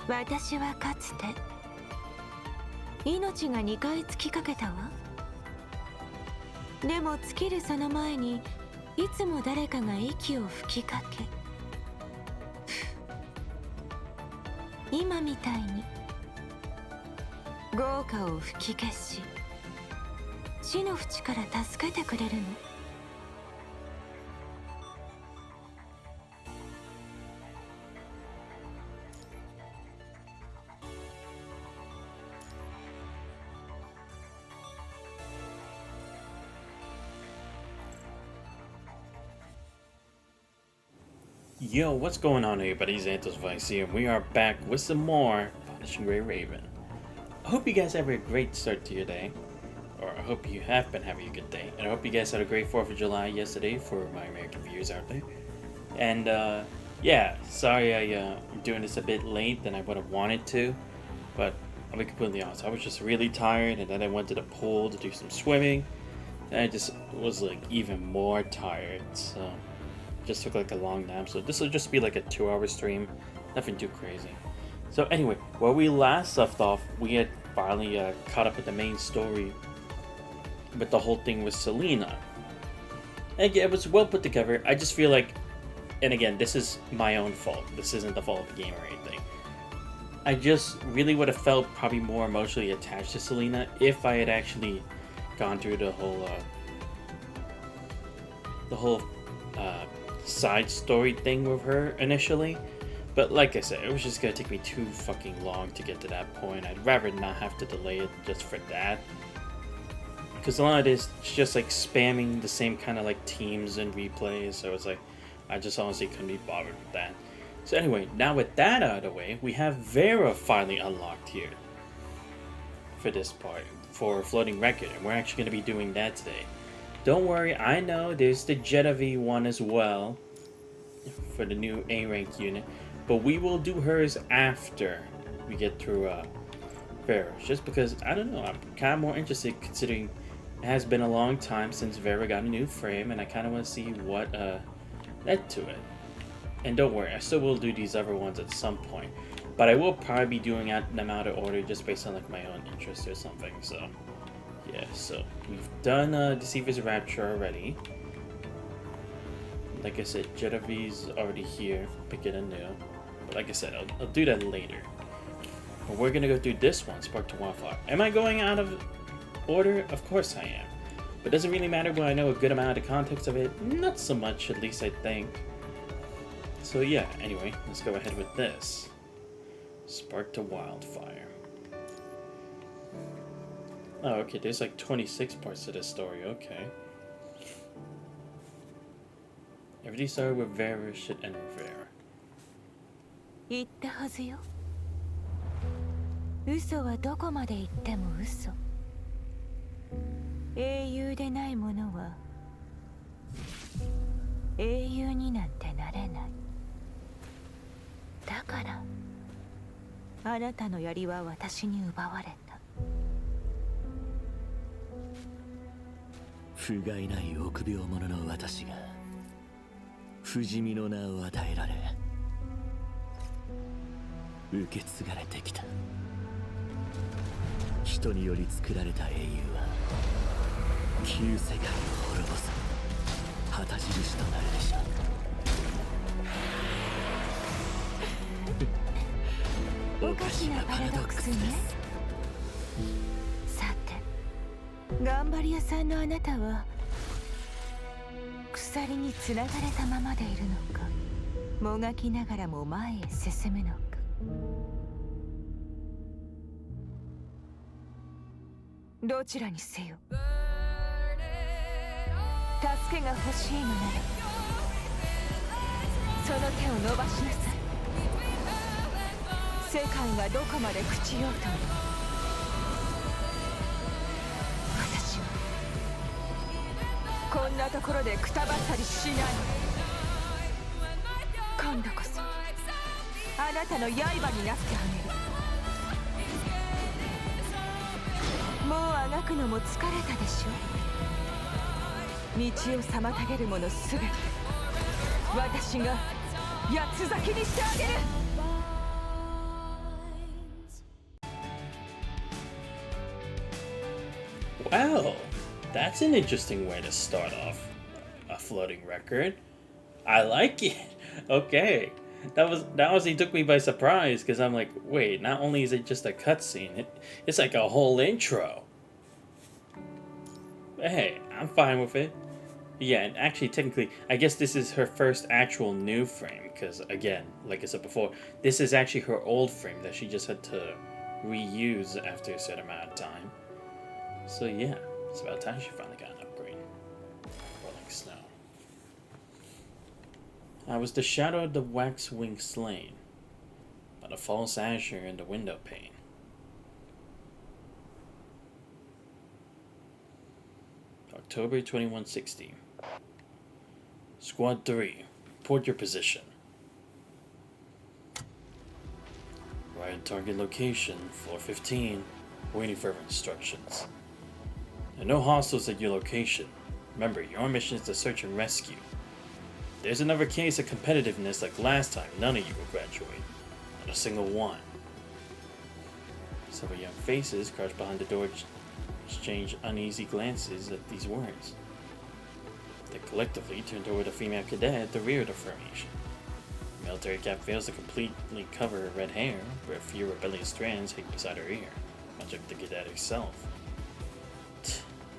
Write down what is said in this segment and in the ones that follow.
私はかつて命が2回尽きかけたわ。でも尽きるその前にいつも誰かが息を吹きかけ、今みたいに豪華を吹き消し、死の淵から助けてくれるの。Yo, what's going on everybody? Xanthos Vice here, and we are back with some more Punishing Gray Raven. I hope you guys have a great start to your day, or I hope you have been having a good day, and I hope you guys had a great 4th of July yesterday for my American viewers out there. And yeah, sorry I'm doing this a bit late than I would have wanted to, but I'll be completely honest, I was just really tired, and then I went to the pool to do some swimming, and I just was like even more tired, so just took like a long nap. So this will just be like a 2-hour stream, nothing too crazy. So anyway, where we last left off, we had finally caught up with the main story, but the whole thing with Selena. And again, it was well put together. I just feel like, and again, this is my own fault, this isn't the fault of the game or anything, I just really would have felt probably more emotionally attached to Selena if I had actually gone through the whole side story thing with her initially. But like I said, it was just gonna take me too fucking long to get to that point. I'd rather not have to delay it just for that, because a lot of this is just like spamming the same kind of like teams and replays, so it's like I just honestly couldn't be bothered with that. So anyway, now with that out of the way, we have Vera finally unlocked here for this part, for Floating Record, and we're actually going to be doing that today. Don't worry, I know there's the Genevieve one as well for the new A rank unit, but we will do hers after we get through Vera, just because, I don't know, I'm kind of more interested considering it has been a long time since Vera got a new frame, and I kind of want to see what led to it. And don't worry, I still will do these other ones at some point, but I will probably be doing them out of order just based on like my own interest or something, so yeah. So we've done Deceiver's Rapture already. Like I said, Genevieve's already here, pick it anew. But like I said, I'll do that later. But we're gonna go through this one, Spark to Wildfire. Am I going out of order? Of course I am. But does it really matter when I know a good amount of the context of it? Not so much, at least I think. So yeah, anyway, let's go ahead with this. Spark to Wildfire. Oh, okay, there's like 26 parts to this story, okay. Everything started with Vera, should end with Vera. 言ったはずよ。嘘はどこまで言っても嘘。英雄でないものは英雄になんてなれない。だからあなたの槍は私に奪われた。不甲斐ない臆病者の私が不死身の名を与えられ受け継がれてきた。人により作られた英雄は旧世界を滅ぼす旗印となるでしょう。おかしなパラドックスね。さて、頑張り屋さんのあなたは鎖につながれたままでいるのか、もがきながらも前へ進むのか。どちらにせよ、助けが欲しいのならその手を伸ばしなさい。世界がどこまで朽ちようとも私はこんなところでくたばったりしない。今度こそあなたの刃になってあげる。もうあがくのも疲れたでしょ。道を妨げるものすべて私が八つ咲きにしてあげる。Well, that's an interesting way to start off a floating record. I like it. Okay. That was he took me by surprise because I'm like, wait, not only is it just a cutscene, it's like a whole intro. But hey, I'm fine with it. Yeah, and actually, technically, I guess this is her first actual new frame because, again, like I said before, this is actually her old frame that she just had to reuse after a certain amount of time. So yeah, it's about time she finally got an upgrade. Rolling snow. I was the shadow of the wax-winged slain, by the false azure in the window pane. October 2160. Squad 3, report your position. Right at target location, floor 15, waiting for instructions. There are no hostiles at your location. Remember, your mission is to search and rescue. If there's another case of competitiveness like last time, none of you will graduate. Not a single one. Several young faces crouched behind the door exchange uneasy glances at these words. They collectively turned toward a female cadet at the rear of the formation. The military cap fails to completely cover her red hair, where a few rebellious strands hang beside her ear, much like the cadet herself.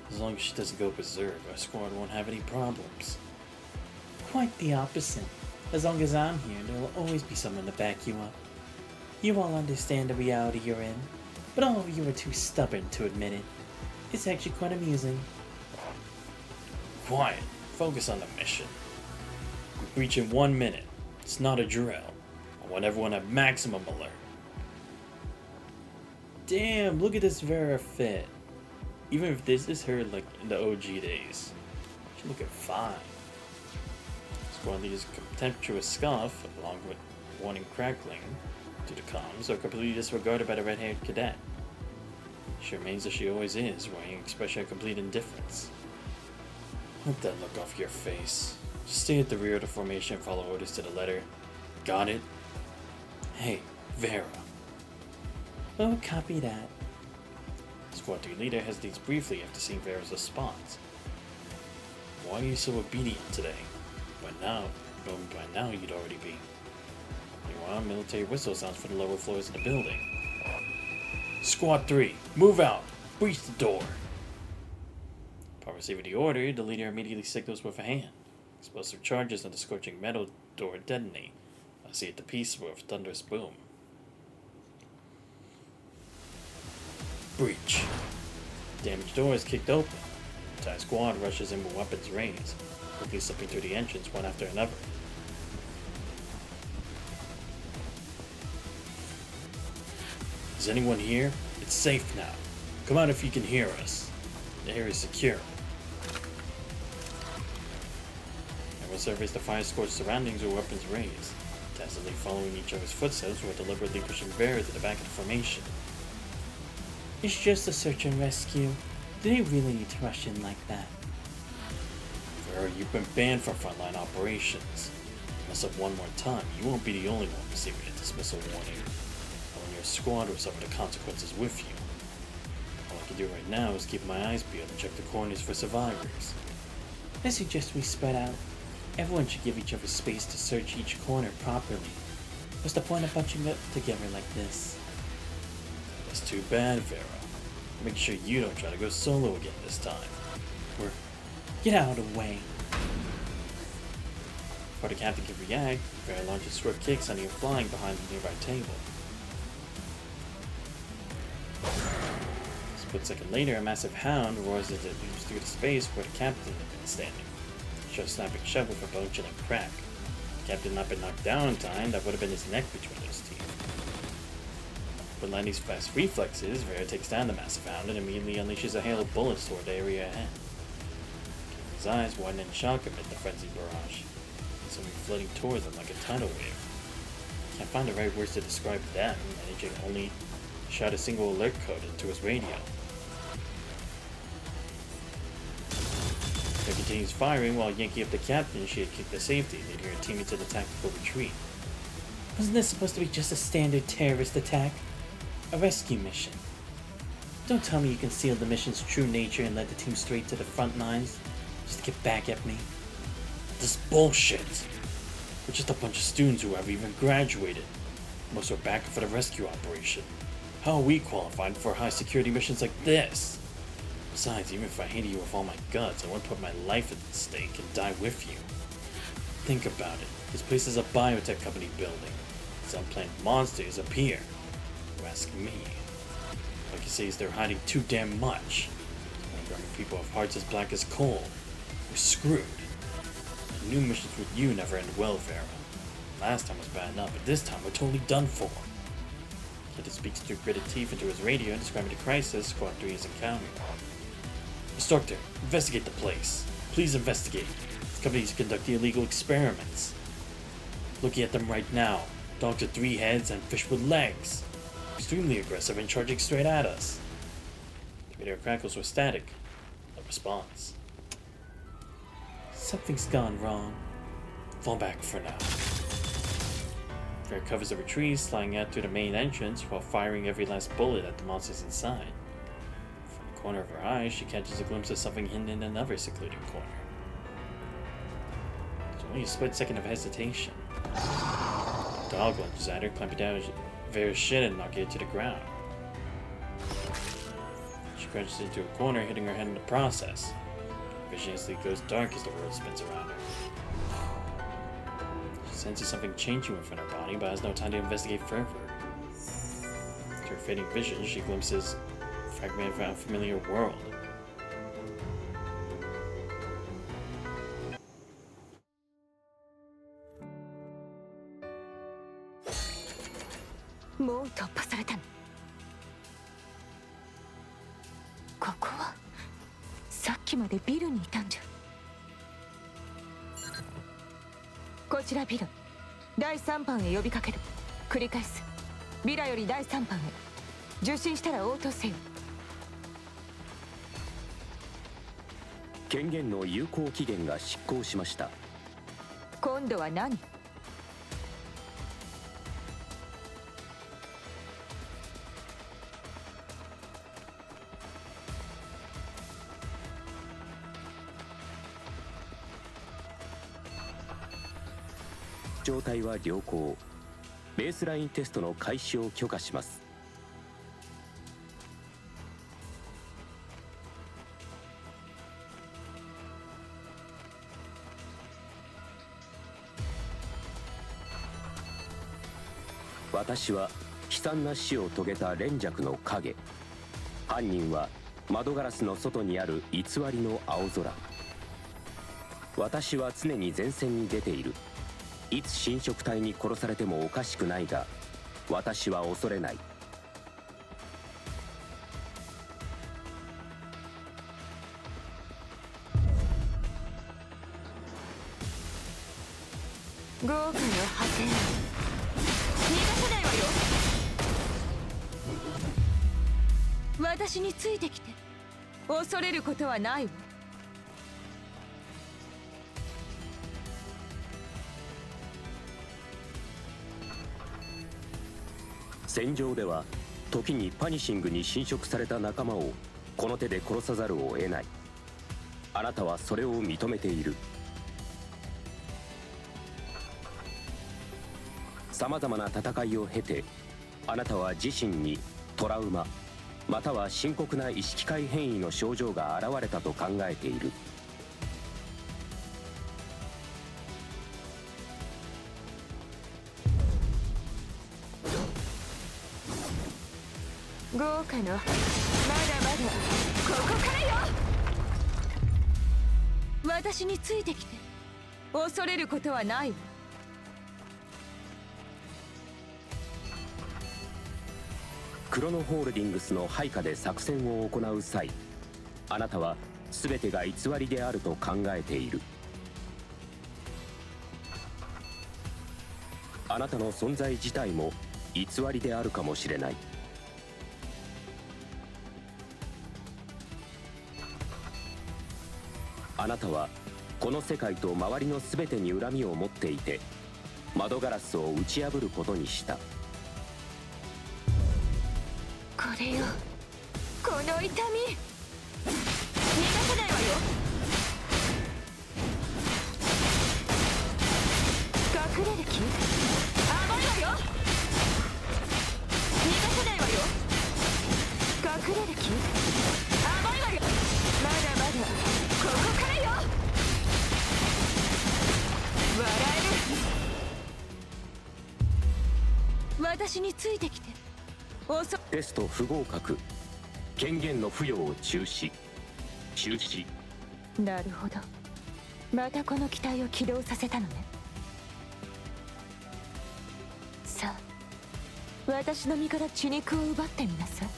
As long as she doesn't go berserk, our squad won't have any problems. Quite the opposite. As long as I'm here, there will always be someone to back you up. You all understand the reality you're in, but all of you are too stubborn to admit it. It's actually quite amusing. Quiet. Focus on the mission. We breach in 1 minute. It's not a drill. I want everyone at maximum alert. Damn, look at this Vera fit. Even if this is her like in the OG days, she's looking fine. Squad leader's contemptuous scoff, along with warning crackling to the comms, are completely disregarded by the red-haired cadet. She remains as she always is, wearing an expression of complete indifference. Wipe that look off your face. Just stay at the rear of the formation and follow orders to the letter. Got it? Hey, Vera. Oh, copy that. Squad 3 leader hesitates briefly after seeing Vera's response. Why are you so obedient today? By now you'd already be. Meanwhile, military whistle sounds from the lower floors of the building. Squad 3, move out! Breach the door! Upon receiving the order, the leader immediately signals with a hand. Explosive charges on the scorching metal door detonate. I see it the piece with a thunderous boom. Breach. The damaged door is kicked open. The entire squad rushes in with weapons raised, quickly slipping through the entrance one after another. Is anyone here? It's safe now. Come out if you can hear us. The area is secure. Everyone surveys the fire-scorched surroundings with weapons raised, tacitly following each other's footsteps or deliberately pushing Vera to the back of the formation. It's just a search and rescue. Do they really need to rush in like that? Vera, you've been banned from frontline operations. Mess up one more time, you won't be the only one receiving a dismissal warning. And your squad will suffer the consequences with you. All I can do right now is keep my eyes peeled and check the corners for survivors. I suggest we spread out. Everyone should give each other space to search each corner properly. What's the point of bunching up together like this? That's too bad, Vera. Make sure you don't try to go solo again this time. Get out of the way. Before the captain can react, Vera launches swift kicks, sending him flying behind the nearby table. A split second later, a massive hound roars as it leaps through the space where the captain had been standing. Just snapping shut with a bone-chilling crack. If the captain had not been knocked down in time, that would have been his neck between those teeth. With Landy's fast reflexes, Vera takes down the massive hound and immediately unleashes a hail of bullets toward the area ahead. His eyes widen in shock amid the frenzied barrage, something floating towards him like a tidal wave. Can't find the right words to describe them, managing only to shout a single alert code into his radio. He continues firing while yanking up the captain she had kicked the safety, leading her team into the tactical retreat. Wasn't this supposed to be just a standard terrorist attack? A rescue mission. Don't tell me you concealed the mission's true nature and led the team straight to the front lines just to get back at me. This bullshit. We're just a bunch of students who haven't even graduated. Most are back for the rescue operation. How are we qualified for high security missions like this? Besides, even if I hated you with all my guts, I wouldn't put my life at stake and die with you. Think about it. This place is a biotech company building. Some plant monsters appear. You ask me. Like you say, is they're hiding too damn much. When people have hearts as black as coal, we're screwed. New missions with you never end well, Vera. Last time was bad enough, but this time we're totally done for. Kid speaks through gritted teeth into his radio, describing the crisis Squad 3 is encountering. Instructor, investigate the place. Please investigate. This company is conducting illegal experiments. Looking at them right now. Dogs with 3 heads and fish with legs. Extremely aggressive and charging straight at us. The radio crackles were static. No response. Something's gone wrong. Fall back for now. Vera covers over trees, sliding out through the main entrance while firing every last bullet at the monsters inside. From the corner of her eye, she catches a glimpse of something hidden in another secluded corner. There's only a split second of hesitation. The dog lunges at her, clamping down Vera's shin and knocking it to the ground. She crunches into a corner, hitting her head in the process. Vision instantly goes dark as the world spins around her. She senses something changing within her body, but has no time to investigate further. To her fading vision, she glimpses a fragment of an unfamiliar world.もう突破されたの。ここはさっきまでビルにいたんじゃ。こちらビル。第3班へ呼びかける。繰り返す。ビラより第3班へ。受信したら応答せよ。権限の有効期限が失効しました。今度は何？状態は良好。ベースラインテストの開始を許可します。私は悲惨な死を遂げた連雀の影。犯人は窓ガラスの外にある偽りの青空。私は常に前線に出ている。いつ侵食体に殺されてもおかしくないが、私は恐れない。豪華の果て。逃がさないわよ。私についてきて。恐れることはないわ。戦場では時にパニシングに侵食された仲間をこの手で殺さざるを得ない。あなたはそれを認めている。さまざまな戦いを経て、あなたは自身にトラウマまたは深刻な意識改変異の症状が現れたと考えている。豪華のまだまだここからよ。私についてきて。恐れることはないわ。クロノホールディングスの配下で作戦を行う際、あなたは全てが偽りであると考えている。あなたの存在自体も偽りであるかもしれない。あなたはこの世界と周りの全てに恨みを持っていて、窓ガラスを打ち破ることにした。これよ、この痛み逃がさないわよ。隠れる気？甘いわよ。逃がさないわよ。隠れる気？甘いわよ。まだまだここからよ。笑える。私についてきて。テスト不合格。権限の付与を中止。なるほど。またこの機体を起動させたのね。さあ、私の身から血肉を奪ってみなさい。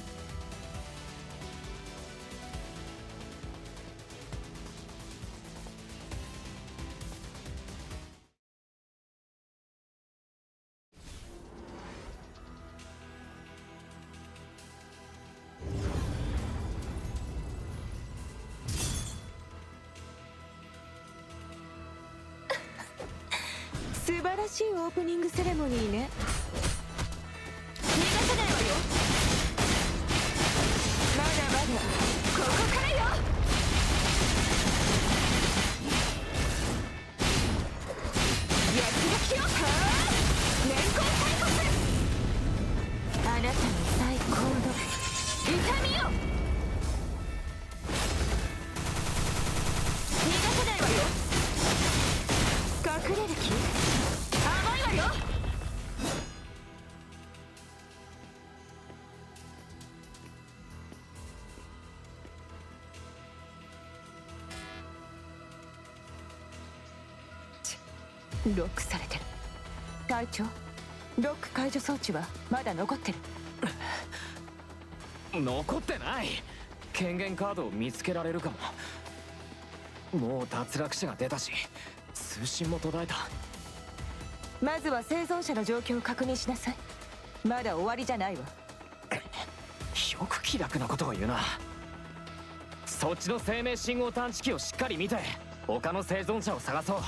素晴らしいオープニングセレモニーね。逃がさないわよ。まだまだここからよ。焼き撃きよ。年功最骨。あなたの最高の痛みよ。逃がさないわよ。隠れる気？甘いわよ。ロックされてる。隊長、ロック解除装置はまだ残ってる。残ってない。権限カードを見つけられるかも。もう脱落者が出たし通信も途絶えた。まずは生存者の状況を確認しなさい。まだ終わりじゃないわ。よく気楽なことを言うな。そっちの生命信号探知機をしっかり見て他の生存者を探そう。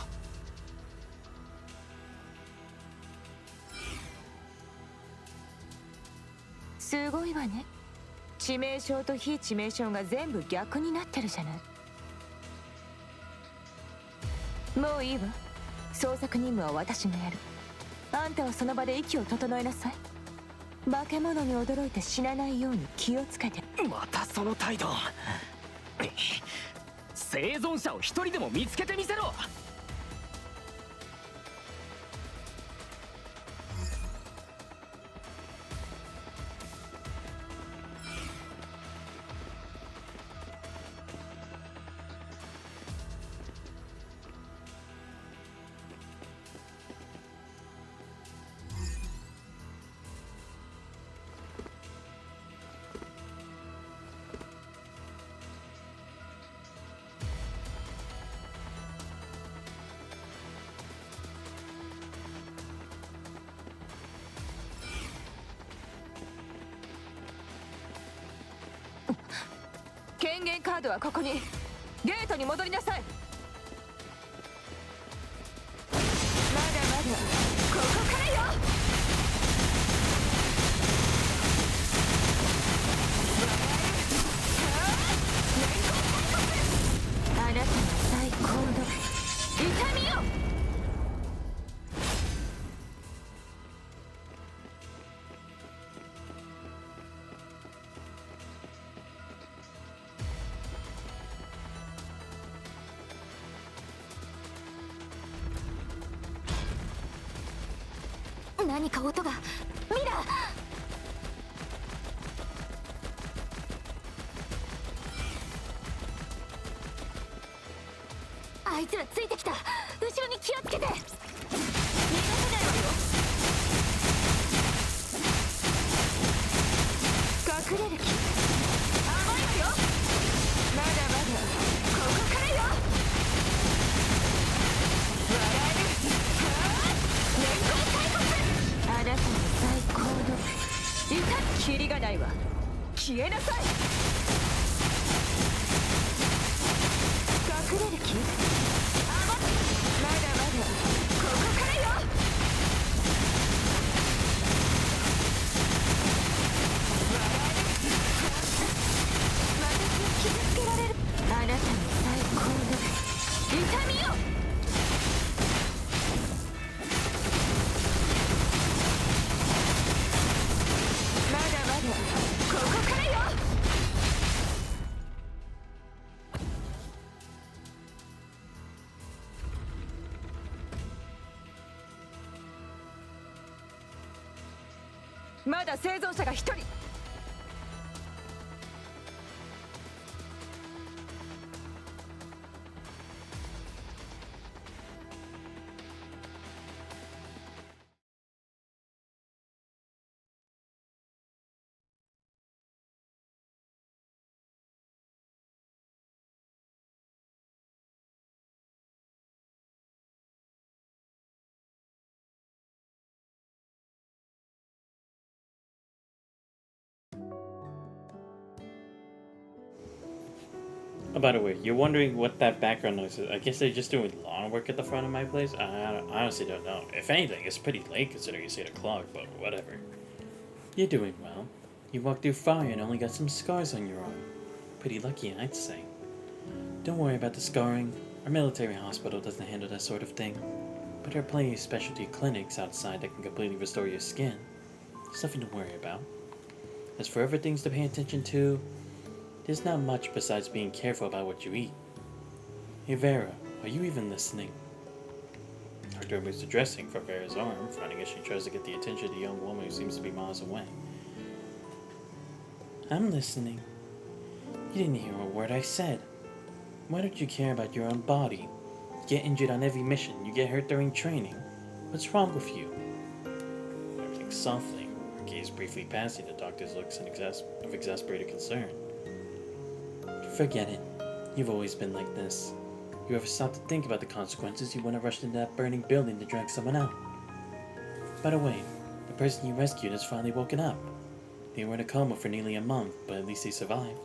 すごいわね。致命傷と非致命傷が全部逆になってるじゃない。もういいわ。捜索任務は私がやる。あんたはその場で息を整えなさい。化け物に驚いて死なないように気をつけて。またその態度。生存者を一人でも見つけてみせろ。権限カードはここに。ゲートに戻りなさい。まだまだここからよ。あなたの最高の痛みよ。何か音が。ミラあいつらついてきた。後ろに気をつけて。逃がさないわよ。隠れる気？甘いわよ。まだまだここからよ。笑える。年功最骨。あなたの最高の痛きりがないわ。消えなさい。隠れる気？まだまだここからよ。笑える。まだ生存者が1人。Oh, by the way, you're wondering what that background noise is. I guess they're just doing lawn work at the front of my place? I honestly don't know. If anything, it's pretty late considering it's 8 o'clock, but whatever. You're doing well. You walked through fire and only got some scars on your arm. Pretty lucky, I'd say. Don't worry about the scarring. Our military hospital doesn't handle that sort of thing. But there are plenty of specialty clinics outside that can completely restore your skin. It's nothing to worry about. As for other things to pay attention to, there's not much besides being careful about what you eat. Hey Vera, are you even listening? Arthur moves to dressing for Vera's arm, frowning as she tries to get the attention of the young woman who seems to be miles away. I'm listening. You didn't hear a word I said. Why don't you care about your own body? You get injured on every mission, you get hurt during training. What's wrong with you? Everything softly, her gaze briefly passing the doctor's looks of exasperated concern. Forget it. You've always been like this. You ever stop to think about the consequences, you wouldn't have rushed into that burning building to drag someone out. By the way, the person you rescued has finally woken up. They were in a coma for nearly a month, but at least they survived.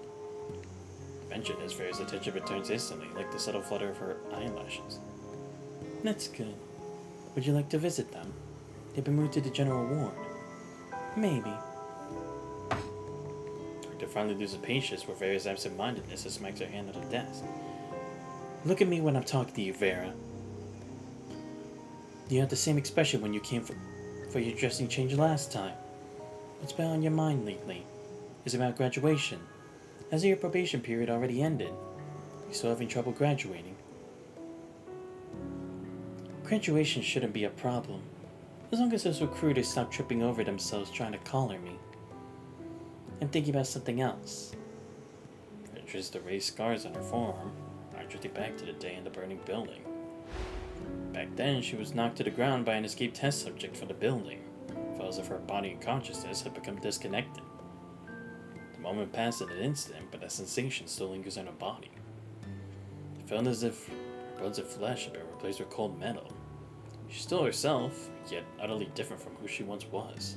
Mentioned as Vera's attention returns instantly, like the subtle flutter of her eyelashes. That's good. Would you like to visit them? They've been moved to the general ward. Maybe. To finally lose patience for Vera's absent-mindedness as smacks her hand on the desk. Look at me when I'm talking to you, Vera. You had the same expression when you came for your dressing change last time. What's been on your mind lately? Is it about graduation? Has your probation period already ended? You still having trouble graduating? Graduation shouldn't be a problem, as long as those recruiters stop tripping over themselves trying to collar me. I'm thinking about something else. Just the raised scars on her forearm, I drifted back to the day in the burning building. Back then, she was knocked to the ground by an escaped test subject from the building. It felt as if her body and consciousness had become disconnected. The moment passed in an instant, but that sensation still lingers in her body. It felt as if her bones and flesh had been replaced with cold metal. She's still herself, yet utterly different from who she once was.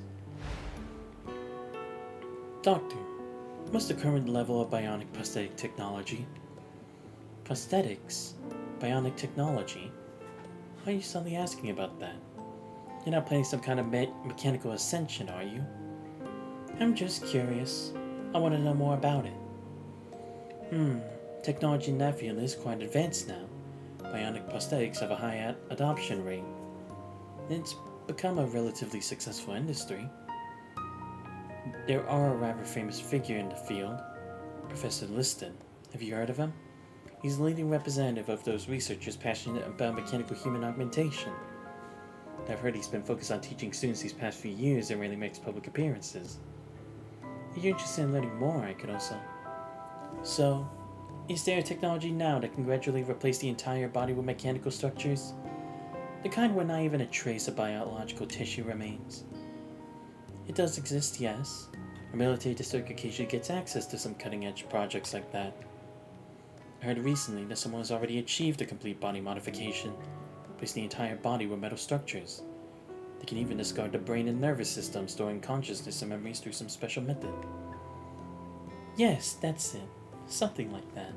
Doctor, what's the current level of bionic prosthetic technology? Prosthetics? Bionic technology? Why are you suddenly asking about that? You're not planning some kind of mechanical ascension, are you? I'm just curious. I want to know more about it. Technology in that field is quite advanced now. Bionic prosthetics have a high adoption rate. It's become a relatively successful industry. There are a rather famous figure in the field, Professor Liston. Have you heard of him? He's the leading representative of those researchers passionate about mechanical human augmentation. I've heard he's been focused on teaching students these past few years and rarely makes public appearances. If you're interested in learning more, I could also... So, is there a technology now that can gradually replace the entire body with mechanical structures? The kind where not even a trace of biological tissue remains. It does exist, yes. Our military district occasionally gets access to some cutting-edge projects like that. I heard recently that someone has already achieved a complete body modification, replacing the entire body with metal structures. They can even discard the brain and nervous system, storing consciousness and memories through some special method. Yes, that's it. Something like that.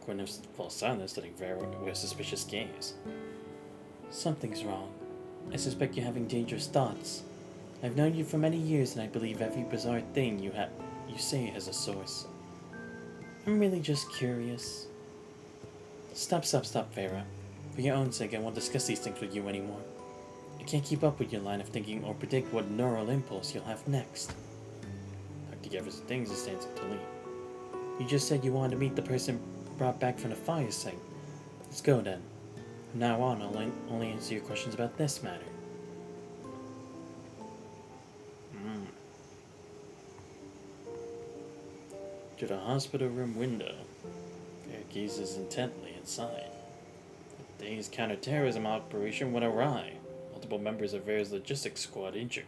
Gwen falls silent, studying Vera with a suspicious gaze. Something's wrong. I suspect you're having dangerous thoughts. I've known you for many years, and I believe every bizarre thing you say has a source. I'm really just curious. Stop, Vera. For your own sake, I won't discuss these things with you anymore. I can't keep up with your line of thinking or predict what neural impulse you'll have next. Dr. gathers the things and stands up to leave. You just said you wanted to meet the person brought back from the fire site. Let's go then. From now on, I'll only answer your questions about this matter. to the hospital room window. Vera gazes intently inside. The day's counterterrorism operation went awry. Multiple members of Vera's logistics squad injured.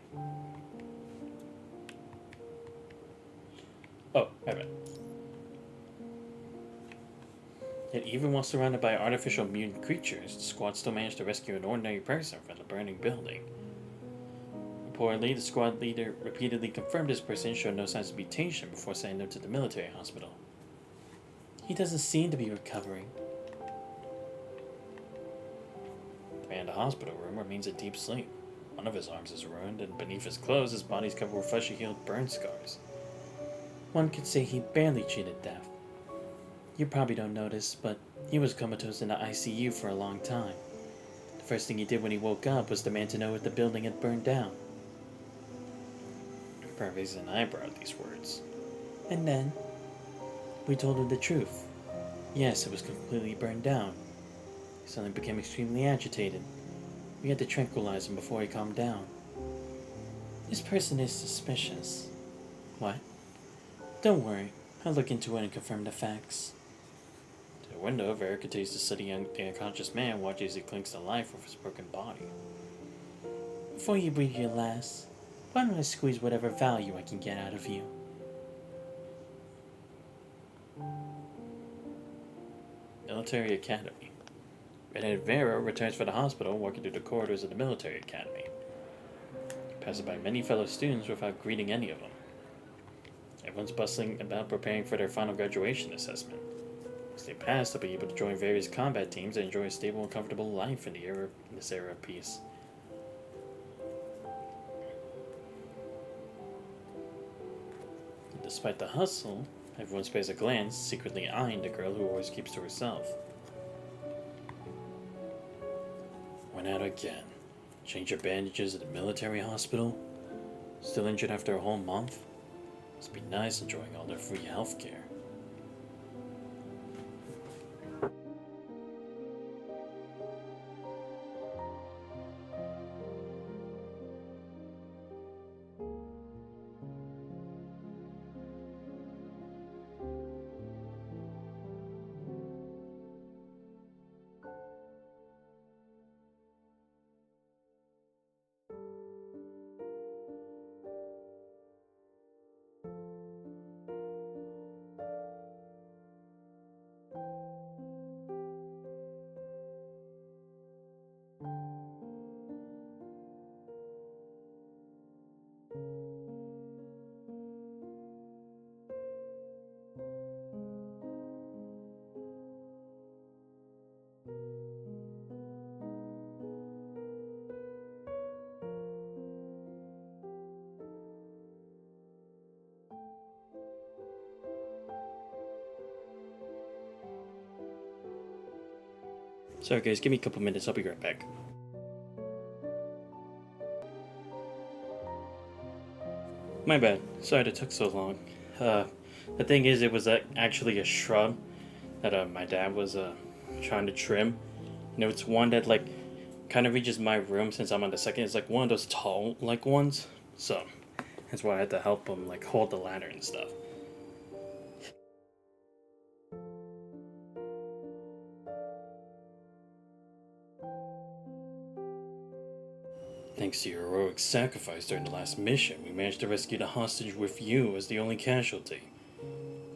Oh, my bad. Yet even while surrounded by artificial mutant creatures, the squad still managed to rescue an ordinary person from the burning building. Reportedly, the squad leader repeatedly confirmed this person showed no signs of mutation before sending them to the military hospital. He doesn't seem to be recovering. The man in the hospital room remains in deep sleep. One of his arms is ruined, and beneath his clothes, his body is covered with freshly healed burn scars. One could say he barely cheated death. You probably don't notice, but he was comatose in the ICU for a long time. The first thing he did when he woke up was demand to know if the building had burned down. Byrne raised an eyebrow at these words. And then, we told him the truth. Yes, it was completely burned down. He suddenly became extremely agitated. We had to tranquilize him before he calmed down. This person is suspicious. What? Don't worry, I'll look into it and confirm the facts. To the window, Vera continues to study the unconscious man, watching as he clings to life with his broken body. Before you breathe your last, why don't I squeeze whatever value I can get out of you? Military Academy. Redheaded Vera returns from the hospital, walking through the corridors of the military academy. He passes by many fellow students without greeting any of them. Everyone's bustling about preparing for their final graduation assessment. As they pass, they'll be able to join various combat teams and enjoy a stable and comfortable life in this era of peace. Despite the hustle, everyone spares a glance, secretly eyeing the girl who always keeps to herself. Went out again. Change your bandages at the military hospital? Still injured after a whole month? Must be nice enjoying all their free healthcare. Sorry guys, give me a couple minutes, I'll be right back. My bad, sorry it took so long. The thing is, it was actually a shrub that my dad was trying to trim. You know, it's one that like kind of reaches my room since I'm on the second. It's like one of those tall like ones, so that's why I had to help him like hold the ladder and stuff. Thanks to your heroic sacrifice during the last mission, we managed to rescue the hostage with you as the only casualty.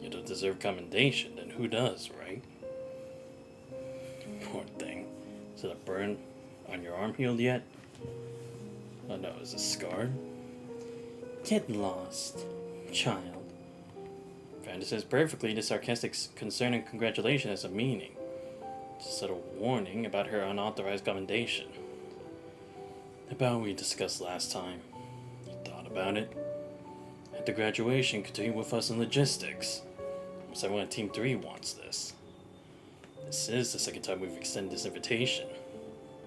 You don't deserve commendation, then who does, right? Poor thing. Is it a burn on your arm healed yet? Oh no, is it scarred? Get lost, child. Fanda says perfectly, the sarcastic concern and congratulation has a meaning. It's a subtle warning about her unauthorized commendation. About what we discussed last time. You thought about it? At the graduation, continue with us in logistics. Almost everyone on Team 3 wants this. This is the second time we've extended this invitation.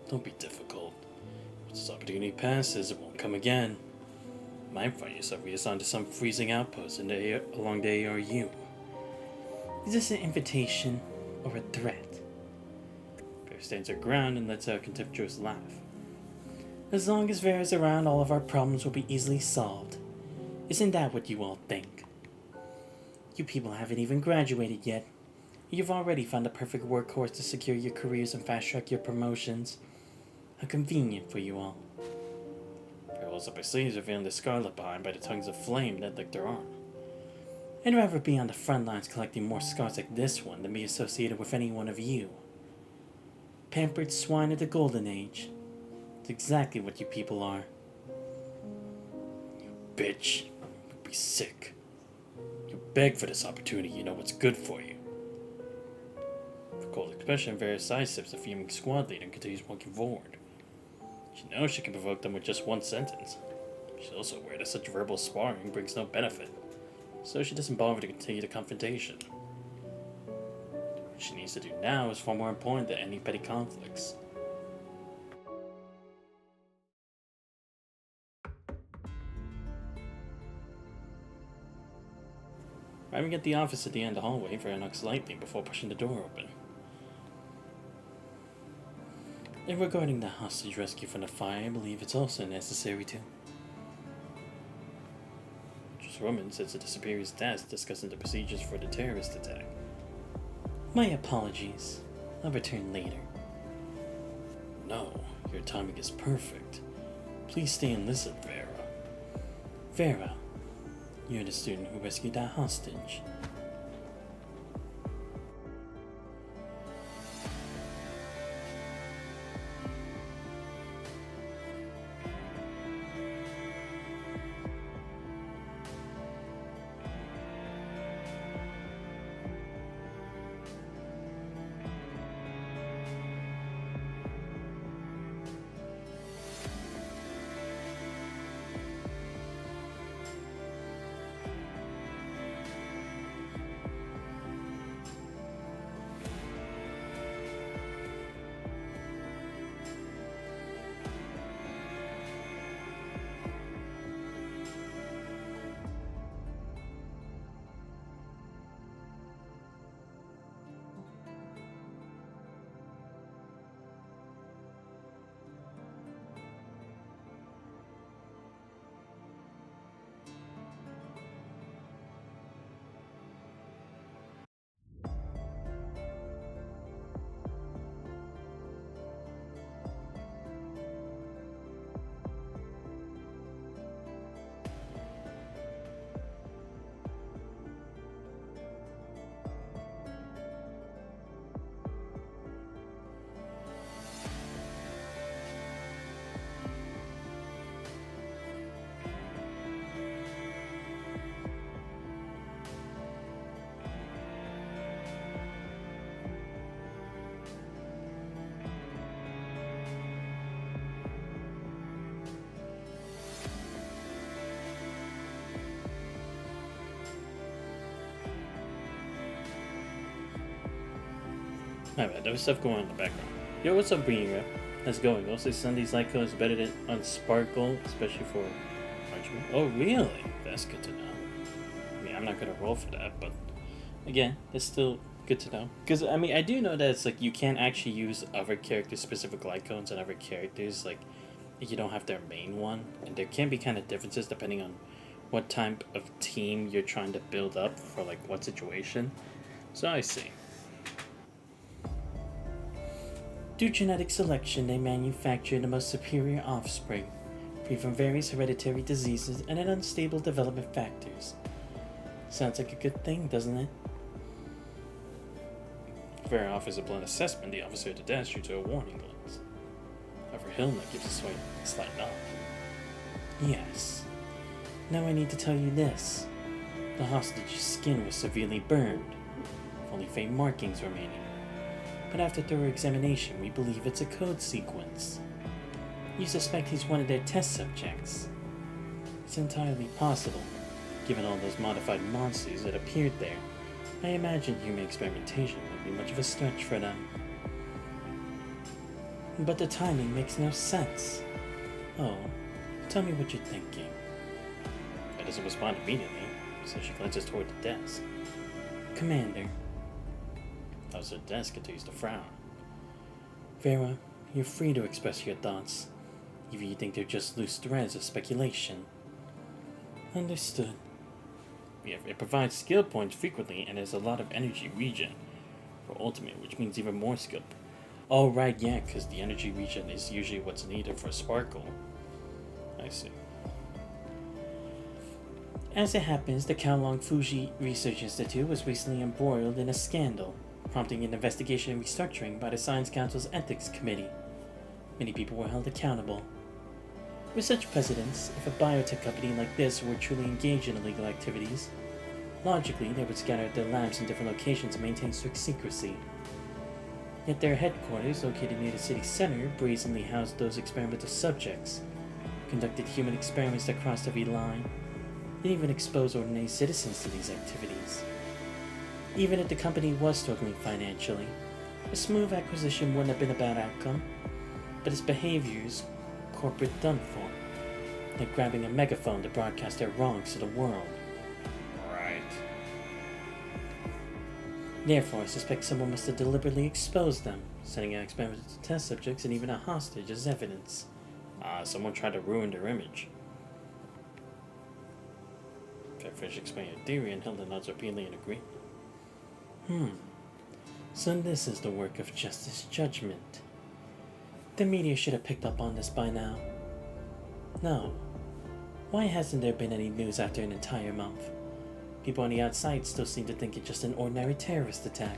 Don't be difficult. Once this opportunity passes, it won't come again. You might find yourself reassigned to some freezing outpost along the ARU. Is this an invitation or a threat? Vera stands her ground and lets out a contemptuous laugh. As long as Vera's around, all of our problems will be easily solved. Isn't that what you all think? You people haven't even graduated yet. You've already found the perfect workhorse to secure your careers and fast-track your promotions. How convenient for you all. Vera rolls up her sleeves, revealing the scarlet behind by the tongues of flame that licked her arm. I'd rather be on the front lines collecting more scars like this one than be associated with any one of you. Pampered swine of the Golden Age. It's exactly what you people are. You bitch. You'll be sick. You beg for this opportunity, you know what's good for you. With a cold expression, Vera sidesteps the fuming squad leader and continues walking forward. She knows she can provoke them with just one sentence. She's also aware that such verbal sparring brings no benefit, so she doesn't bother to continue the confrontation. What she needs to do now is far more important than any petty conflicts. Arriving at the office at the end of the hallway, Vera knocks lightly before pushing the door open. And regarding the hostage rescue from the fire, I believe it's also necessary to. Just Roman sits at the superior's desk discussing the procedures for the terrorist attack. My apologies. I'll return later. No, your timing is perfect. Please stay and listen, Vera. Vera, you're the student who rescued that hostage. My bad, there was stuff going on in the background. Yo, what's up, Vera? How's it going? Also, Sunday's light code is better than on Sparkle, especially for Archman. Oh, really? That's good to know. I mean, I'm not gonna roll for that, but again, it's still good to know. Because, I mean, I do know that it's like you can't actually use other character-specific light codes on other characters, like, you don't have their main one, and there can be kind of differences depending on what type of team you're trying to build up for, like, what situation. So I see. Through genetic selection, they manufacture the most superior offspring, free from various hereditary diseases and unstable development factors. Sounds like a good thing, doesn't it? Vera offers a blunt assessment. The officer at the desk shoots her a warning glance. However, Hilna gives a slight nod. Yes. Now I need to tell you this. The hostage's skin was severely burned, with only faint markings remaining. But after thorough examination, we believe it's a code sequence. You suspect he's one of their test subjects. It's entirely possible, given all those modified monsters that appeared there. I imagine human experimentation wouldn't be much of a stretch for them. But the timing makes no sense. Oh, tell me what you're thinking. I doesn't respond immediately, so she glances toward the desk. Commander. The officer at the desk continues to frown. Vera, you're free to express your thoughts, if you think they're just loose threads of speculation. Understood. it provides skill points frequently and has a lot of energy regen for ultimate, which means even more skill. Oh right, yeah, because the energy regen is usually what's needed for Sparkle. I see. As it happens, the Kowloon Fuji Research Institute was recently embroiled in a scandal, prompting an investigation and restructuring by the Science Council's Ethics Committee. Many people were held accountable. With such precedents, if a biotech company like this were truly engaged in illegal activities, logically they would scatter their labs in different locations and maintain strict secrecy. Yet their headquarters, located near the city center, brazenly housed those experimental subjects, conducted human experiments that crossed every line, and even exposed ordinary citizens to these activities. Even if the company was struggling financially, a smooth acquisition wouldn't have been a bad outcome, but its behaviors corporate done for, like grabbing a megaphone to broadcast their wrongs to the world. Right. Therefore, I suspect someone must have deliberately exposed them, sending out experimental test subjects and even a hostage as evidence. Someone tried to ruin their image. Fairfish explained your theory and Hilda nods appealing in agreement. So this is the work of justice judgment. The media should have picked up on this by now. No. Why hasn't there been any news after an entire month? People on the outside still seem to think it's just an ordinary terrorist attack.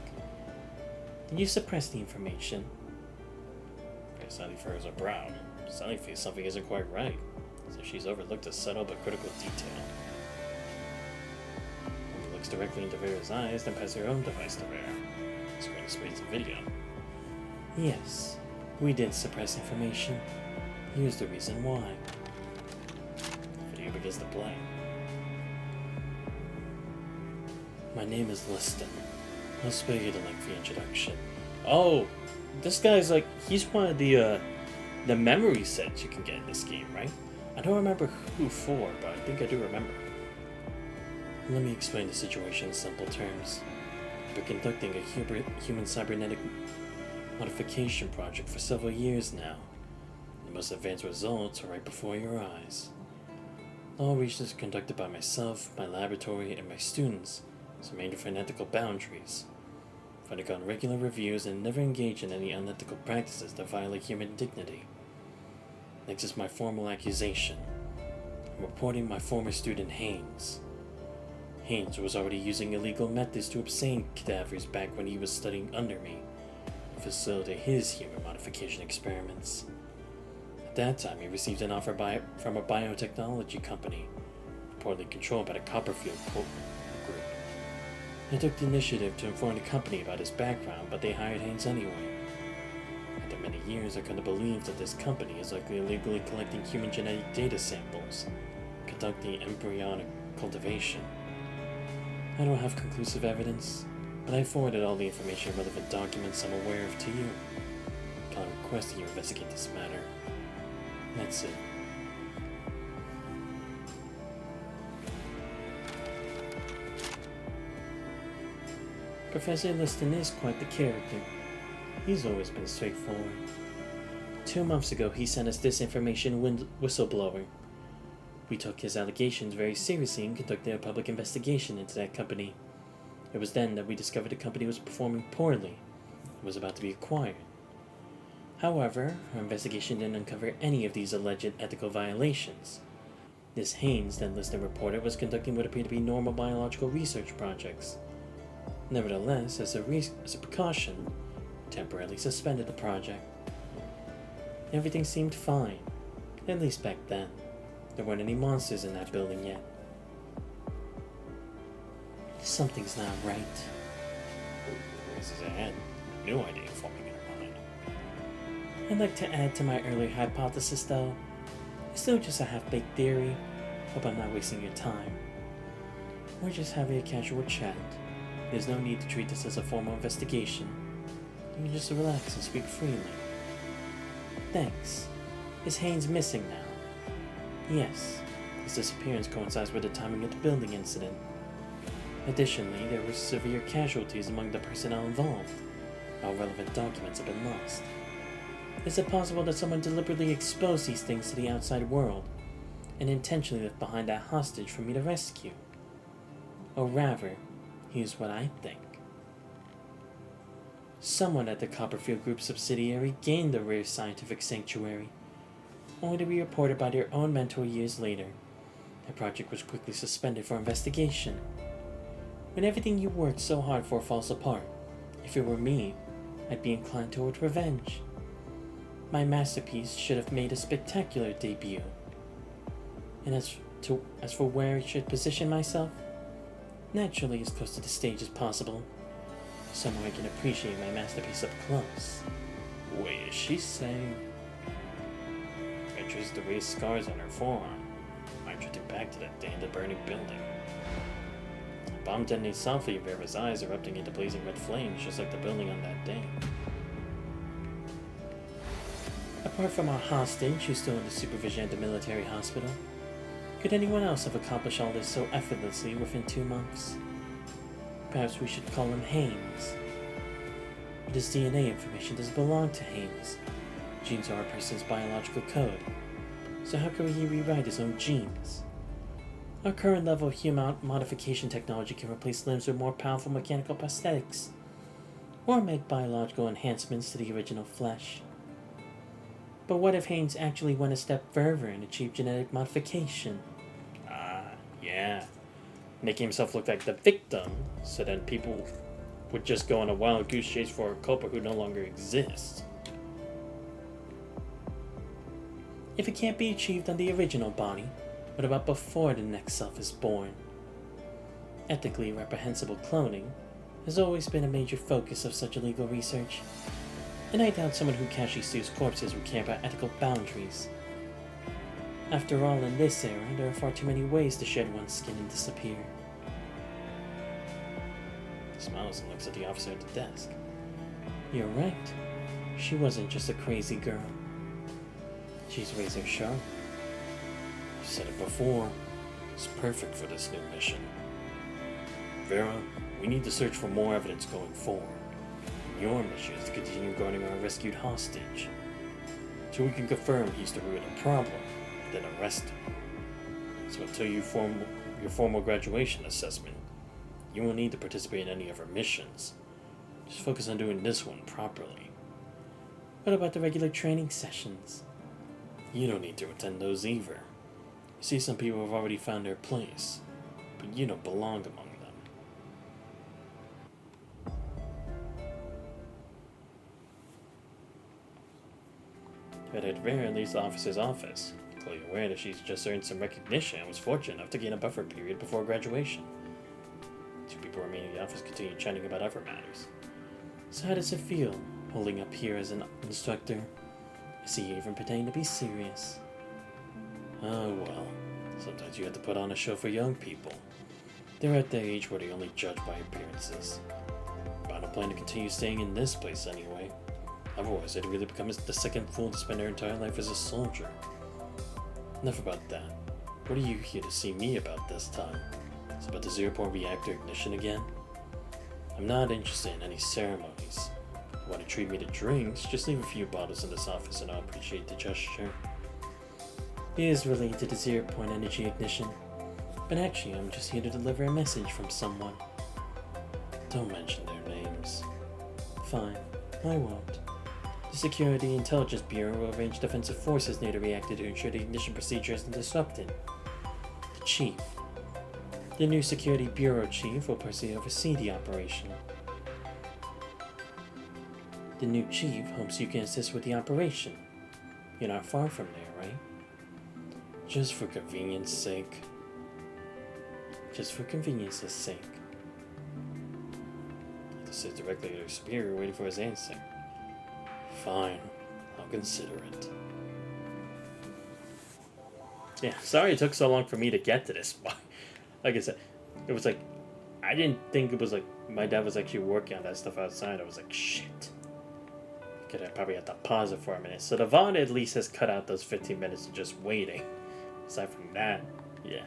Did you suppress the information? Sally furrows her brow. Sally feels something isn't quite right, so she's overlooked a subtle but critical detail. When he looks directly into Vera's eyes, then passes her own device to Vera. Screen displays the video. Yes. We did suppress information. Here's the reason why. The video begins to play. My name is Liston. I'll spare you the lengthy introduction. Oh, this guy's like, he's one of the memory sets you can get in this game, right? I don't remember who for, but I think I do remember. Let me explain the situation in simple terms. We're conducting a human cybernetic modification project for several years now. The most advanced results are right before your eyes. All research is conducted by myself, my laboratory, and my students, so mainly for ethical boundaries. I've undergone regular reviews and never engaged in any unethical practices that violate human dignity. Next is my formal accusation. I'm reporting my former student Haynes. Haynes was already using illegal methods to obtain cadavers back when he was studying under me, facilitate his human modification experiments. At that time, he received an offer from a biotechnology company, reportedly controlled by the Copperfield Group. I took the initiative to inform the company about his background, but they hired Haynes anyway. After many years, I couldn't believe that this company is likely illegally collecting human genetic data samples, conducting embryonic cultivation. I don't have conclusive evidence, but I forwarded all the information and relevant documents I'm aware of to you. I request that you investigate this matter. That's it. Professor Liston is quite the character. He's always been straightforward. 2 months ago, he sent us disinformation whistleblower. We took his allegations very seriously and conducted a public investigation into that company. It was then that we discovered the company was performing poorly and was about to be acquired. However, our investigation didn't uncover any of these alleged ethical violations. This Haynes, then Liston reporter, was conducting what appeared to be normal biological research projects. Nevertheless, as a precaution, temporarily suspended the project. Everything seemed fine, at least back then. There weren't any monsters in that building yet. Something's not right. Raises a head. New idea forming in her mind. I'd like to add to my earlier hypothesis, though. It's still just a half-baked theory. Hope I'm not wasting your time. We're just having a casual chat. There's no need to treat this as a formal investigation. You can just relax and speak freely. Thanks. Is Haynes missing now? Yes. His disappearance coincides with the timing of the building incident. Additionally, there were severe casualties among the personnel involved. All relevant documents have been lost. Is it possible that someone deliberately exposed these things to the outside world and intentionally left behind that hostage for me to rescue? Or rather, here's what I think. Someone at the Copperfield Group subsidiary gained the rare scientific sanctuary, only to be reported by their own mentor years later. The project was quickly suspended for investigation. When everything you worked so hard for falls apart, if it were me, I'd be inclined toward revenge. My masterpiece should have made a spectacular debut. And as for where I should position myself, naturally as close to the stage as possible, somewhere I can appreciate my masterpiece up close. Wait, is she saying? I traced the raised scars on her forearm. I drifted back to that day in the burning building. The bomb detonated softly, Vera's eyes erupting into blazing red flames, just like the building on that day. Apart from our hostage, who's still in the supervision at the military hospital, could anyone else have accomplished all this so effortlessly within 2 months? Perhaps we should call him Haynes. But his DNA information doesn't belong to Haynes. Genes are a person's biological code, so how could he rewrite his own genes? Our current level of human modification technology can replace limbs with more powerful mechanical prosthetics, or make biological enhancements to the original flesh. But what if Haynes actually went a step further and achieved genetic modification? Yeah. Making himself look like the victim, so then people would just go on a wild goose chase for a culprit who no longer exists. If it can't be achieved on the original body, what about before the next self is born? Ethically reprehensible cloning has always been a major focus of such illegal research, and I doubt someone who casually steals corpses would care about ethical boundaries. After all, in this era, there are far too many ways to shed one's skin and disappear. He smiles and looks at the officer at the desk. You're right. She wasn't just a crazy girl. She's razor sharp. I've said it before. It's perfect for this new mission. Vera, we need to search for more evidence going forward. Your mission is to continue guarding our rescued hostage, so we can confirm he's the root of the problem, then arrest him. So until you form your formal graduation assessment, you won't need to participate in any of our missions. Just focus on doing this one properly. What about the regular training sessions? You don't need to attend those either. You see, some people have already found their place, but you don't belong among them. But at Vera leaves the officer's office, clearly aware that she's just earned some recognition and was fortunate enough to gain a buffer period before graduation. Two people remaining in the office continue chatting about other matters. So how does it feel, holding up here as an instructor? Is he even pretending to be serious? Oh well, sometimes you have to put on a show for young people. They're at the age where they only judge by appearances. But I don't plan to continue staying in this place anyway. Otherwise, they'd really become the second fool to spend their entire life as a soldier. Enough about that. What are you here to see me about this time? It's about the zero-point reactor ignition again? I'm not interested in any ceremonies. If you want to treat me to drinks, just leave a few bottles in this office and I'll appreciate the gesture. It is related to the zero-point energy ignition, but actually I'm just here to deliver a message from someone. Don't mention their names. Fine, I won't. The Security Intelligence Bureau will arrange defensive forces near the reactor to ensure the ignition procedure isn't disrupted. The Chief. The new Security Bureau Chief will personally oversee the operation. The new Chief hopes you can assist with the operation. You're not far from there, right? Just for convenience sake. Just for convenience's sake. He sits directly at her superior, waiting for his answer. Fine, I'll consider it. Yeah, sorry it took so long for me to get to this. Like I said, it was like, I didn't think it was like, my dad was actually working on that stuff outside. I was like, shit. I probably have to pause it for a minute. So the VOD at least has cut out those 15 minutes of just waiting. Aside from that, yeah.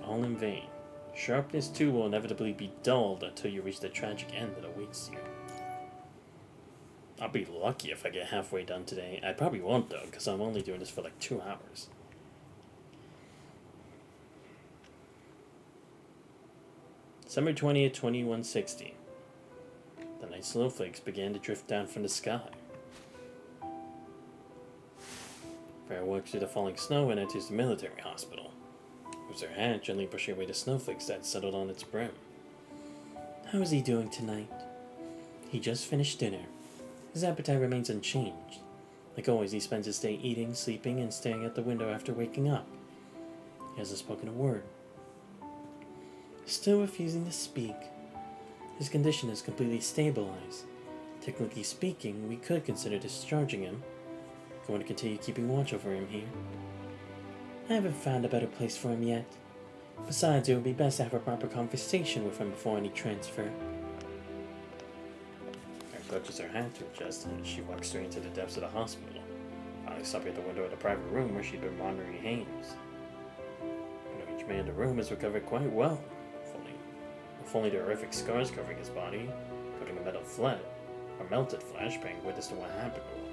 All in vain. Sharpness too will inevitably be dulled until you reach the tragic end that awaits you. I'll be lucky if I get halfway done today. I probably won't though, because I'm only doing this for like 2 hours. Summer 20th, 2160. The night snowflakes began to drift down from the sky. Vera walks through the falling snow and enters the military hospital. Moves her hand, gently brushing away the snowflakes that settled on its brim. How is he doing tonight? He just finished dinner. His appetite remains unchanged. Like always, he spends his day eating, sleeping, and staring out the window after waking up. He hasn't spoken a word. Still refusing to speak. His condition is completely stabilized. Technically speaking, we could consider discharging him. Going to continue keeping watch over him here. I haven't found a better place for him yet. Besides, it would be best to have a proper conversation with him before any transfer. Her clutches her hand to her chest and she walks straight into the depths of the hospital, finally stopping at the window of the private room where she'd been monitoring Haynes. Each man in the room has recovered quite well, with only the horrific scars covering his body, including a melted flesh, bearing witness to what happened to him.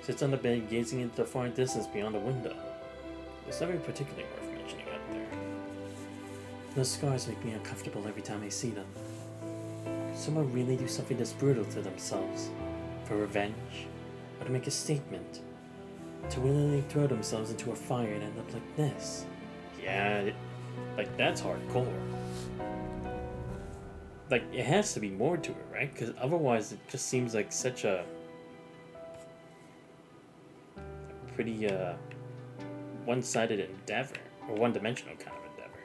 Sits on the bed, gazing into the far distance beyond the window. There's nothing particularly worth mentioning out there. Those scars make me uncomfortable every time I see them. Could someone really do something this brutal to themselves? For revenge? Or to make a statement? To willingly throw themselves into a fire and end up like this? Yeah, that's hardcore. Like, it has to be more to it, right? Because otherwise it just seems like such a pretty one-sided endeavor, or one-dimensional kind of endeavor.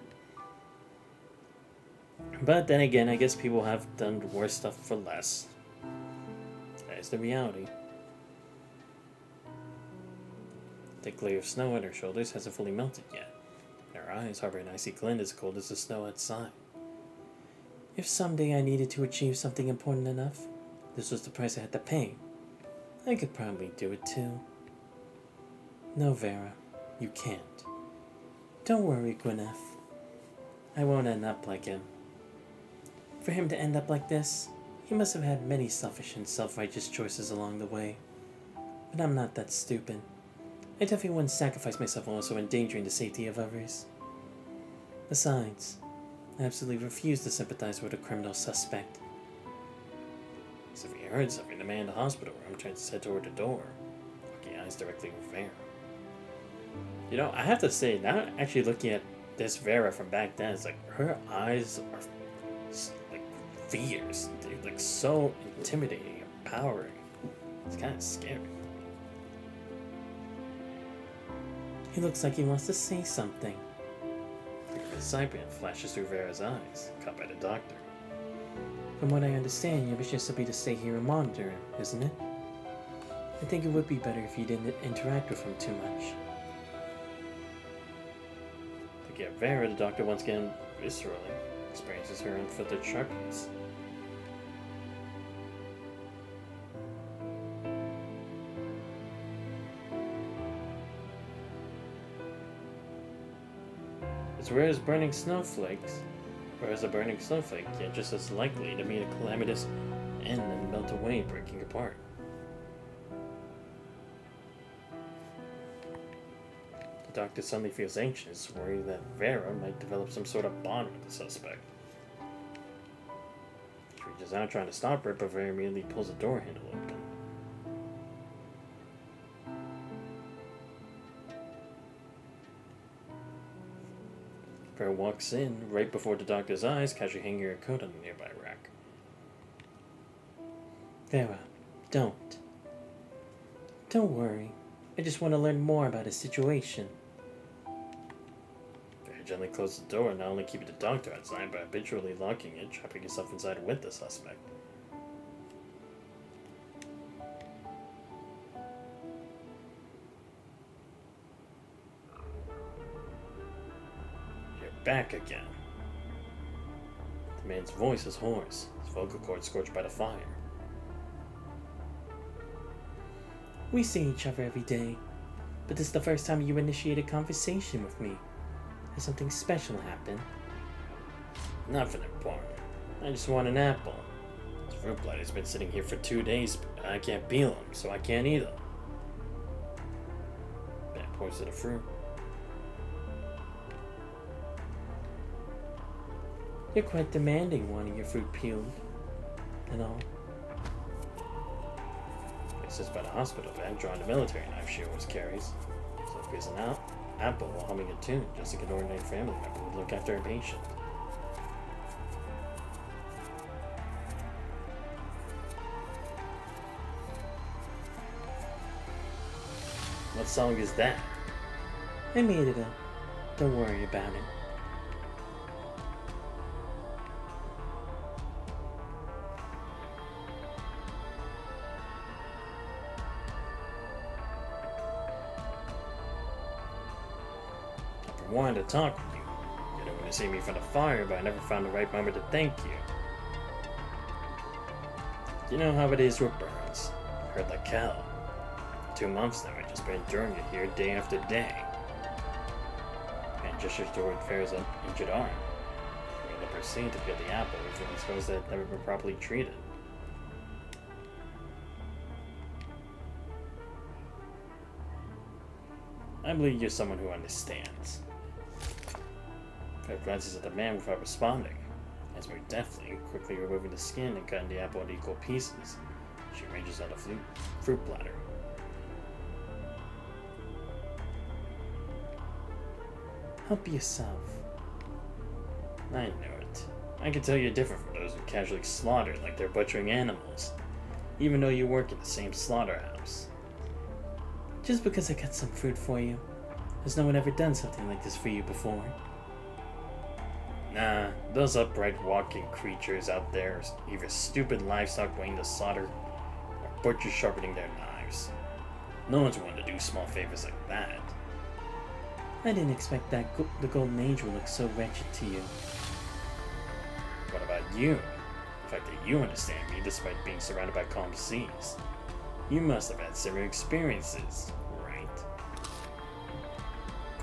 But then again, I guess people have done worse stuff for less. That is the reality. The thick layer of snow on her shoulders hasn't fully melted yet, and her eyes harbor an icy glint as cold as the snow outside. If someday I needed to achieve something important enough, this was the price I had to pay. I could probably do it too. No, Vera, you can't. Don't worry, Gwyneth. I won't end up like him. For him to end up like this, he must have had many selfish and self-righteous choices along the way. But I'm not that stupid. I definitely wouldn't sacrifice myself also endangering the safety of others. Besides, I absolutely refuse to sympathize with a criminal suspect. As if he heard something, the man in the hospital room turns his head toward the door, looking eyes directly with Vera. You know, I have to say, now actually looking at this Vera from back then, it's like her eyes are like fierce, dude, like so intimidating, empowering. It's kind of scary. He looks like he wants to say something. A cyprian flashes through Vera's eyes, caught by the doctor. From what I understand, your wish is simply to stay here and monitor him, isn't it? I think it would be better if you didn't interact with him too much. To get Vera, the doctor once again viscerally experiences her unfiltered sharpness. Whereas a burning snowflake, yet just as likely to meet a calamitous end and melt away, breaking apart. The doctor suddenly feels anxious, worried that Vera might develop some sort of bond with the suspect. She reaches out trying to stop her, but Vera immediately pulls the door handle open. Vera walks in right before the doctor's eyes, casually hanging her coat on the nearby rack. Vera, don't. Don't worry. I just want to learn more about his situation. Vera gently closes the door, not only keeping the doctor outside, but habitually locking it, trapping himself inside with the suspect. Back again. The man's voice is hoarse, his vocal cords scorched by the fire. We see each other every day, but this is the first time you initiated conversation with me. Has something special happened? Nothing important. I just want an apple. This fruit blight has been sitting here for 2 days, but I can't peel them, so I can't eat them. Ben pours to the fruit. You're quite demanding wanting your fruit peeled and all. It's just by the hospital bed, drawing the military knife she always carries. So if there's an apple while humming a tune, just like an ordinary family member would look after a patient. What song is that? I made it up. Don't worry about it. I wanted to talk with you. You didn't want to save me from the fire, but I never found the right moment to thank you. You know how it is with burns. Hurt like hell. For 2 months now, I've just been enduring it here day after day. And gestures toward Vera's injured arm. We'll proceed to peel the apple with one scars that have never been properly treated. I believe you're someone who understands. Vera glances at the man without responding, as more deftly, quickly removing the skin and cutting the apple into equal pieces. She arranges on the fruit platter. Help yourself. I know it. I can tell you're different from those who casually slaughter like they're butchering animals, even though you work in the same slaughterhouse. Just because I got some fruit for you, has no one ever done something like this for you before? Nah, those upright walking creatures out there are either stupid livestock waiting to slaughter, or butchers sharpening their knives. No one's willing to do small favors like that. I didn't expect that the Golden Age would look so wretched to you. What about you? The fact that you understand me despite being surrounded by calm seas. You must have had similar experiences, right?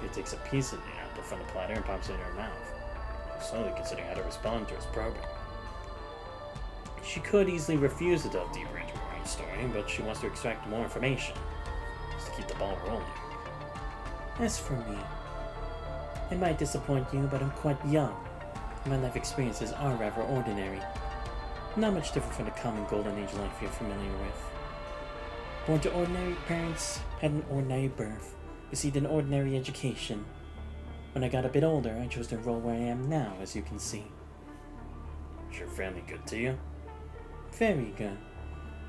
He takes a piece of the apple from the platter and pops it in her mouth. She's slowly considering how to respond to his probing. She could easily refuse to delve deeper into her own story, but she wants to extract more information, just to keep the ball rolling. As for me, it might disappoint you, but I'm quite young. My life experiences are rather ordinary. Not much different from the common Golden Age life you're familiar with. Born to ordinary parents, had an ordinary birth, received an ordinary education. When I got a bit older, I chose to enroll where I am now, as you can see. Is your family good to you? Very good.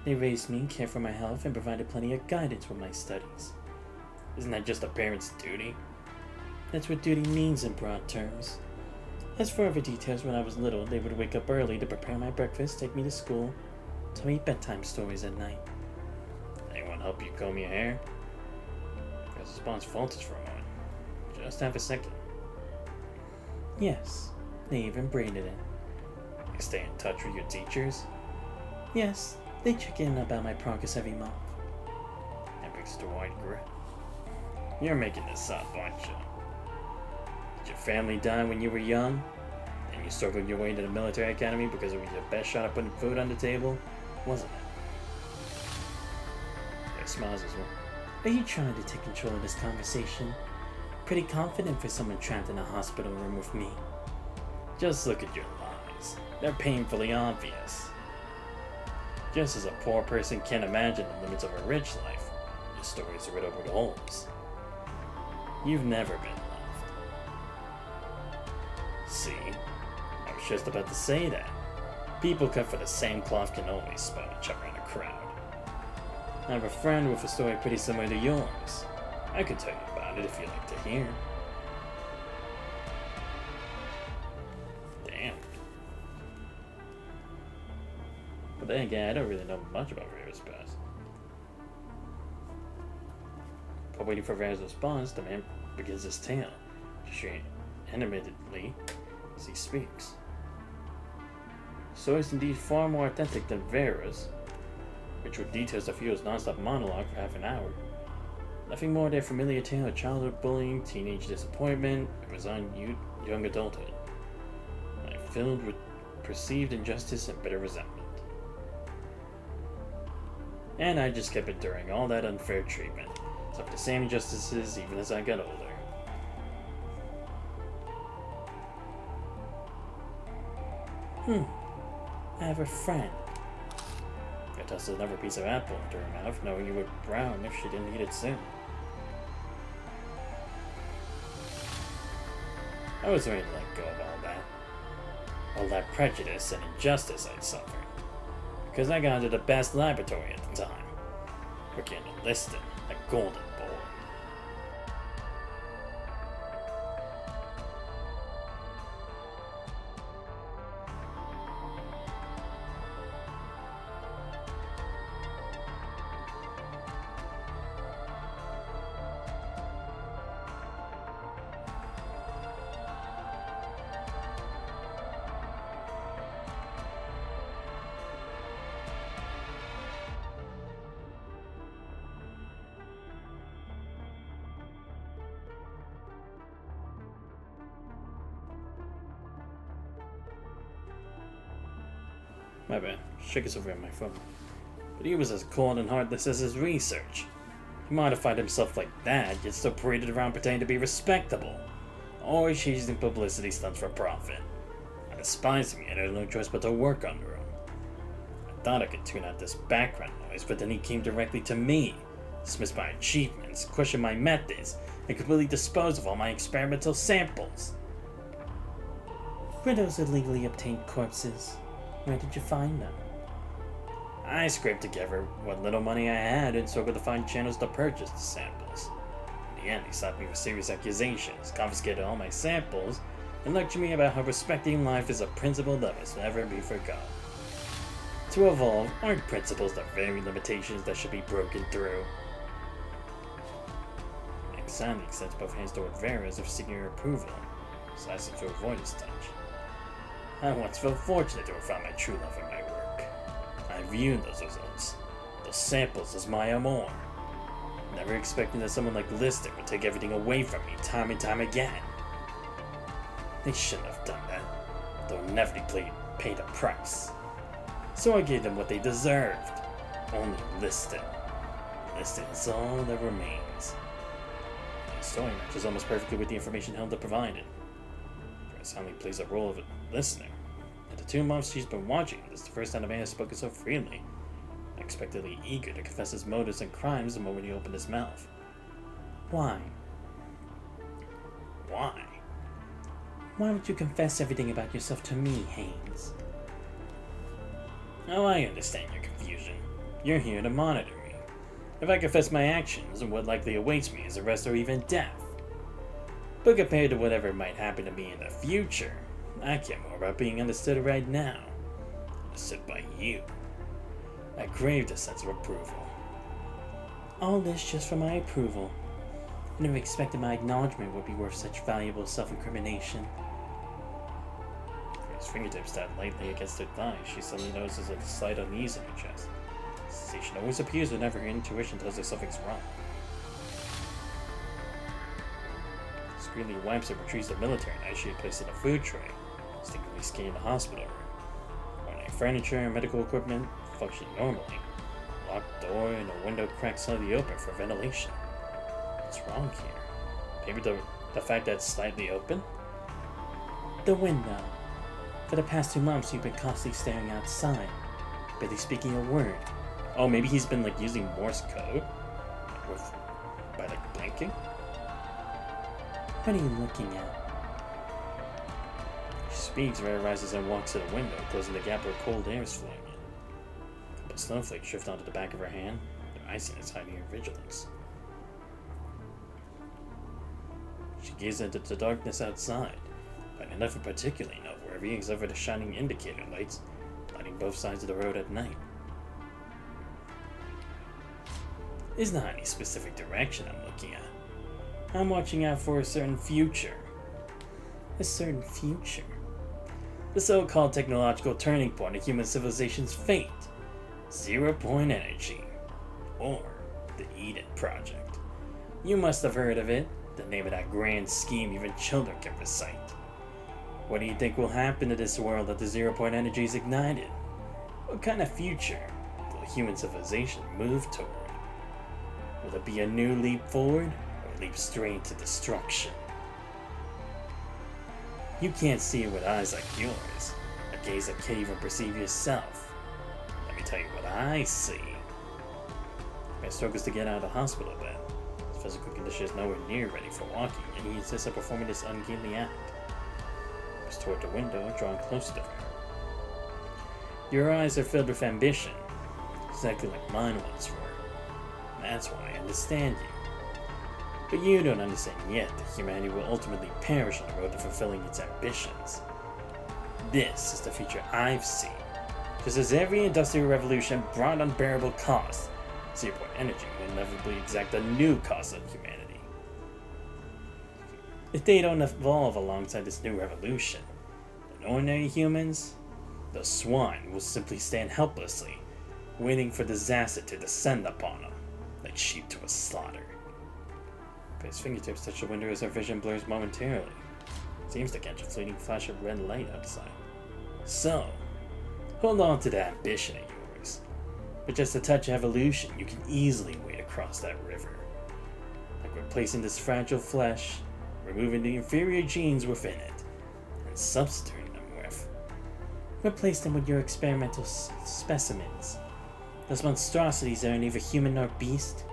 They raised me, cared for my health, and provided plenty of guidance with my studies. Isn't that just a parent's duty? That's what duty means in broad terms. As for other details, when I was little, they would wake up early to prepare my breakfast, take me to school, tell me bedtime stories at night. Anyone help you comb your hair? His response falters for a moment. Just have a second. Yes, they even braided it. You stay in touch with your teachers? Yes, they check in about my progress every month. And brings to a wide grin. You're making this up, aren't you? Did your family die when you were young? And you struggled your way into the military academy because it was your best shot at putting food on the table? Wasn't it? There smiles as well. Are you trying to take control of this conversation? Pretty confident for someone trapped in a hospital room with me. Just look at your lies. They're painfully obvious. Just as a poor person can't imagine the limits of a rich life, your stories are riddled with holes. You've never been loved. See? I was just about to say that. People cut for the same cloth can always spot each other in a crowd. I have a friend with a story pretty similar to yours. I could tell you about it if you'd like to hear. Damn. But then again, I don't really know much about Vera's past. While waiting for Vera's response, the man begins his tale, gesturing animatedly as he speaks. So it's indeed far more authentic than Vera's, which with details that fuels non-stop monologue for half an hour. Nothing more than a familiar tale of childhood bullying, teenage disappointment, and resigned young adulthood. Life filled with perceived injustice and bitter resentment. And I just kept enduring all that unfair treatment, suffered the same injustices even as I got older. I have a friend. I tossed another piece of apple into her mouth, knowing it would brown if she didn't eat it soon. I was ready to let go of all that prejudice and injustice I'd suffered, because I got into the best laboratory at the time, working enlisted at Golden Boy. My bad. Shook us over on my phone. But he was as cold and heartless as his research. He modified himself like that, yet still paraded around pretending to be respectable. Always chasing publicity stunts for profit. I despised him, yet I had no choice but to work under him. I thought I could tune out this background noise, but then he came directly to me, dismissed my achievements, questioned my methods, and completely disposed of all my experimental samples. Were those illegally obtained corpses? Where did you find them? I scraped together what little money I had and struggled to find channels to purchase the samples. In the end, he slapped me with serious accusations, confiscated all my samples, and lectured me about how respecting life is a principle that must never be forgotten. To evolve, aren't principles the very limitations that should be broken through? Next time, he extends both hands toward Vera as if seeking her approval, so I asked him to avoid his touch. I once felt fortunate to have found my true love in my work. I viewed those results, those samples, as my amour, never expecting that someone like Lister would take everything away from me time and time again. They shouldn't have done that, though inevitably paid a price. So I gave them what they deserved, only Lister. Lister is all that remains. The story matches almost perfectly with the information Hilda provided. Vera soundly plays a role of a listener. In the 2 months she's been watching, this is the first time a man has spoken so freely, unexpectedly eager to confess his motives and crimes the moment he opened his mouth. Why? Why? Why would you confess everything about yourself to me, Haynes? Oh, I understand your confusion. You're here to monitor me. If I confess my actions, what likely awaits me is arrest or even death. But compared to whatever might happen to me in the future, I care more about being understood right now. Understood by you. I craved a sense of approval. All this just for my approval. I never expected my acknowledgement would be worth such valuable self-incrimination. His fingertips tapped lightly against her thigh. She suddenly notices a slight unease in her chest. The sensation always appears whenever her intuition tells her something's wrong. Discreetly wipes and retrieves the military knife she had placed in a food tray, instinctively scanning the hospital room. Ornate furniture and medical equipment function normally. Locked door and a window cracked slightly open for ventilation. What's wrong here? Maybe the fact that it's slightly open? The window. For the past 2 months, you've been constantly staring outside, barely speaking a word. Oh, maybe he's been like using Morse code? By like blinking? What are you looking at? She speaks, Vera rises and walks to the window, closing the gap where cold air is flowing in. A couple snowflakes drift onto the back of her hand, their iciness hiding her vigilance. She gazes into the darkness outside, finding nothing particularly noteworthy except for the shining indicator lights lighting both sides of the road at night. There's not any specific direction I'm looking at. I'm watching out for a certain future. A certain future. The so-called technological turning point of human civilization's fate. 0 point energy. Or the Eden Project. You must have heard of it. The name of that grand scheme even children can recite. What do you think will happen to this world that the 0 point energy is ignited? What kind of future will human civilization move toward? Will it be a new leap forward, or leap straight to destruction? You can't see it with eyes like yours. A the gaze that can't even perceive yourself. Let me tell you what I see. My struggles to get out of the hospital bed. His physical condition is nowhere near ready for walking, and he insists on performing this ungainly act. He was toward the window, drawing closer to her. Your eyes are filled with ambition, exactly like mine once were. And that's why I understand you. But you don't understand yet that humanity will ultimately perish on the road to fulfilling its ambitions. This is the future I've seen. Just as every industrial revolution brought unbearable costs, Seaport Energy will inevitably exact a new cost of humanity. If they don't evolve alongside this new revolution, then ordinary humans, the swine, will simply stand helplessly, waiting for disaster to descend upon them, like sheep to a slaughter. But his fingertips touch the window as our vision blurs momentarily. Seems to catch a fleeting flash of red light outside. So, hold on to that ambition of yours. With just a touch of evolution, you can easily wade across that river. Like replacing this fragile flesh, removing the inferior genes within it, and substituting them with. Replace them with your experimental specimens. Those monstrosities that are neither human nor beast.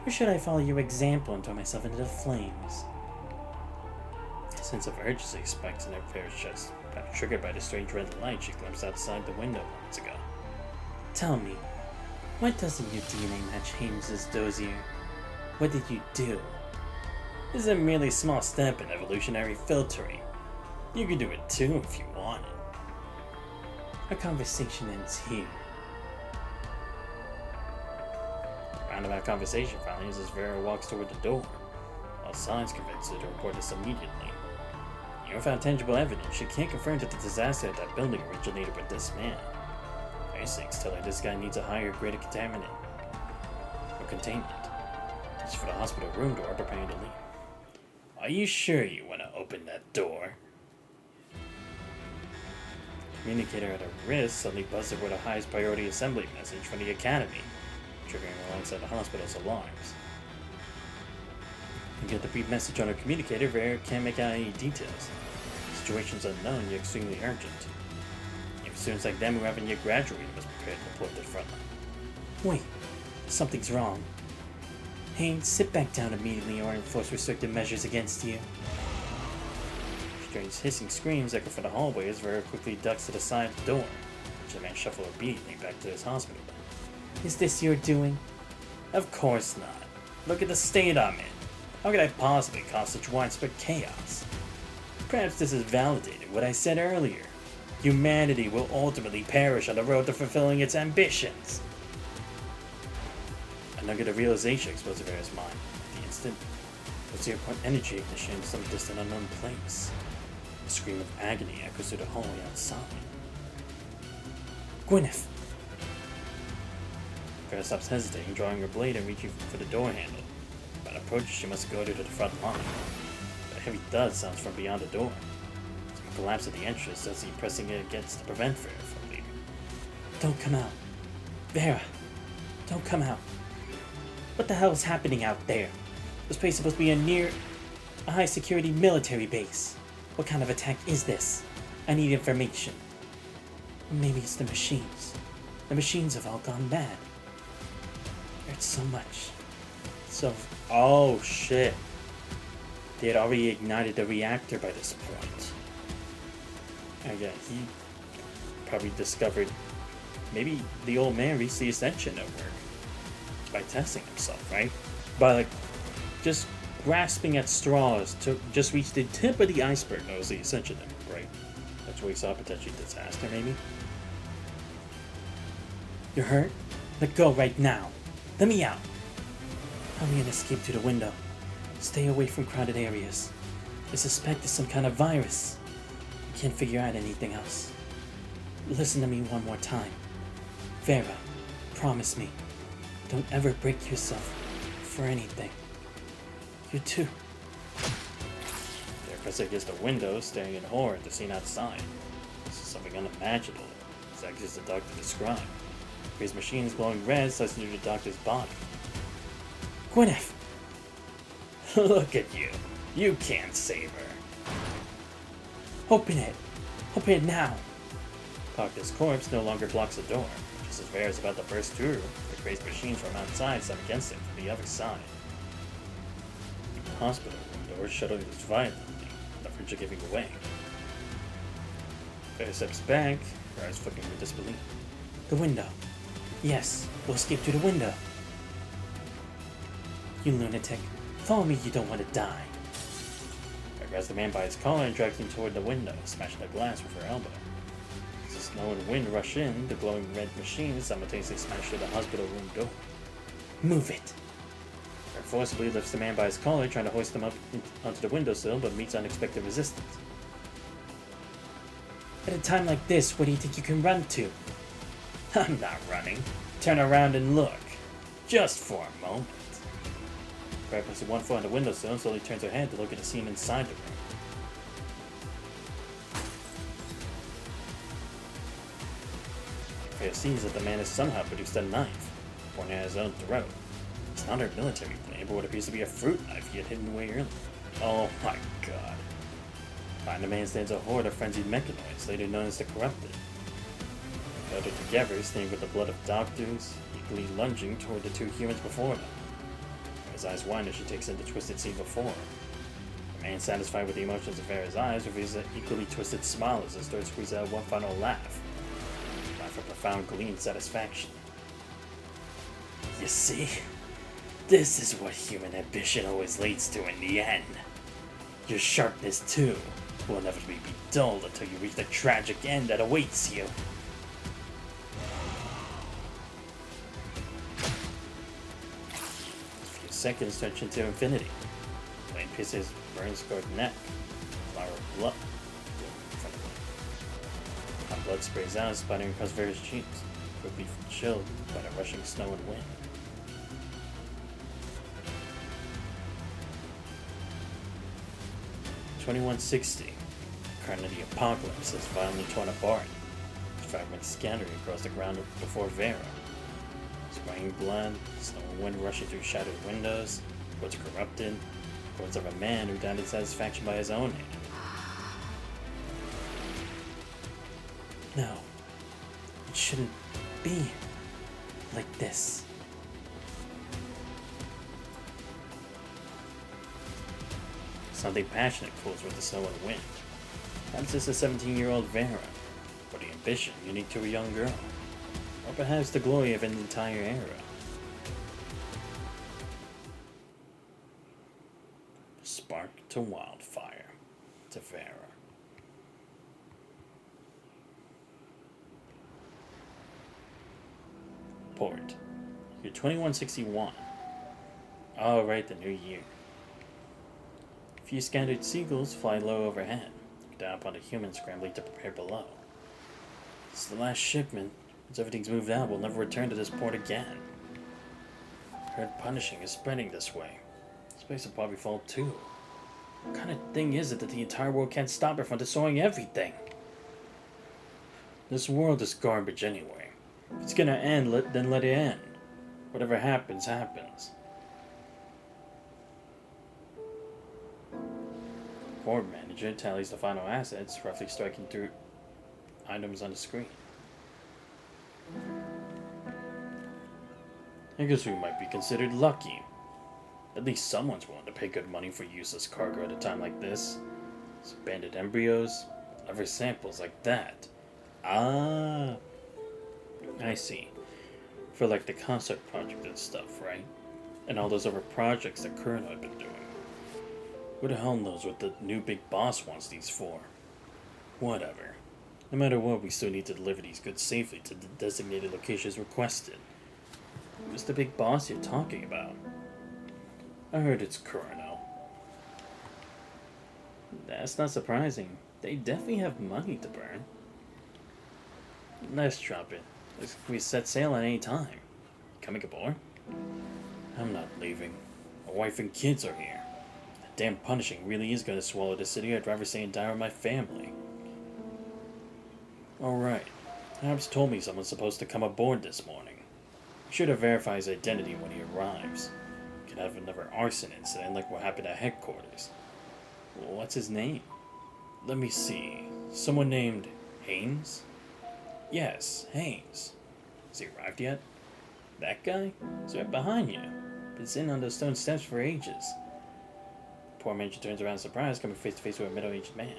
Or should I follow your example and throw myself into the flames? A sense of urgency spikes in her Vera's chest, triggered by the strange red light she glimpsed outside the window moments ago. Tell me, why doesn't your DNA match Hames's dossier? What did you do? This is a merely small step in evolutionary filtering. You could do it too if you wanted. Our conversation ends here. Roundabout conversation finally as Vera walks toward the door, while Signs convinces her to report this immediately. You have found tangible evidence. She can't confirm that the disaster at that building originated with this man. Her instincts tell her this guy needs a higher grade of contaminant or containment. As for the hospital room door, preparing to leave. Are you sure you want to open that door? The communicator at her wrist suddenly buzzed with a highest priority assembly message from the academy, triggering alongside the hospital's alarms. You get the brief message on her communicator, Vera can't make out any details. The situation's unknown, yet extremely urgent. Even students like them who haven't yet graduated must be prepared to report to the front line. Wait, something's wrong. Haynes, sit back down immediately or enforce restrictive measures against you. Strange hissing screams echo from the hallway as Vera quickly ducks to the side of the door, which the man shuffles obediently back to his hospital bed. Is this your doing? Of course not. Look at the state I'm in. How could I possibly cause such widespread chaos? Perhaps this has validated what I said earlier. Humanity will ultimately perish on the road to fulfilling its ambitions. A nugget of realization explodes in Vera's mind. At the instant, the Seaport Energy ignition in some distant unknown place. A scream of agony echoes through the hallway outside. Gwyneth! Vera stops hesitating, drawing her blade and reaching for the door handle. Upon approach, she must go to the front line. But a heavy thud sounds from beyond the door. Some collapse at the entrance as he pressing it against to prevent Vera from leaving. Don't come out. Vera! Don't come out. What the hell is happening out there? This place is supposed to be a high-security military base. What kind of attack is this? I need information. Maybe it's the machines. The machines have all gone mad. There's so much. Oh shit. They had already ignited the reactor by this point. Again, he probably discovered maybe the old man reached the ascension at work by testing himself, right? By like just grasping at straws to just reach the tip of the iceberg. That was the ascension, right? That's where he saw potentially disaster, maybe. You're hurt? Let go right now. Let me out. Help me and escape through the window. Stay away from crowded areas. I suspect it's some kind of virus. I can't figure out anything else. Listen to me one more time. Vera, promise me. Don't ever break yourself for anything. You too. They're pressed against the window, staring in horror at the scene outside. This is something unimaginable, exactly as the doctor described. His machine is glowing red, slicing through the doctor's body. Gwyneth! Look at you. You can't save her. Open it. Open it now. Parker's corpse no longer blocks the door. Just as Vera is about to burst through, the crazed machines from outside slam against it from the other side. The hospital room door shuttering violently, the furniture giving away. Vera steps back, her eyes flickering with disbelief. The window. Yes, we'll escape through the window. You lunatic. Follow me, you don't want to die. Vera grabs the man by his collar and drags him toward the window, smashing the glass with her elbow. As the snow and wind rush in, the glowing red machine simultaneously smash through the hospital room door. Move it! Vera forcibly lifts the man by his collar, trying to hoist him up onto the windowsill, but meets unexpected resistance. At a time like this, what do you think you can run to? I'm not running. Turn around and look. Just for a moment. Vera puts one foot on the windowsill and slowly turns her head to look at the scene inside the room. Vera sees that the man has somehow produced a knife, pointing at his own throat. It's not a military blade, but what appears to be a fruit knife he had hidden away earlier. Oh my god. Behind the man stands a horde of frenzied mechanoids, later known as the Corrupted. Gathered together, stained with the blood of doctors, equally lunging toward the two humans before them. His eyes widen as she takes in the twisted scene before her. The man, satisfied with the emotions of Vera's eyes, reveals an equally twisted smile as his throat squeezes out one final laugh. A laugh of profound glee and satisfaction. You see? This is what human ambition always leads to in the end. Your sharpness, too, will inevitably be dulled until you reach the tragic end that awaits you. A few seconds stretch into infinity. Blade pierces burn-scarred neck. Flower of blood in front of him. Hot blood sprays out, splattering across Vera's cheeks, quickly chilled by the rushing snow and wind. 2160. Current of the apocalypse is violently torn apart, fragments scattering across the ground before Vera. Spraying blood, snow and wind rushing through shattered windows, reports corrupted, reports of a man who died in satisfaction by his own hand. No, it shouldn't be like this. Something passionate cools with the snow and wind. Perhaps this is a 17-year-old Vera, or the ambition unique to a young girl, or perhaps the glory of an entire era. Spark to wildfire to Vera. Port. Year 2161. Oh, right, the new year. A few scattered seagulls fly low overhead, down upon the humans scrambling to prepare below. It's the last shipment. Once everything's moved out, we'll never return to this port again. Heard punishing is spreading this way. This place will probably fall too. What kind of thing is it that the entire world can't stop it from destroying everything? This world is garbage anyway. If it's gonna end, then let it end. Whatever happens, happens. Port manager tallies the final assets, roughly striking through items on the screen. I guess we might be considered lucky. At least someone's willing to pay good money for useless cargo at a time like this. Some banded embryos, other samples like that. Ah, I see. For like the concept project and stuff, right? And all those other projects that Colonel had been doing. Who the hell knows what the new big boss wants these for? Whatever. No matter what, we still need to deliver these goods safely to the designated locations requested. Who's the big boss you're talking about? I heard it's Colonel. That's not surprising. They definitely have money to burn. Let's drop it. We set sail at any time. Coming aboard? I'm not leaving. My wife and kids are here. Damn punishing really is going to swallow the city. I'd rather stay and die with my family. Alright. Habs told me someone's supposed to come aboard this morning. Be sure to verify his identity when he arrives. Could have another arson incident like what happened at headquarters. What's his name? Let me see. Someone named Haynes? Yes, Haynes. Has he arrived yet? That guy? He's right behind you. Been sitting on those stone steps for ages. Poor Major turns around surprised, coming face to face with a middle-aged man.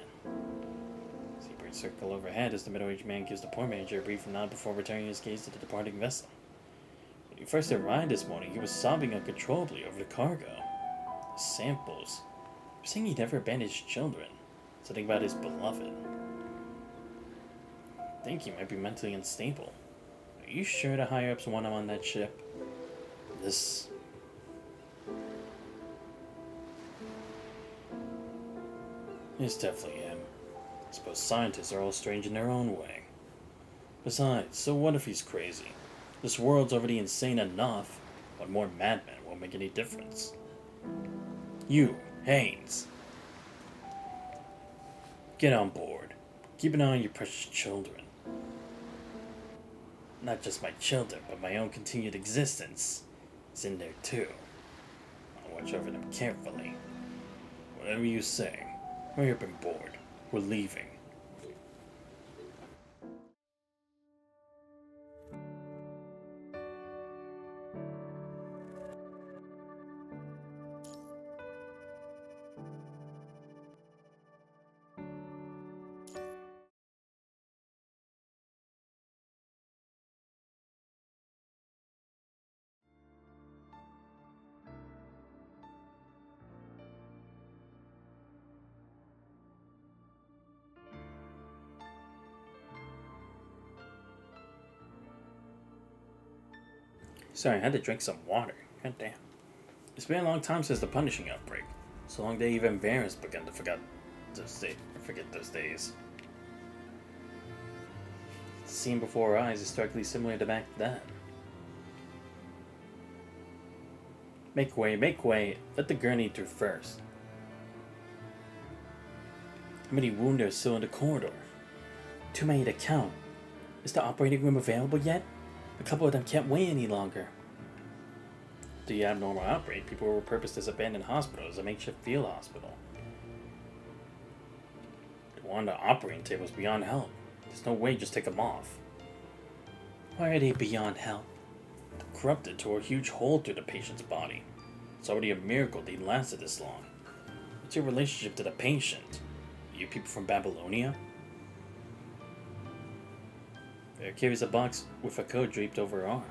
Seabirds circle overhead as the middle-aged man gives the poor manager a brief nod before returning his gaze to the departing vessel. When he first arrived this morning, he was sobbing uncontrollably over the cargo. The samples. He was saying he never abandoned his children. Something about his beloved. I think he might be mentally unstable. Are you sure the higher-ups want him on that ship? This... It's definitely him. I suppose scientists are all strange in their own way. Besides, so what if he's crazy? This world's already insane enough. One more madman won't make any difference. You, Haynes. Get on board. Keep an eye on your precious children. Not just my children, but my own continued existence is in there too. I'll watch over them carefully. Whatever you say. Hurry up and board. We're leaving. Sorry, I had to drink some water. God damn. It's been a long time since the punishing outbreak. So long that even Vera's begun to forget those days. The scene before our eyes is starkly similar to back then. Make way, make way. Let the gurney through first. How many wounded are still in the corridor? Too many to count. Is the operating room available yet? A couple of them can't wait any longer. The abnormal outbreak, people were repurposed as abandoned hospitals as a makeshift field hospital. The one on the operating table is beyond help. There's no way to just take them off. Why are they beyond help? They're corrupted tore a huge hole through the patient's body. It's already a miracle they lasted this long. What's your relationship to the patient? Are you people from Babylonia? Vera carries a box with a code draped over her arm.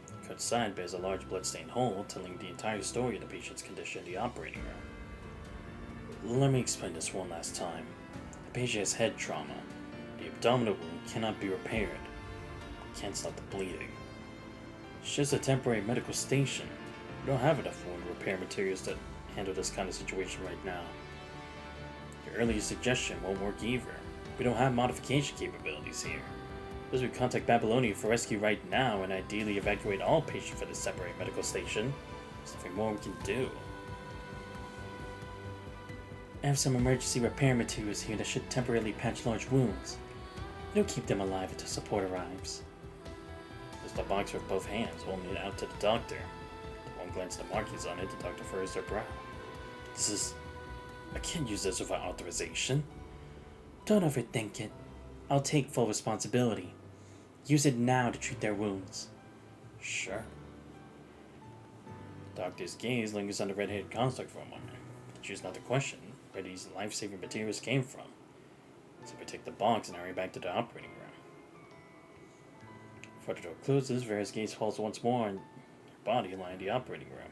The code's side bears a large blood-stained hole telling the entire story of the patient's condition in the operating room. Let me explain this one last time. The patient has head trauma. The abdominal wound cannot be repaired. It can't stop the bleeding. It's just a temporary medical station. We don't have enough wound repair materials to handle this kind of situation right now. Your earlier suggestion won't work either. We don't have modification capabilities here. As we contact Babylonia for rescue right now and ideally evacuate all patients for this separate medical station, there's nothing more we can do. I have some emergency repair materials here that should temporarily patch large wounds. It'll keep them alive until support arrives. There's the box with both hands, holding it out to the doctor. The one glance at the markings on it, the doctor furrows her brow. I can't use this without authorization. Don't overthink it. I'll take full responsibility. Use it now to treat their wounds. Sure. The doctor's gaze lingers on the red-haired construct for a moment. He chooses not to question where these life-saving materials came from. So we take the box and hurry back to the operating room. Before the door closes, Vera's gaze falls once more on her body lying in the operating room.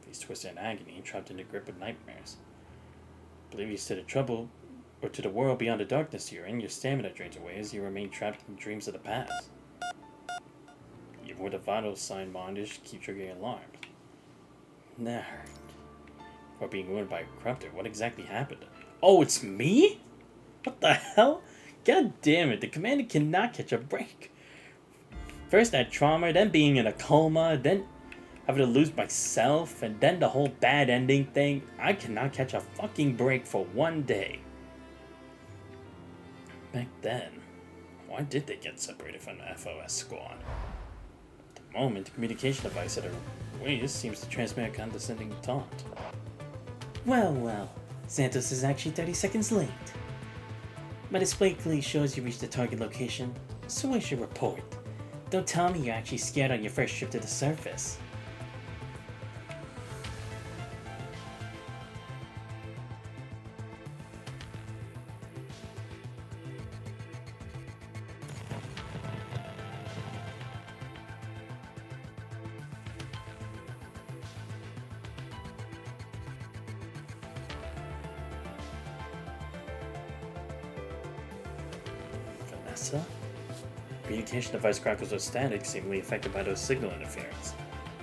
Face twisted in agony, trapped in the grip of nightmares. Oblivious to the trouble or to the world beyond the darkness you're in, your stamina drains away as you remain trapped in dreams of the past. Even with a vital sign bondage, keep triggering alarms. That hurt. For being wounded by a corruptor, what exactly happened? Oh, it's me? What the hell? God damn it, the commander cannot catch a break. First that trauma, then being in a coma, then having to lose myself, and then the whole bad ending thing. I cannot catch a fucking break for one day. Back then, why did they get separated from the FOS squad? At the moment, the communication device at her waist seems to transmit a condescending taunt. Well, well, Santos is actually 30 seconds late. My display clearly shows you reached the target location. So where's your report? Don't tell me you're actually scared on your first trip to the surface. Vanessa? Communication device crackles are static, seemingly affected by those signal interference.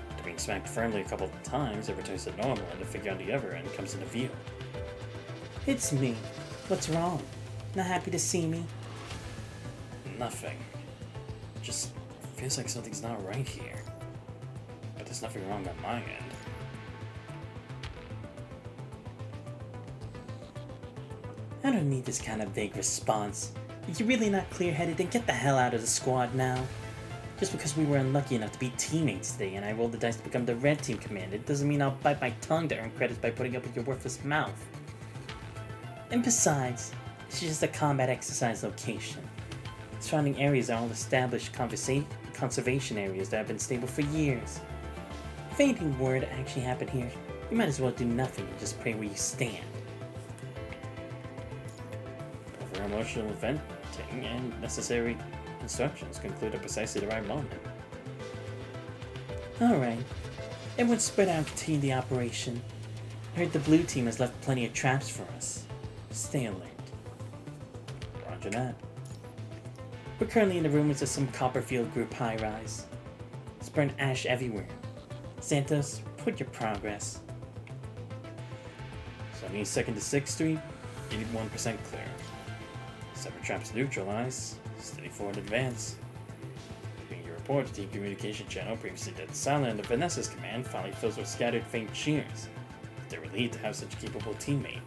After being smacked firmly a couple of times, it returns to normal, and the figure on the other end comes into view. It's me. What's wrong? Not happy to see me? Nothing. Just feels like something's not right here. But there's nothing wrong on my end. I don't need this kind of vague response. If you're really not clear-headed, then get the hell out of the squad now. Just because we were unlucky enough to be teammates today and I rolled the dice to become the red team commander doesn't mean I'll bite my tongue to earn credits by putting up with your worthless mouth. And besides, it's just a combat exercise location. The surrounding areas are all established conservation areas that have been stable for years. If anything were to actually happen here, you might as well do nothing and just pray where you stand. Over emotional venting and necessary instructions conclude at precisely the right moment. Alright, everyone spread out and continue the operation. I heard the blue team has left plenty of traps for us. Stay alert. Roger that. We're currently in the ruins of some Copperfield Group high-rise. It's burned ash everywhere. Santos, put your progress. 72nd to 6th Street, 81% clear. 7 traps neutralized. Steady forward advance. Being your report, the team communication channel previously dead silent under Vanessa's command finally fills with scattered faint cheers. They're relieved to have such a capable teammate.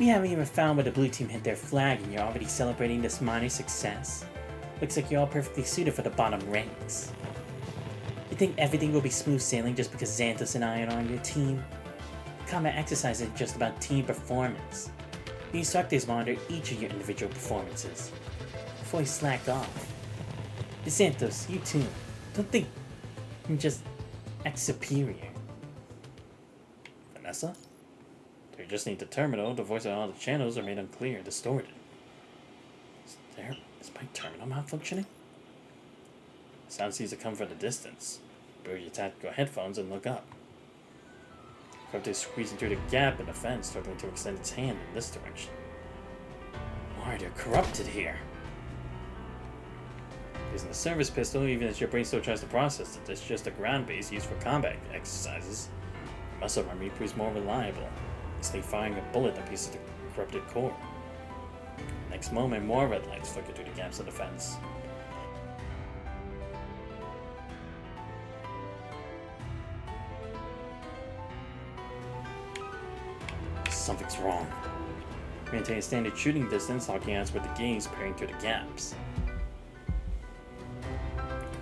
We haven't even found where the blue team hit their flag and you're already celebrating this minor success. Looks like you're all perfectly suited for the bottom ranks. You think everything will be smooth sailing just because Xanthos and I are on your team? Combat exercise is just about team performance. The instructors monitor each of your individual performances before you slack off. Xanthos, you too. Don't think you just act superior. Vanessa? Do you just need the terminal? The voice on all the channels are made unclear and distorted. Is my terminal malfunctioning? Sound seems to come from the distance. Bury your tactical headphones and look up. Corrupted is squeezing through the gap in the fence, struggling to extend its hand in this direction. Why are they corrupted here? Using the service pistol, even as your brain still tries to process that it's just a ground base used for combat exercises, the muscle memory proves more reliable. Instantly firing a bullet that pieces the corrupted core. Next moment, more red lights flicker through the gaps of the fence. Something's wrong. Maintain a standard shooting distance, locking eyes with the gaze peering through the gaps.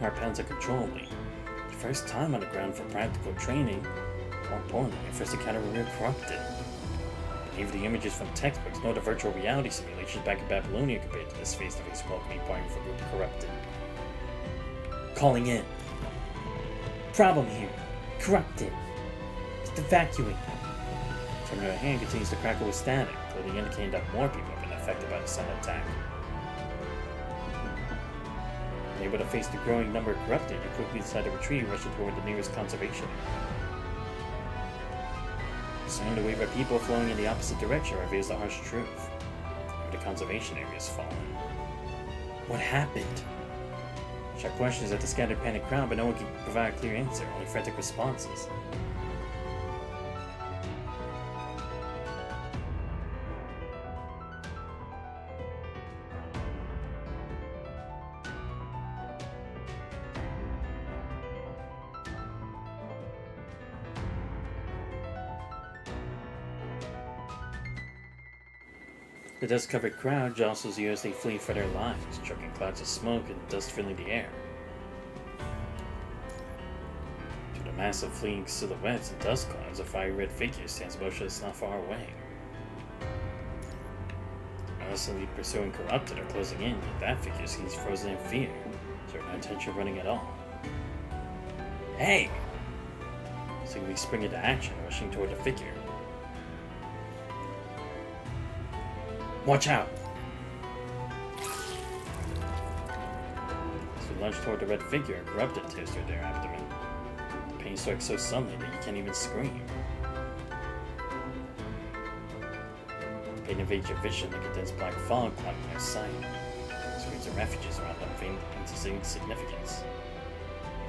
Our pens are controllably. The first time on the ground for practical training. More importantly, our first encounter where we were corrupted. Neither the images from textbooks nor the virtual reality simulations back in Babylonia compared to this face-to-face welcoming party for a group of corrupted. Calling in. Problem here. Corrupted. Just evacuate. Terminal hand continues to crackle with static, clearly indicating that more people have been affected by the sudden attack. Unable to face the growing number of corrupted, you quickly decide to retreat, rushing toward the nearest conservation area. The sound of wave of people flowing in the opposite direction reveals the harsh truth. The conservation area has fallen. What happened? Shout questions at the scattered panicked crowd, but no one can provide a clear answer, only frantic responses. The dust-covered crowd jostles you as they flee for their lives, choking clouds of smoke and dust filling the air. Through the mass of fleeing silhouettes and dust clouds, a fiery red figure stands motionless not far away. Constantly pursuing corrupted or closing in, yet that figure seems frozen in fear. So no intention of running at all. Hey! Suddenly spring into action, rushing toward the figure. Watch out! As we lunge toward the red figure, corrupted tears through their abdomen. The pain strikes so suddenly that you can't even scream. Pain invades your vision like a dense black fog blocking their sight. Screens of refuges around them faint into insignificance.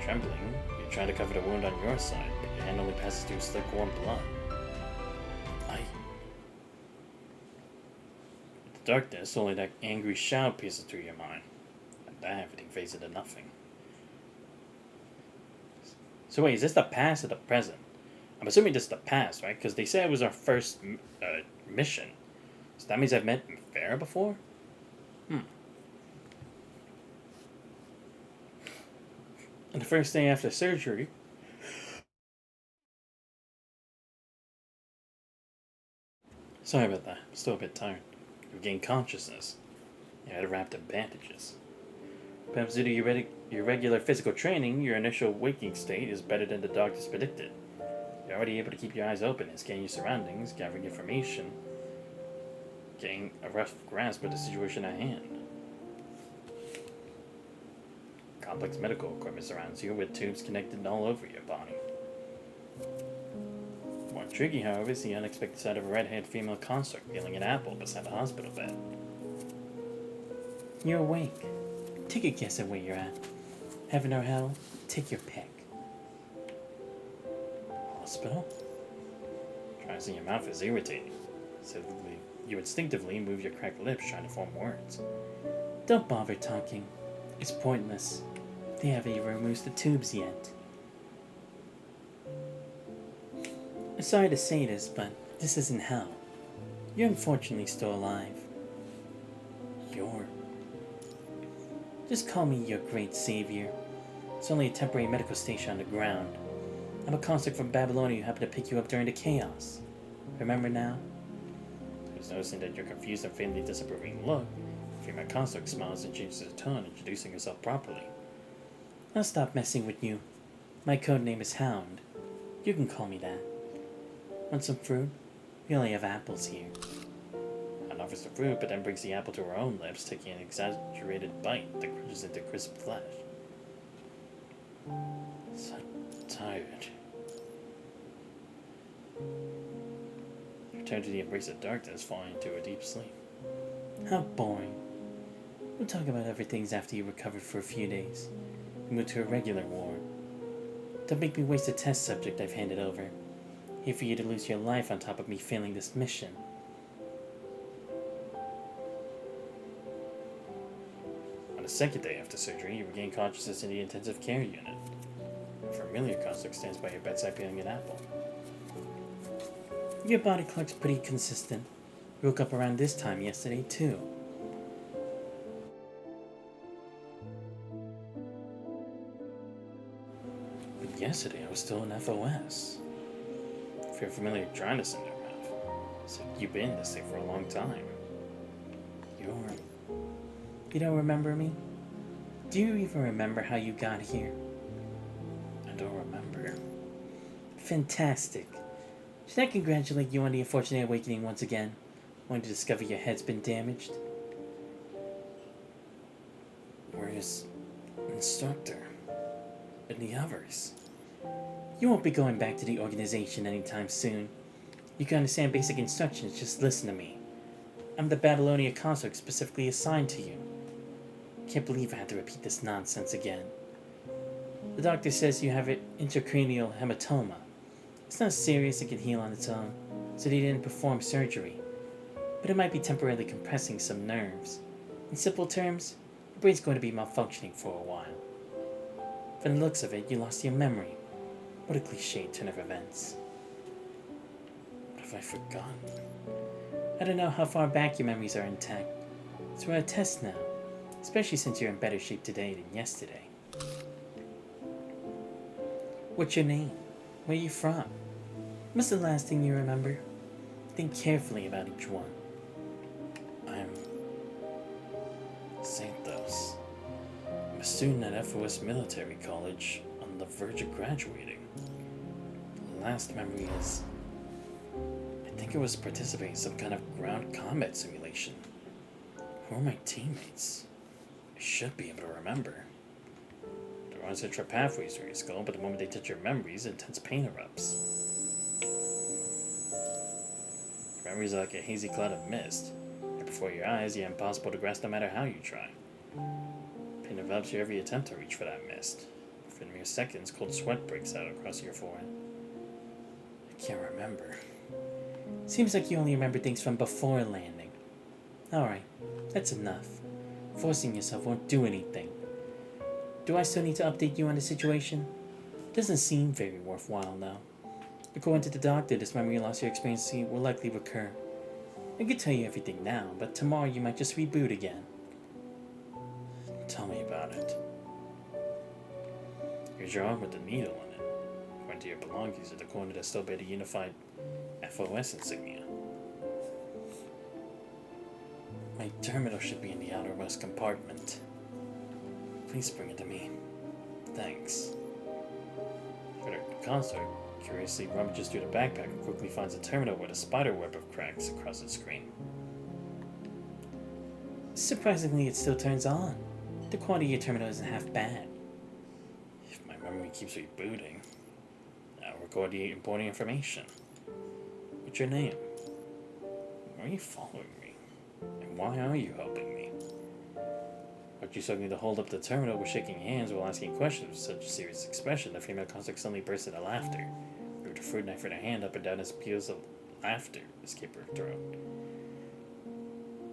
Trembling, you try to cover the wound on your side, but your hand only passes through slick warm blood. With the darkness, only that angry shout pierces through your mind. And then everything fades into nothing. So wait, is this the past or the present? I'm assuming this is the past, right? Because they said it was our first mission. So that means I've met Vera before? And the first day after surgery... Sorry about that. I'm still a bit tired. You regained consciousness. You had wrapped in bandages. Perhaps due to your regular physical training, your initial waking state is better than the doctors predicted. You're already able to keep your eyes open and scan your surroundings, gathering information, getting a rough grasp of the situation at hand. Complex medical equipment surrounds you with tubes connected all over your body. More intriguing, however, is the unexpected sight of a red-haired female consort peeling an apple beside a hospital bed. You're awake. Take a guess at where you're at. Heaven or hell, take your pick. Hospital? Trying in your mouth is irritating. So you instinctively move your cracked lips trying to form words. Don't bother talking. It's pointless. They haven't even removed the tubes yet. I'm sorry to say this, but this isn't hell. You're unfortunately still alive. Just call me your great savior. It's only a temporary medical station on the ground. I'm a consort from Babylonia who happened to pick you up during the chaos. Remember now? I was noticing that you're confused and faintly disapproving look. Female consort smiles and changes her tone, introducing herself properly. I'll stop messing with you. My code name is Hound. You can call me that. Want some fruit? We only have apples here. Hound offers the fruit, but then brings the apple to her own lips, taking an exaggerated bite that crunches into crisp flesh. So tired. Return to the embrace of darkness, falling into a deep sleep. How boring. We'll talk about other things after you recovered for a few days. Move to a regular ward. Don't make me waste a test subject I've handed over. Here for you to lose your life on top of me failing this mission. On the second day after surgery, you regain consciousness in the intensive care unit. A familiar consort stands by your bedside peeling an apple. Your body clock's pretty consistent. You woke up around this time yesterday, too. But yesterday I was still in FOS. If you're familiar with dryness in their mouth, so you've been in this thing for a long time. You don't remember me? Do you even remember how you got here? I don't remember. Fantastic. Should I congratulate you on the unfortunate awakening once again, only to discover your head's been damaged? Where's instructor and the others? You won't be going back to the organization anytime soon. You can understand basic instructions, just listen to me. I'm the Babylonia consort specifically assigned to you. Can't believe I had to repeat this nonsense again. The doctor says you have an intracranial hematoma. It's not serious, it can heal on its own, so they didn't perform surgery. But it might be temporarily compressing some nerves. In simple terms, your brain's going to be malfunctioning for a while. From the looks of it, you lost your memory. What a cliched turn of events. What have I forgotten? I don't know how far back your memories are intact. So we're at a test now, especially since you're in better shape today than yesterday. What's your name? Where are you from? What's the last thing you remember? Think carefully about each one. I'm student at FOS Military College on the verge of graduating. The last memory is, I think it was participating in some kind of ground combat simulation. Who are my teammates? I should be able to remember. There are such pathways through your skull, but the moment they touch your memories, intense pain erupts. Your memories are like a hazy cloud of mist. Right before your eyes, yet impossible to grasp no matter how you try. Pain develops your every attempt to reach for that mist. Within mere seconds, cold sweat breaks out across your forehead. I can't remember. Seems like you only remember things from before landing. Alright, that's enough. Forcing yourself won't do anything. Do I still need to update you on the situation? Doesn't seem very worthwhile now. According to the doctor, this memory loss you're experiencing will likely recur. I could tell you everything now, but tomorrow you might just reboot again. Tell me about it. Here's your arm with the needle in it. According to your belongings at the corner that still bear the unified FOS insignia. My terminal should be in the outermost compartment. Please bring it to me. Thanks. The consort curiously rummages through the backpack and quickly finds a terminal with a spider web of cracks across its screen. Surprisingly, it still turns on. The quality of your terminal isn't half bad. If my memory keeps rebooting, I'll record the important information. What's your name? Why are you following me? And why are you helping me? But you struggling to hold up the terminal with shaking hands while asking questions with such a serious expression, the female consort suddenly burst into laughter. Moved her fruit knife in her hand up and down as peals of laughter escaped her throat.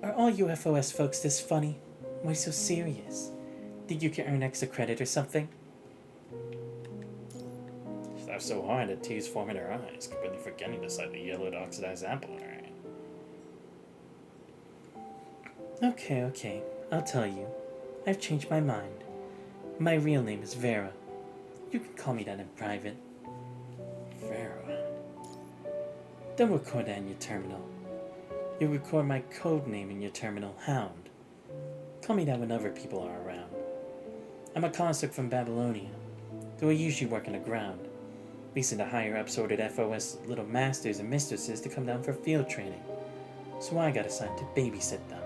Are all you FOS folks this funny? Why so serious? Think you can earn extra credit or something? She laughed so hard that tears formed in her eyes, completely forgetting the slightly yellowed oxidized apple in her hand. Okay, I'll tell you. I've changed my mind. My real name is Vera. You can call me that in private. Vera. Don't record that in your terminal. You'll record my code name in your terminal, Hound. Call me that when other people are around. I'm a consort from Babylonia, though I usually work on the ground, leasing the higher-up sorted FOS little masters and mistresses to come down for field training. So I got assigned to babysit them.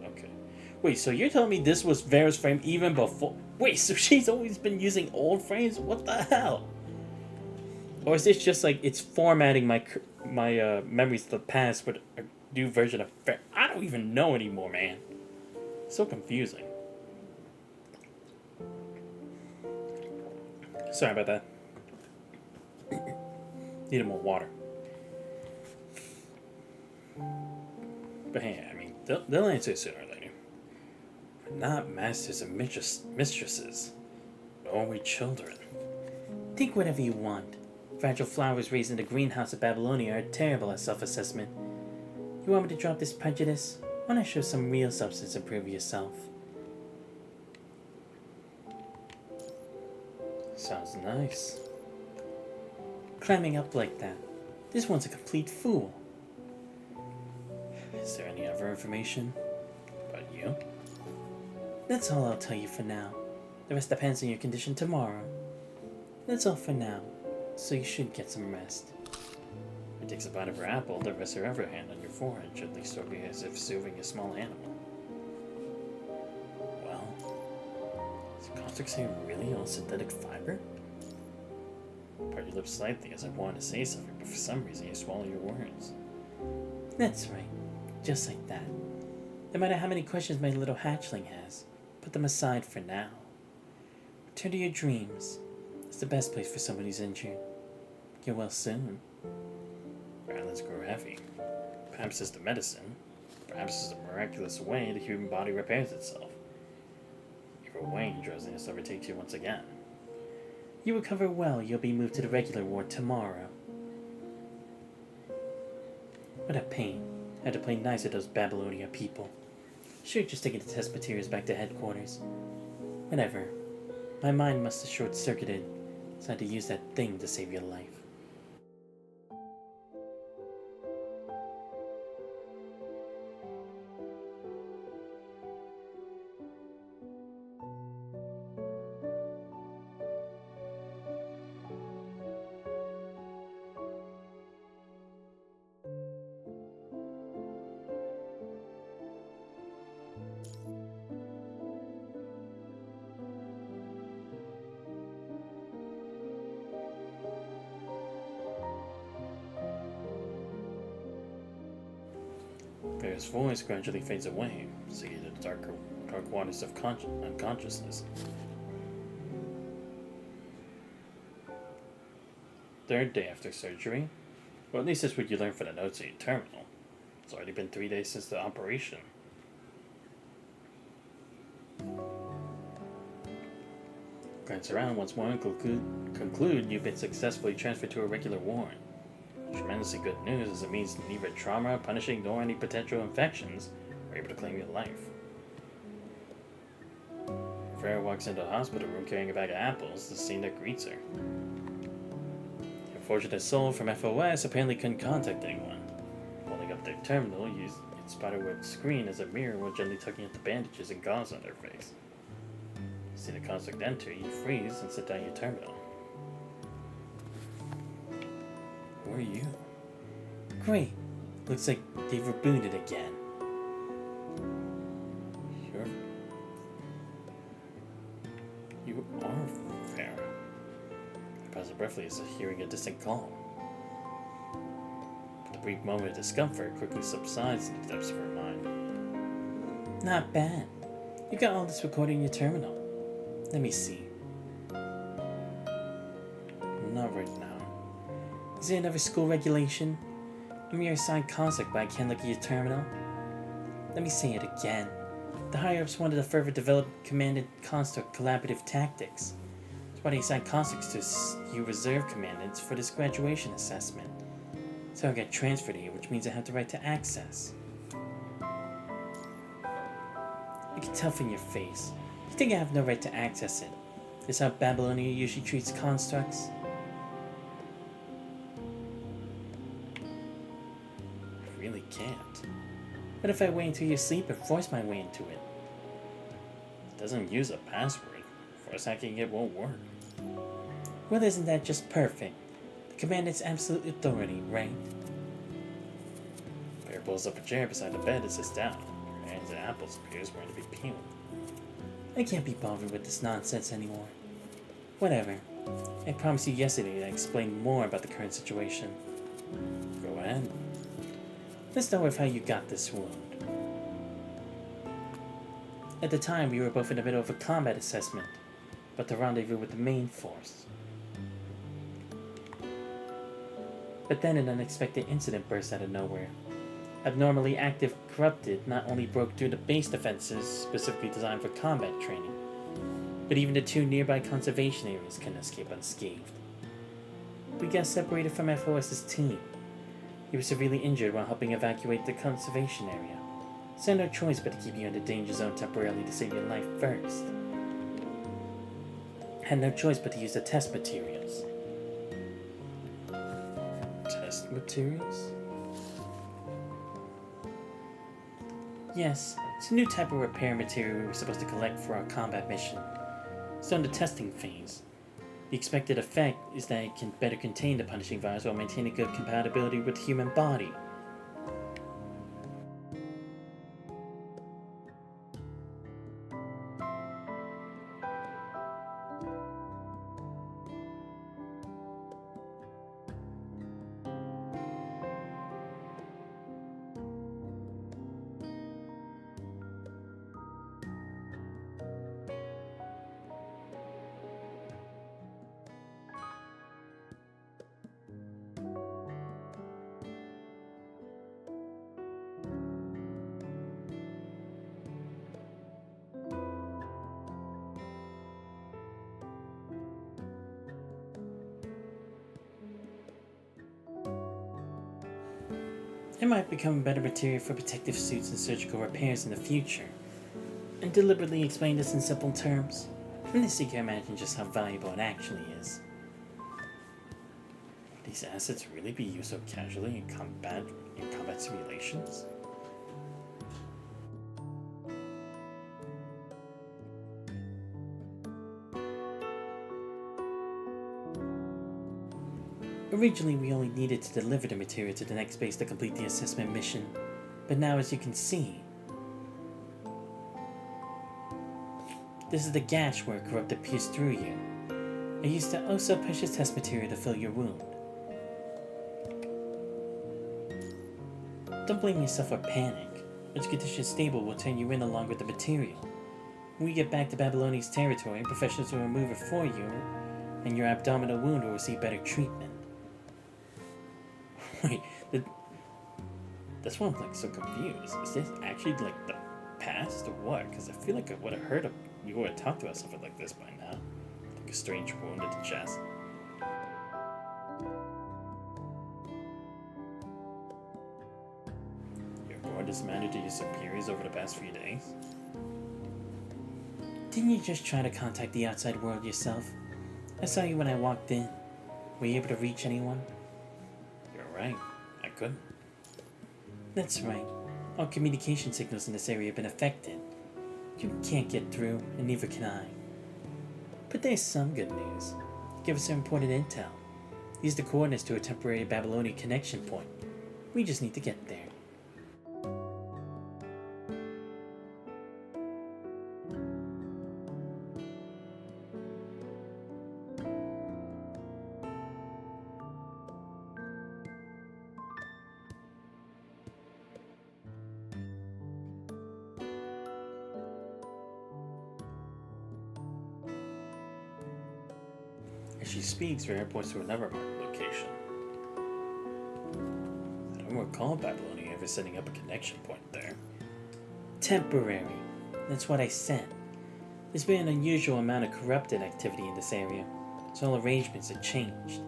Okay. Wait, so you're telling me this was Vera's frame even before... Wait, so she's always been using old frames? What the hell? Or is this just like it's formatting my memories of the past with a new version of Vera? I don't even know anymore, man. So confusing. Sorry about that. Needed more water. But hey, I mean, they'll answer sooner or later. We're not masters and mistresses. Nor we children. Think whatever you want. Fragile flowers raised in the greenhouse of Babylonia are terrible at self-assessment. You want me to drop this prejudice? Why not show some real substance and prove yourself? Sounds nice. Climbing up like that. This one's a complete fool. Is there any other information about you? That's all I'll tell you for now. The rest depends on your condition tomorrow. That's all for now, so you should get some rest. She takes a bite of her apple, then rests her other hand on your forehead, gently stroking as if soothing a small animal. Well, is the construct saying really all synthetic fiber? Part your lips slightly as I wanted to say something, but for some reason you swallow your words. That's right. Just like that. No matter how many questions my little hatchling has, put them aside for now. Return to your dreams. It's the best place for someone who's injured. Get well soon. Her eyelids grow heavy. Perhaps it's the medicine. Perhaps it's a miraculous way the human body repairs itself. Either way, drowsiness overtakes you once again. You recover well, you'll be moved to the regular ward tomorrow. What a pain. I had to play nice with those Babylonia people. Should just taken the test materials back to headquarters. Whatever. My mind must have short-circuited, so I had to use that thing to save your life. Vera's voice gradually fades away, sinking into the dark waters of unconsciousness. Third day after surgery? Well, at least that's what you learn from the notes in your terminal. It's already been 3 days since the operation. Glance around once more and conclude you've been successfully transferred to a regular ward. Tremendously good news, as it means neither trauma, punishing, nor any potential infections are able to claim your life. Vera walks into the hospital room carrying a bag of apples, the scene that greets her. The unfortunate soul from FOS apparently couldn't contact anyone. Holding up their terminal, used its spiderweb screen as a mirror while gently tucking up the bandages and gauze on their face. See the construct enter, you freeze and set down your terminal. Who are you? Great. Looks like they've rebooted again. You are Vera. I paused briefly as if hearing a distant call. But the brief moment of discomfort quickly subsides in the depths of her mind. Not bad. You got all this recorded in your terminal. Let me see. Not right now. Is there another school regulation? I'm your assigned construct, but I can't look at your terminal. Let me say it again. The higher-ups wanted to further develop commanded construct collaborative tactics. That's why they assigned constructs to you reserve commandants for this graduation assessment. So I got transferred here, which means I have the right to access. I can tell from your face. You think I have no right to access it? This is how Babylonia usually treats constructs? I really can't. What if I wait until you sleep and force my way into it? It doesn't use a password. Force hacking it won't work. Well, isn't that just perfect? The commandant's absolute authority, right? Vera pulls up a chair beside the bed and sits down. Her hands and apples appears ready to be peeled. I can't be bothered with this nonsense anymore. Whatever. I promised you yesterday that I explained more about the current situation. Go ahead. Let's start with how you got this wound. At the time, we were both in the middle of a combat assessment, but to rendezvous with the main force. But then an unexpected incident burst out of nowhere. Abnormally active corrupted not only broke through the base defenses specifically designed for combat training, but even the 2 nearby conservation areas couldn't escape unscathed. We got separated from FOS's team. He was severely injured while helping evacuate the conservation area, so I had no choice but to keep you in the danger zone temporarily to save your life first. I had no choice but to use the test materials. Test materials? Yes, it's a new type of repair material we were supposed to collect for our combat mission. Still in the testing phase. The expected effect is that it can better contain the punishing virus while maintaining good compatibility with the human body. It might become better material for protective suits and surgical repairs in the future. And deliberately explain this in simple terms. From this you can imagine just how valuable it actually is. Would these assets really be used so casually in combat simulations? Originally, we only needed to deliver the material to the next base to complete the assessment mission, but now as you can see, this is the gash where corrupted pierced through you. I used the also precious test material to fill your wound. Don't blame yourself or panic. Once conditions stable, we'll turn you in along with the material. When we get back to Babylonia's territory, professionals will remove it for you, and your abdominal wound will receive better treatment. Wait, that's why I'm like so confused. Is this actually like the past or what? Because I feel like I would have heard of you would have talked about something like this by now. Like a strange wound in the chest. You're more dismantled to your superiors over the past few days? Didn't you just try to contact the outside world yourself? I saw you when I walked in. Were you able to reach anyone? You're right. I couldn't. That's right. All communication signals in this area have been affected. You can't get through, and neither can I. But there's some good news. Give us some important intel. Use the coordinates to a temporary Babylonian connection point. We just need to get there. As she speaks, Vera points to another marked location. I don't recall Babylonia ever setting up a connection point there. Temporary. That's what I said. There's been an unusual amount of corrupted activity in this area, so all arrangements have changed.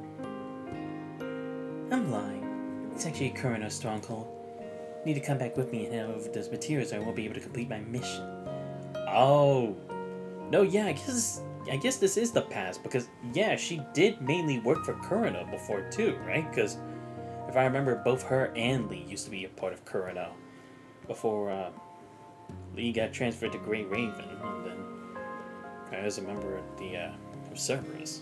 I'm lying. It's actually a Kurano stronghold. You need to come back with me and hand over those materials or I won't be able to complete my mission. Oh. No, yeah, I guess this is the past, because, yeah, she did mainly work for Kurano before, too, right? Because, if I remember, both her and Lee used to be a part of Kurano before Lee got transferred to Grey Raven, and then I was a member of the of Cerberus.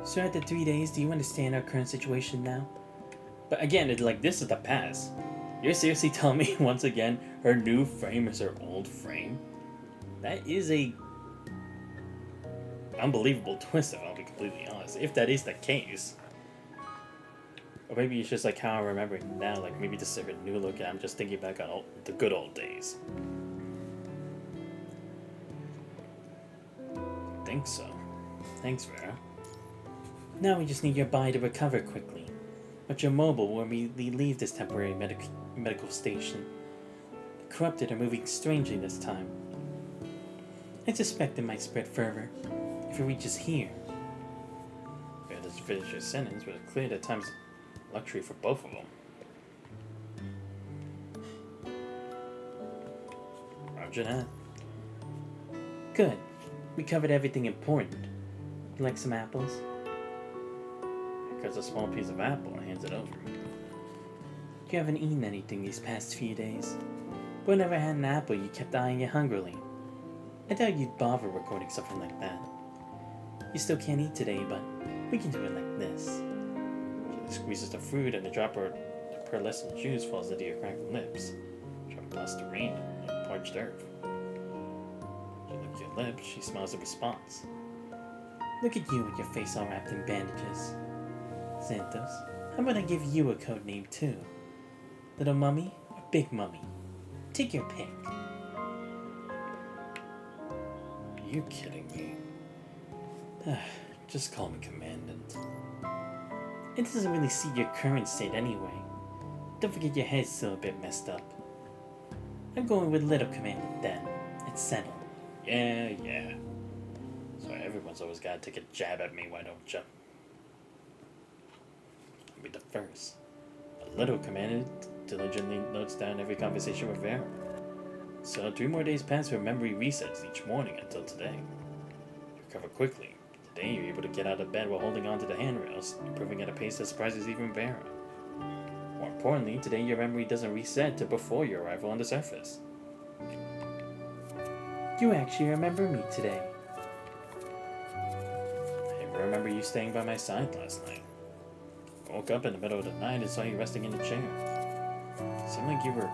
So after 3 days, do you understand our current situation now? But again, this is the past. You're seriously telling me, once again, her new frame is her old frame? That is a unbelievable twist, if I'll be completely honest. If that is the case. Or maybe it's just like how I remember it now, like maybe this is a new look and I'm just thinking back on the good old days. I think so. Thanks, Vera. Now we just need your body to recover quickly. But you're mobile when we leave this temporary medical station. The corrupted are moving strangely this time. I suspect it might spread further if it reaches here. Yeah, just finish your sentence, but it's clear that time's luxury for both of them. Roger that. Good. We covered everything important. You like some apples? Cuts a small piece of apple and hands it over. You haven't eaten anything these past few days. Whenever I had an apple, you kept eyeing it hungrily. I doubt you'd bother recording something like that. You still can't eat today, but we can do it like this. She squeezes the fruit and a drop of pearlescent juice falls into your cracked lips. Drop blast the rain on parched earth. She licks your lips, she smiles in response. Look at you with your face all wrapped in bandages. Santos, how about I give you a code name too? Little Mummy or Big Mummy? Take your pick. Are you kidding me? Just call me Commandant. It doesn't really suit your current state anyway. Don't forget your head's still a bit messed up. I'm going with Little Commandant then. It's settled. Yeah. So everyone's always gotta take a jab at me, why don't you? Be the first. A Little Commandant diligently notes down every conversation with Vera. So 3 more days pass where memory resets each morning until today. You recover quickly. Today you're able to get out of bed while holding onto the handrails, improving at a pace that surprises even Vera. More importantly, today your memory doesn't reset till before your arrival on the surface. You actually remember me today. I remember you staying by my side last night. I woke up in the middle of the night and saw you resting in a chair. It seemed like you were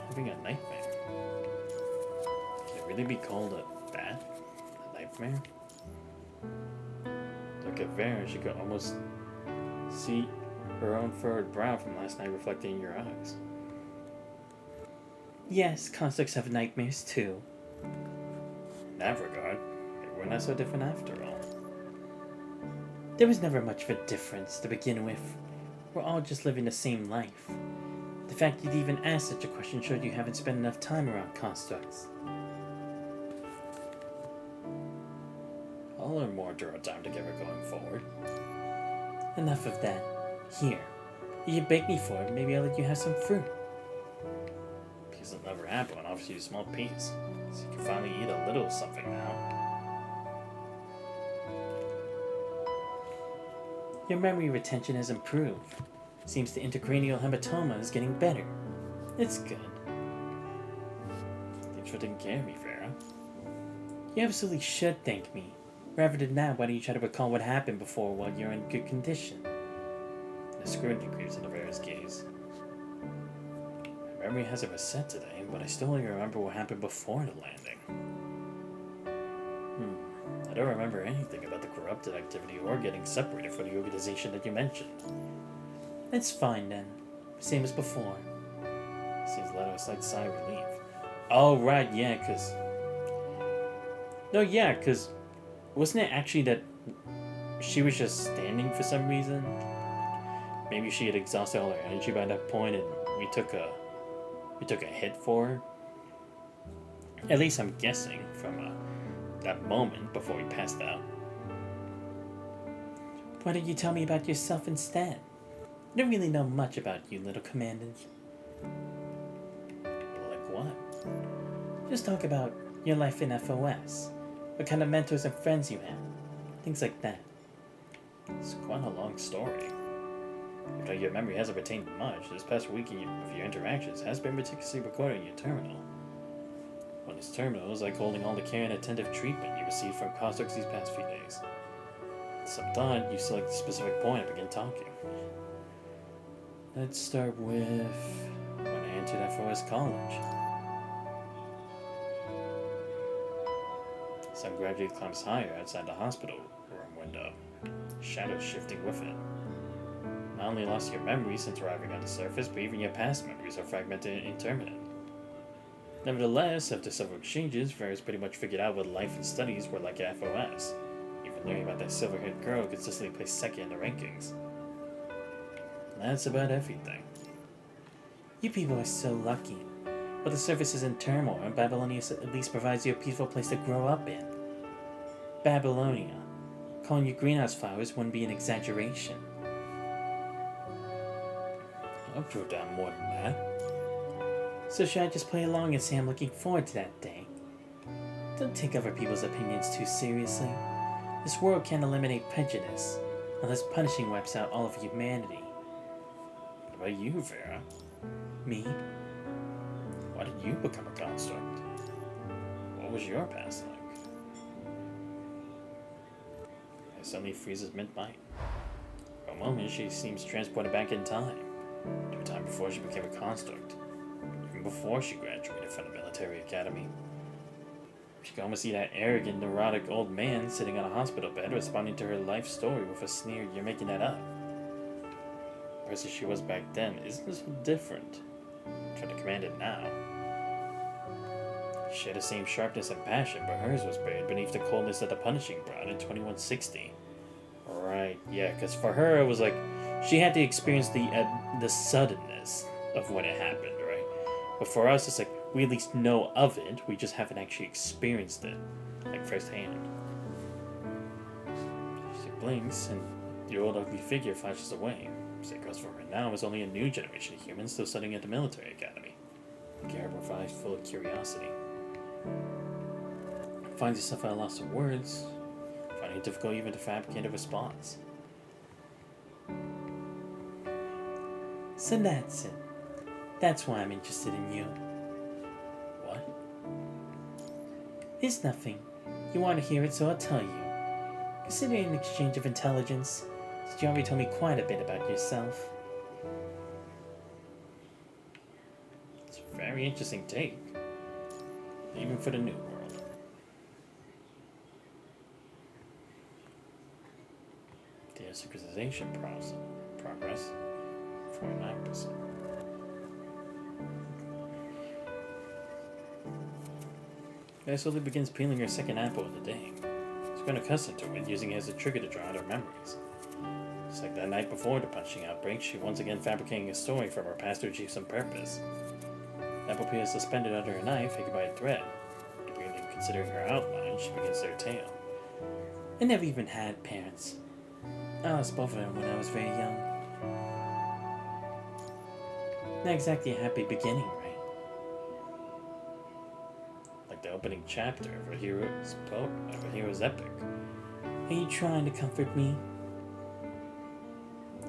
having a nightmare. Can it really be called a nightmare? Look at Vera, she could almost see her own furrowed brow from last night reflecting in your eyes. Yes, constructs have nightmares too. In that regard, we're not so different after all. There was never much of a difference to begin with. We're all just living the same life. The fact you'd even ask such a question showed you haven't spent enough time around constructs. I'll learn more during our time together going forward. Enough of that. Here. You can bake me for it, maybe I'll let you have some fruit. Piece of never apple and offers you a small piece, so you can finally eat a little something now. Your memory retention has improved. Seems the intracranial hematoma is getting better. It's good. Thanks for taking care of me, Vera. You absolutely should thank me. Rather than that, why don't you try to recall what happened before while you're in good condition? The scrutiny creeps into Vera's gaze. My memory hasn't reset today, but I still only remember what happened before the landing. I don't remember anything about the corrupted activity or getting separated from the organization that you mentioned. That's fine then. Same as before. Seems let us like sigh of relief. Oh, right, yeah, cause... No, yeah, cause... Wasn't it actually that she was just standing for some reason? Maybe she had exhausted all her energy by that point and we took a hit for her? At least I'm guessing from that moment before we passed out. Why don't you tell me about yourself instead? I don't really know much about you, little commandant. Like what? Just talk about your life in FOS. What kind of mentors and friends you have. Things like that. It's quite a long story. Though your memory hasn't retained much, this past week of your interactions has been meticulously recorded in your terminal. On this terminal is like holding all the care and attentive treatment you received from constructs these past few days. Some thought you select a specific point and begin talking. Let's start with when I entered FOS college. Sun gradually climbs higher outside the hospital room window, shadows shifting with it. Not only lost your memories since arriving on the surface, but even your past memories are fragmented and intermittent. Nevertheless, after several exchanges, Vera's pretty much figured out what life and studies were like at FOS, even learning about that silver-haired girl who consistently placed second in the rankings. That's about everything. You people are so lucky. But the surface is in turmoil, and Babylonia at least provides you a peaceful place to grow up in. Babylonia. Calling you greenhouse flowers wouldn't be an exaggeration. I'll prove down more than that. So should I just play along and say I'm looking forward to that day? Don't take other people's opinions too seriously. This world can't eliminate prejudice, unless punishing wipes out all of humanity. What about you, Vera? Me? Why did you become a construct? What was your past like? I suddenly freezes mid-bite. For a moment, she seems transported back in time, to a time before she became a construct, even before she graduated from the military academy. She can almost see that arrogant, neurotic old man sitting on a hospital bed responding to her life story with a sneer, "You're making that up." The person she was back then isn't so different from the commandant now. She had the same sharpness and passion, but hers was buried beneath the coldness that the punishing brought in 2160. Right, yeah, because for her it was like she had to experience the suddenness of when it happened, right? But for us, it's like we at least know of it, we just haven't actually experienced it, like firsthand. She blinks, and the old ugly figure flashes away. Because for her now is only a new generation of humans still studying at the military academy. Garibald's eyes full of curiosity. Finds yourself at a loss of words, finding it difficult even to fabricate a response. So that's it. That's why I'm interested in you. What? It's nothing. You want to hear it, so I'll tell you. Considering an exchange of intelligence, since you already told me quite a bit about yourself. It's a very interesting take, even for the New World. The synchronization process. Progress. 49%. Vera slowly begins peeling her second apple of the day. She's grown accustomed to it, using it as a trigger to draw out her memories. Just like that night before the punching outbreak, she once again fabricating a story from her past to achieve some purpose. The apple peel is suspended under her knife, hanging by a thread. Barely considering her outline, she begins their tale. I never even had parents. I lost both of them when I was very young. Not exactly a happy beginning, right? Like the opening chapter of a hero's epic. Are you trying to comfort me?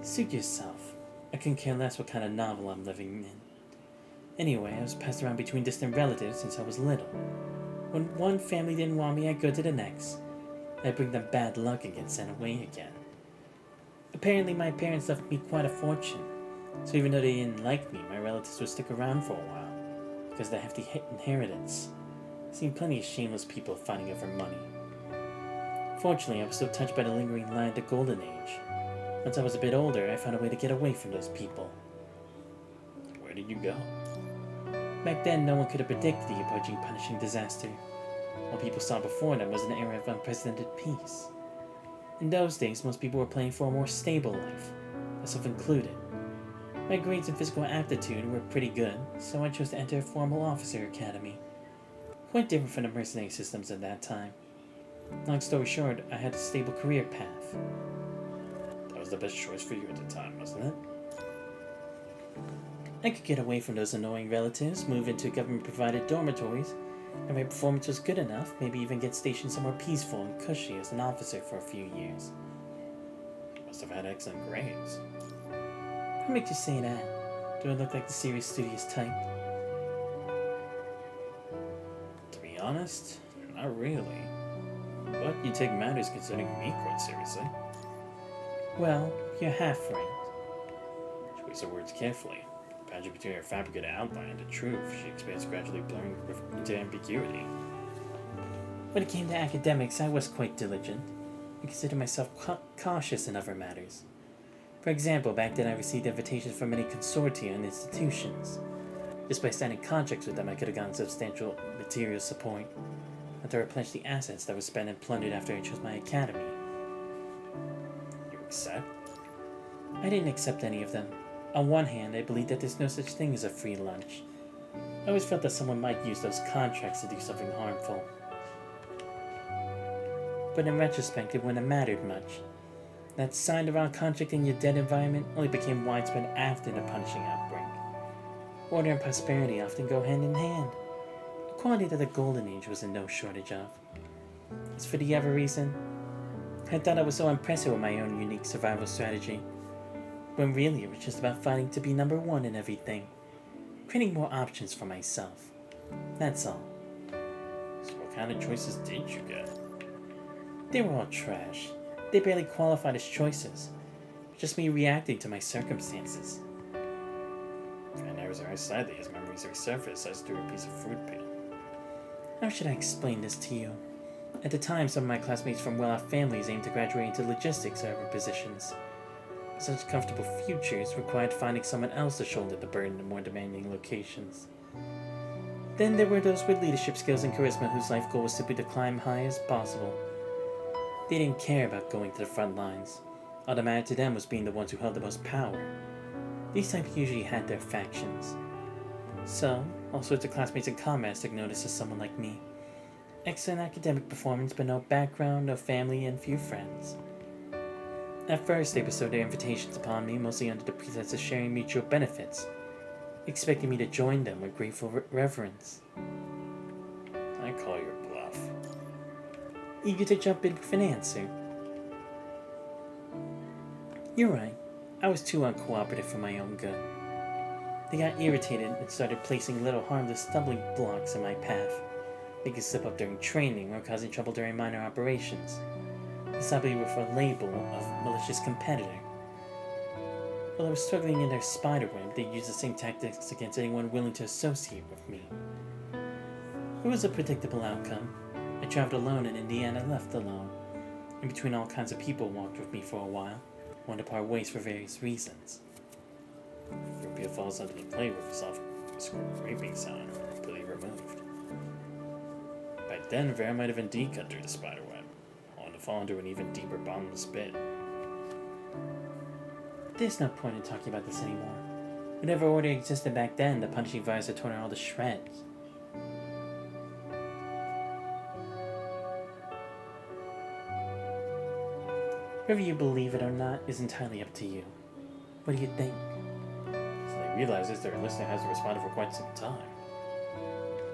Suit yourself. I couldn't care less what kind of novel I'm living in. Anyway, I was passed around between distant relatives since I was little. When one family didn't want me, I'd go to the next. I'd bring them bad luck and get sent away again. Apparently, my parents left me quite a fortune, so even though they didn't like me, my relatives would stick around for a while, because of the hefty inheritance. I've seen plenty of shameless people fighting over money. Fortunately, I was so touched by the lingering light of the Golden Age. Once I was a bit older, I found a way to get away from those people. Where did you go? Back then, no one could have predicted the approaching punishing disaster. What people saw before them was an era of unprecedented peace. In those days, most people were planning for a more stable life, myself included. My grades and physical aptitude were pretty good, so I chose to enter a formal officer academy. Quite different from the mercenary systems at that time. Long story short, I had a stable career path. That was the best choice for you at the time, wasn't it? I could get away from those annoying relatives, move into government-provided dormitories, and my performance was good enough, maybe even get stationed somewhere peaceful and cushy as an officer for a few years. You must have had excellent grades. What makes you say that? Do I look like the serious, studious type? To be honest, not really. But you take matters concerning me quite seriously. Well, you're half right. Choose her words carefully. The boundary between her fabricated outline and the truth, she expands gradually blurring into ambiguity. When it came to academics, I was quite diligent. I consider myself cautious in other matters. For example, back then I received invitations from many consortia and institutions. Just by signing contracts with them, I could have gotten substantial material support, and to replenish the assets that were spent and plundered after I chose my academy. You accept? I didn't accept any of them. On one hand, I believed that there's no such thing as a free lunch. I always felt that someone might use those contracts to do something harmful. But in retrospect, it wouldn't have mattered much. That sign around contracting your dead environment only became widespread after the punishing outbreak. Order and prosperity often go hand in hand, a quality that the Golden Age was in no shortage of. As for the other reason, I thought I was so impressive with my own unique survival strategy, when really it was just about fighting to be number one in everything, creating more options for myself. That's all. So what kind of choices did you get? They were all trash. They barely qualified as choices. Just me reacting to my circumstances. And there was very sadly as memories resurface as through a piece of fruit peel. How should I explain this to you? At the time, some of my classmates from well-off families aimed to graduate into logistics or other positions. Such comfortable futures required finding someone else to shoulder the burden of more demanding locations. Then there were those with leadership skills and charisma whose life goal was simply to climb high as possible. They didn't care about going to the front lines. All that mattered to them was being the ones who held the most power. These types usually had their factions. So, all sorts of classmates and comrades took notice of someone like me. Excellent academic performance, but no background, no family, and few friends. At first, they bestowed their invitations upon me, mostly under the pretense of sharing mutual benefits, expecting me to join them with grateful reverence. I call your bluff. Eager to jump in with an answer. You're right. I was too uncooperative for my own good. They got irritated and started placing little harmless stumbling blocks in my path, making slip up during training or causing trouble during minor operations. Decidedly with a label of malicious competitor. While I was struggling in their spiderweb, they used the same tactics against anyone willing to associate with me. It was a predictable outcome. I traveled alone and in the end I left alone. In between all kinds of people walked with me for a while, want to part ways for various reasons. Rubio falls under the plague with a soft scraping sound completely removed. By then, Vera might have indeed cut through the spider web, only to fall into an even deeper bottomless pit. There's no point in talking about this anymore. Whatever order existed back then, the punishing virus had torn her all to shreds. Whether you believe it or not is entirely up to you. What do you think? Suddenly realizes their listener hasn't responded for quite some time.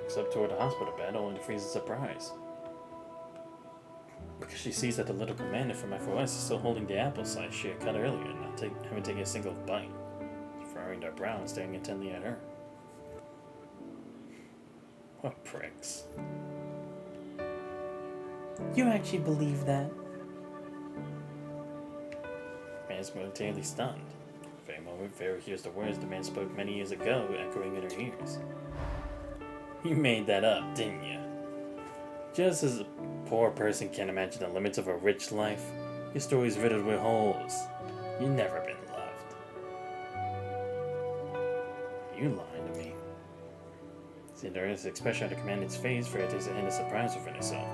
Looks up toward the hospital bed, only to freeze in surprise. Because she sees that the little commander from FOS is still holding the apple slice she had cut earlier and not having taken a single bite, furrowing their brow and staring intently at her. What pricks. You actually believe that? The man is momentarily stunned. For a moment, Vera hears the words the man spoke many years ago echoing in her ears. You made that up, didn't you? Just as a poor person can't imagine the limits of a rich life, your story's riddled with holes. You've never been loved. You lied to me. Seeing the earnest expression on the commander's face, Vera takes a hint of surprise within herself.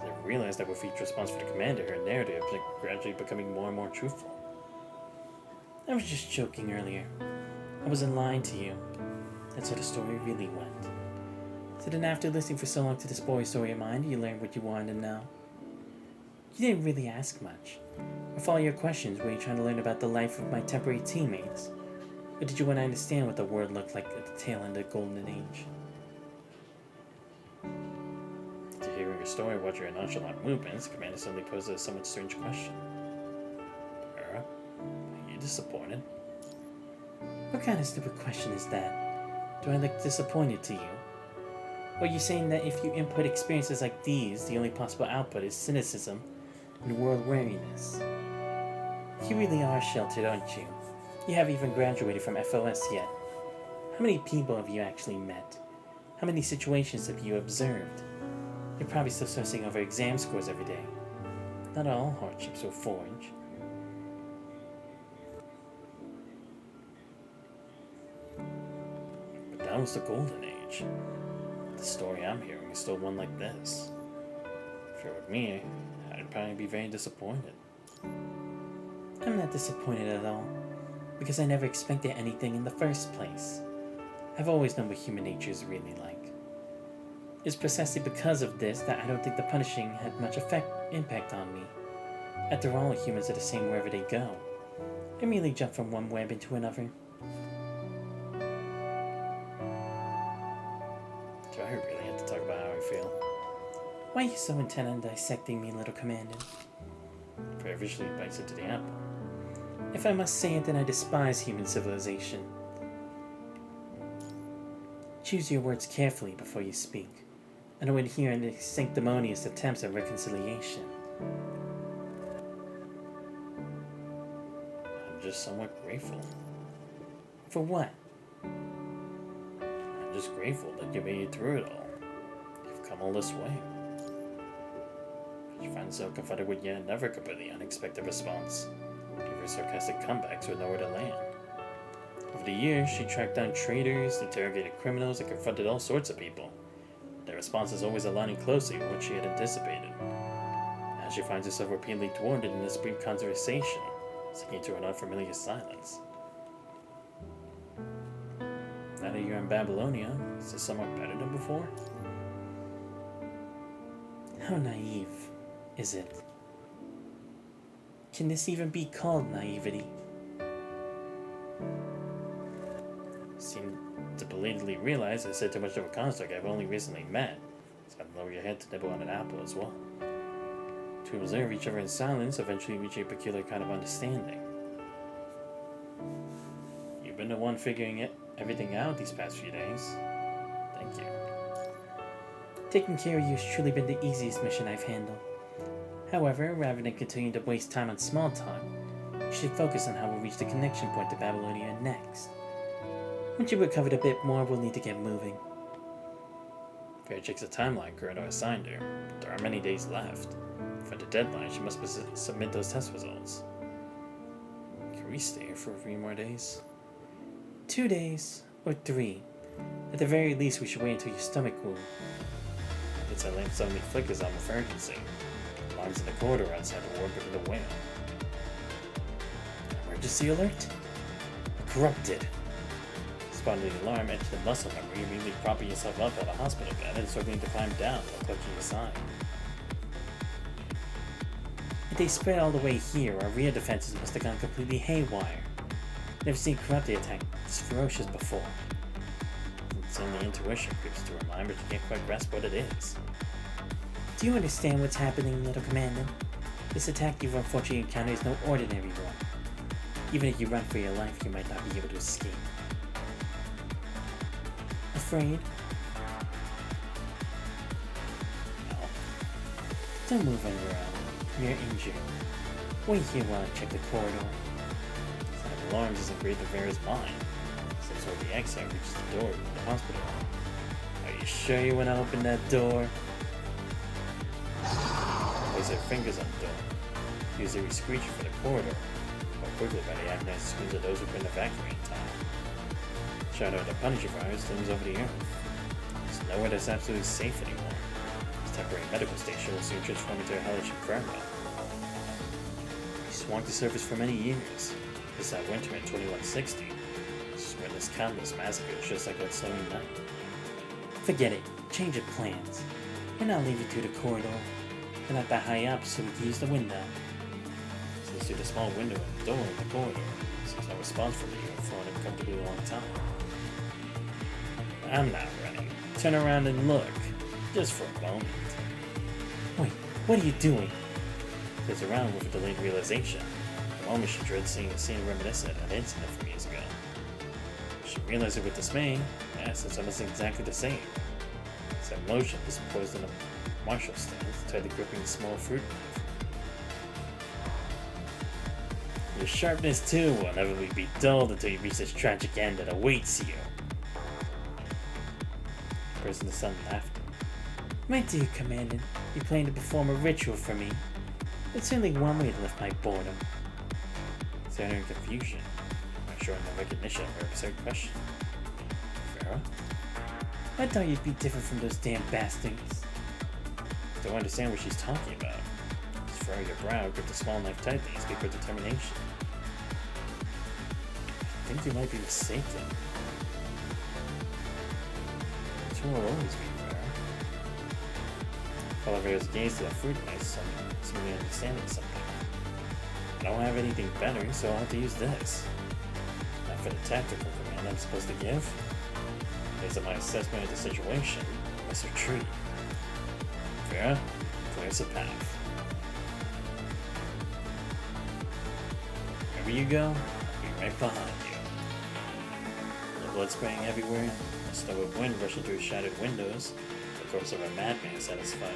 As I realized that with each response from the commander, her narrative was gradually becoming more and more truthful. I was just joking earlier. I wasn't lying to you. That's how the story really went. So then after listening for so long to this boy's story of mine, you learned what you wanted to know. You didn't really ask much. With all your questions, were you trying to learn about the life of my temporary teammates? Or did you want to understand what the world looked like at the tail end of the Golden Age? After hearing her story, watching her nonchalant movements, the commander suddenly posed a somewhat strange question. Vera, are you disappointed? What kind of stupid question is that? Do I look disappointed to you? Or are you saying that if you input experiences like these, the only possible output is cynicism and world weariness? You really are sheltered, aren't you? You haven't even graduated from FOS yet. How many people have you actually met? How many situations have you observed? You're probably still stressing over exam scores every day. Not all hardships will forge. But that was the Golden Age. The story I'm hearing is still one like this. If you're with me, I'd probably be very disappointed. I'm not disappointed at all, because I never expected anything in the first place. I've always known what human nature is really like. It's precisely because of this that I don't think the punishing had much impact on me. After all, humans are the same wherever they go. I merely jump from one web into another. Do I really have to talk about how I feel? Why are you so intent on dissecting me, little commander? Vera visually bites into the apple. If I must say it, then I despise human civilization. Choose your words carefully before you speak. I don't adhere to sanctimonious attempts at reconciliation. I'm just somewhat grateful. For what? I'm just grateful that you made it through it all. You've come all this way. You find yourself confronted with yet another completely unexpected response. Your sarcastic comebacks with nowhere to land. Over the years, she tracked down traitors, interrogated criminals, and confronted all sorts of people. Their responses always aligning closely with what she had anticipated. Now she finds herself repeatedly thwarted in this brief conversation, sinking to an unfamiliar silence. Now that you're in Babylonia, is this somewhat better than before? How naive is it? Can this even be called naivety? Seem to belatedly realize I said too much of a construct I've only recently met, so I'd lower your head to nibble on an apple as well. To observe each other in silence, eventually reach a peculiar kind of understanding. You've been the one figuring everything out these past few days. Thank you. Taking care of you has truly been the easiest mission I've handled. However, rather than continuing to waste time on small talk, you should focus on how we'll reach the connection point to Babylonia next. Once you've recovered a bit more, we'll need to get moving. Vera checks the timeline Kurano assigned her. There are many days left. For the deadline, she must submit those test results. we stay here for 3 more days? 2 days, or 3. At the very least, we should wait until your stomach wound. It's a lamp suddenly flickers on emergency. Alarms in the corridor outside the ward begin to wail. Emergency alert? Corrupted. Responding to the alarm, enter the muscle memory, immediately propping yourself up on a hospital bed and struggling to climb down while clutching your side. If they spread all the way here, our rear defenses must have gone completely haywire. Never seen corrupted attack this ferocious before. It's only intuition creeps through her mind, but you can't quite grasp what it is. Do you understand what's happening, little commander? This attack you've unfortunately encountered is no ordinary one. Even if you run for your life, you might not be able to escape. Afraid? No. Don't move on your own. You're injured. Wait here while I check the corridor. Set of alarms isn't great to Vera's mind. Steps toward the exit and reaches the door to the hospital. Are you sure you want to open that door? Place her fingers on the door. Use a screeching for the corridor. But quickly by the agonized screams of those who couldn't evacuate in time. Shadow of the Punisher virus looms over the earth. There's nowhere that's absolutely safe anymore. This temporary medical station will soon transform into a hellish inferno. He swamped the surface for many years. This winter in 2160. Just witnessed countless massacres just like that snowy night. Forget it. Change of plans. And I'll leave you to the corridor. We're not that high up, so we can use the window. Sees through the small window and the door in the corridor. Sees no response from you for an uncomfortably long time. I'm not running. Turn around and look. Just for a moment. Wait, what are you doing? Plays around with a delayed realization. The moment she dreads seeing a scene reminiscent of an incident from years ago. She realizes it with dismay. Yes, it's almost exactly the same. Except motion is poised in a martial stance, tightly gripping a small fruit knife. Your sharpness too will inevitably be dulled until you reach this tragic end that awaits you. The person in the sun laughed. My dear Commander, you plan to perform a ritual for me. It's only one way to lift my boredom. Standing in confusion, not showing no recognition of her absurd question. Vera? I thought you'd be different from those damn bastards. Don't understand what she's talking about. Just furrow your brow, grip the small knife tightly, and speak with determination. I think you might be mistaken. Two will always be Vera. Follow Vera's gaze to the fruit knife, seemingly understanding something. I don't have anything better, so I'll have to use this. Not for the tactical command I'm supposed to give. Based on my assessment of the situation, I must retreat. Vera, clears a path. Wherever you go, I'll be right behind you. The blood spraying everywhere, a snow of wind rushing through shattered windows, the corpse of a madman satisfied.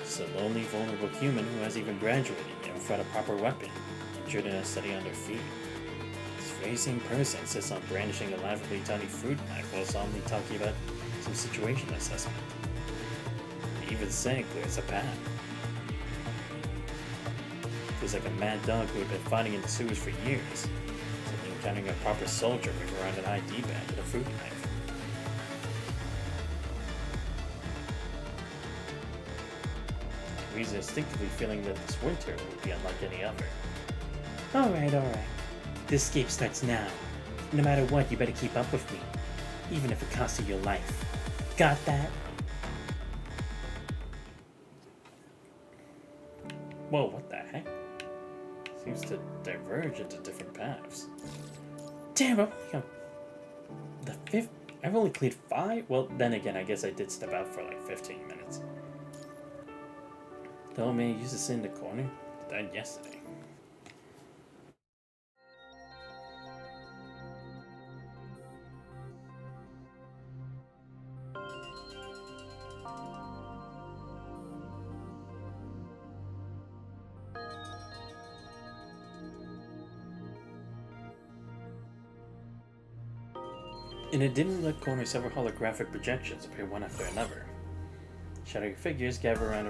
Just a lonely, vulnerable human who hasn't even graduated yet without a proper weapon, injured and unsteady on their feet. This very same person sits on brandishing a laughably tiny fruit knife while solemnly talking about some situation assessment. He even said clears a path. Feels like a mad dog who had been fighting in the sewers for years, suddenly encountering a proper soldier moving around an ID bag with a fruit knife. He's instinctively feeling that this winter will be unlike any other. Alright. The escape starts now. No matter what, you better keep up with me. Even if it costs you your life. Got that? Whoa, what the heck? Seems to diverge into different paths. Damn, I'm only on the 5th. I've only cleared 5? Well, then again, I guess I did step out for like 15 minutes. The old man used to sit in the corner. Died yesterday. In a dimly lit corner, several holographic projections appear one after another. Shadowy figures gather around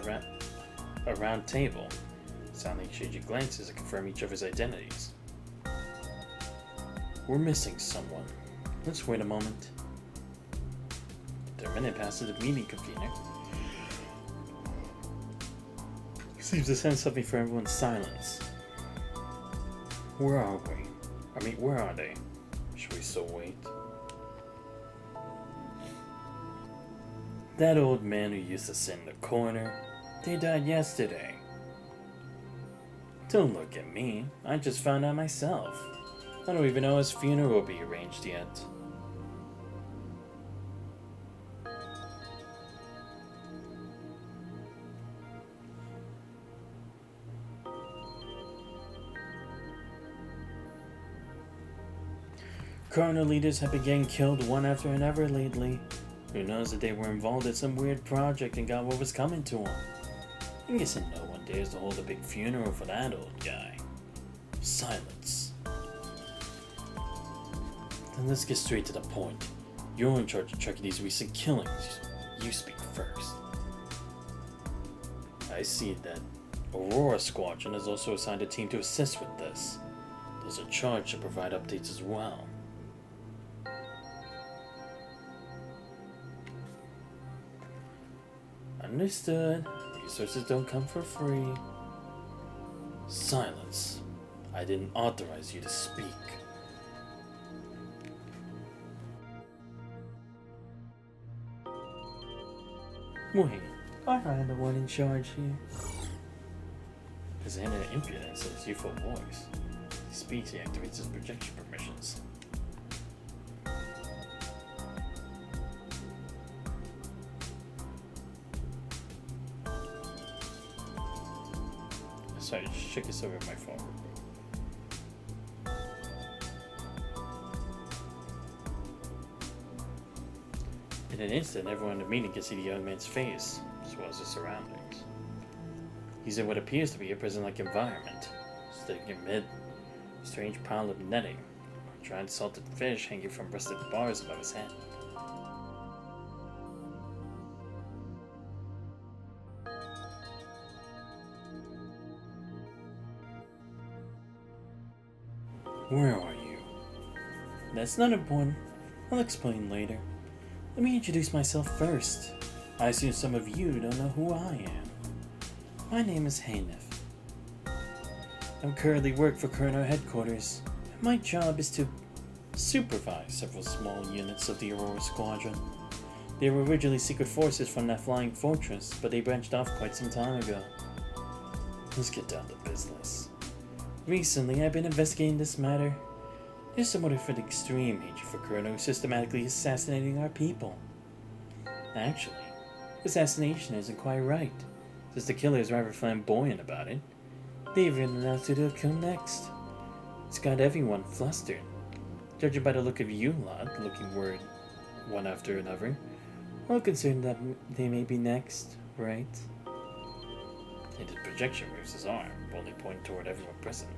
a round table. Silently exchanging glances and confirm each other's identities. We're missing someone. Let's wait a moment. After a minute passes the meeting convener seems to sense something for everyone's silence. Where are we? Where are they? Should we still wait? That old man who used to sit in the corner, they died yesterday. Don't look at me. I just found out myself. I don't even know his funeral will be arranged yet. Colonel leaders have been getting killed one after another lately. Who knows that they were involved in some weird project and got what was coming to them. I'm guessing no one dares to hold a big funeral for that old guy. Silence. Then let's get straight to the point. You're in charge of tracking these recent killings. You speak first. I see that Aurora Squadron has also assigned a team to assist with this. Those are charged to provide updates as well. Understood. Resources don't come for free. Silence. I didn't authorize you to speak. Wait, I'm the one in charge here. His inner impudence and his youthful voice. He speaks, he activates his projection permissions. Sorry, just check this over my phone real quick. In an instant, everyone in the meeting can see the young man's face, as well as his surroundings. He's in what appears to be a prison-like environment, sitting amid a strange pile of netting, dried salted fish hanging from rusted bars above his head. Where are you? That's not important. I'll explain later. Let me introduce myself first. I assume some of you don't know who I am. My name is Hanif. I currently work for Colonel Headquarters. My job is to supervise several small units of the Aurora Squadron. They were originally secret forces from that flying fortress, but they branched off quite some time ago. Let's get down to business. Recently, I've been investigating this matter. There's someone with an extreme hatred for Colonel who's systematically assassinating our people. Actually, assassination isn't quite right, since the killer is rather flamboyant about it. They even announced who they'll kill next. It's got everyone flustered. Judging by the look of you lot, looking worried one after another, we're all concerned that they may be next, right? He did projection moves his arm, boldly pointing toward everyone present.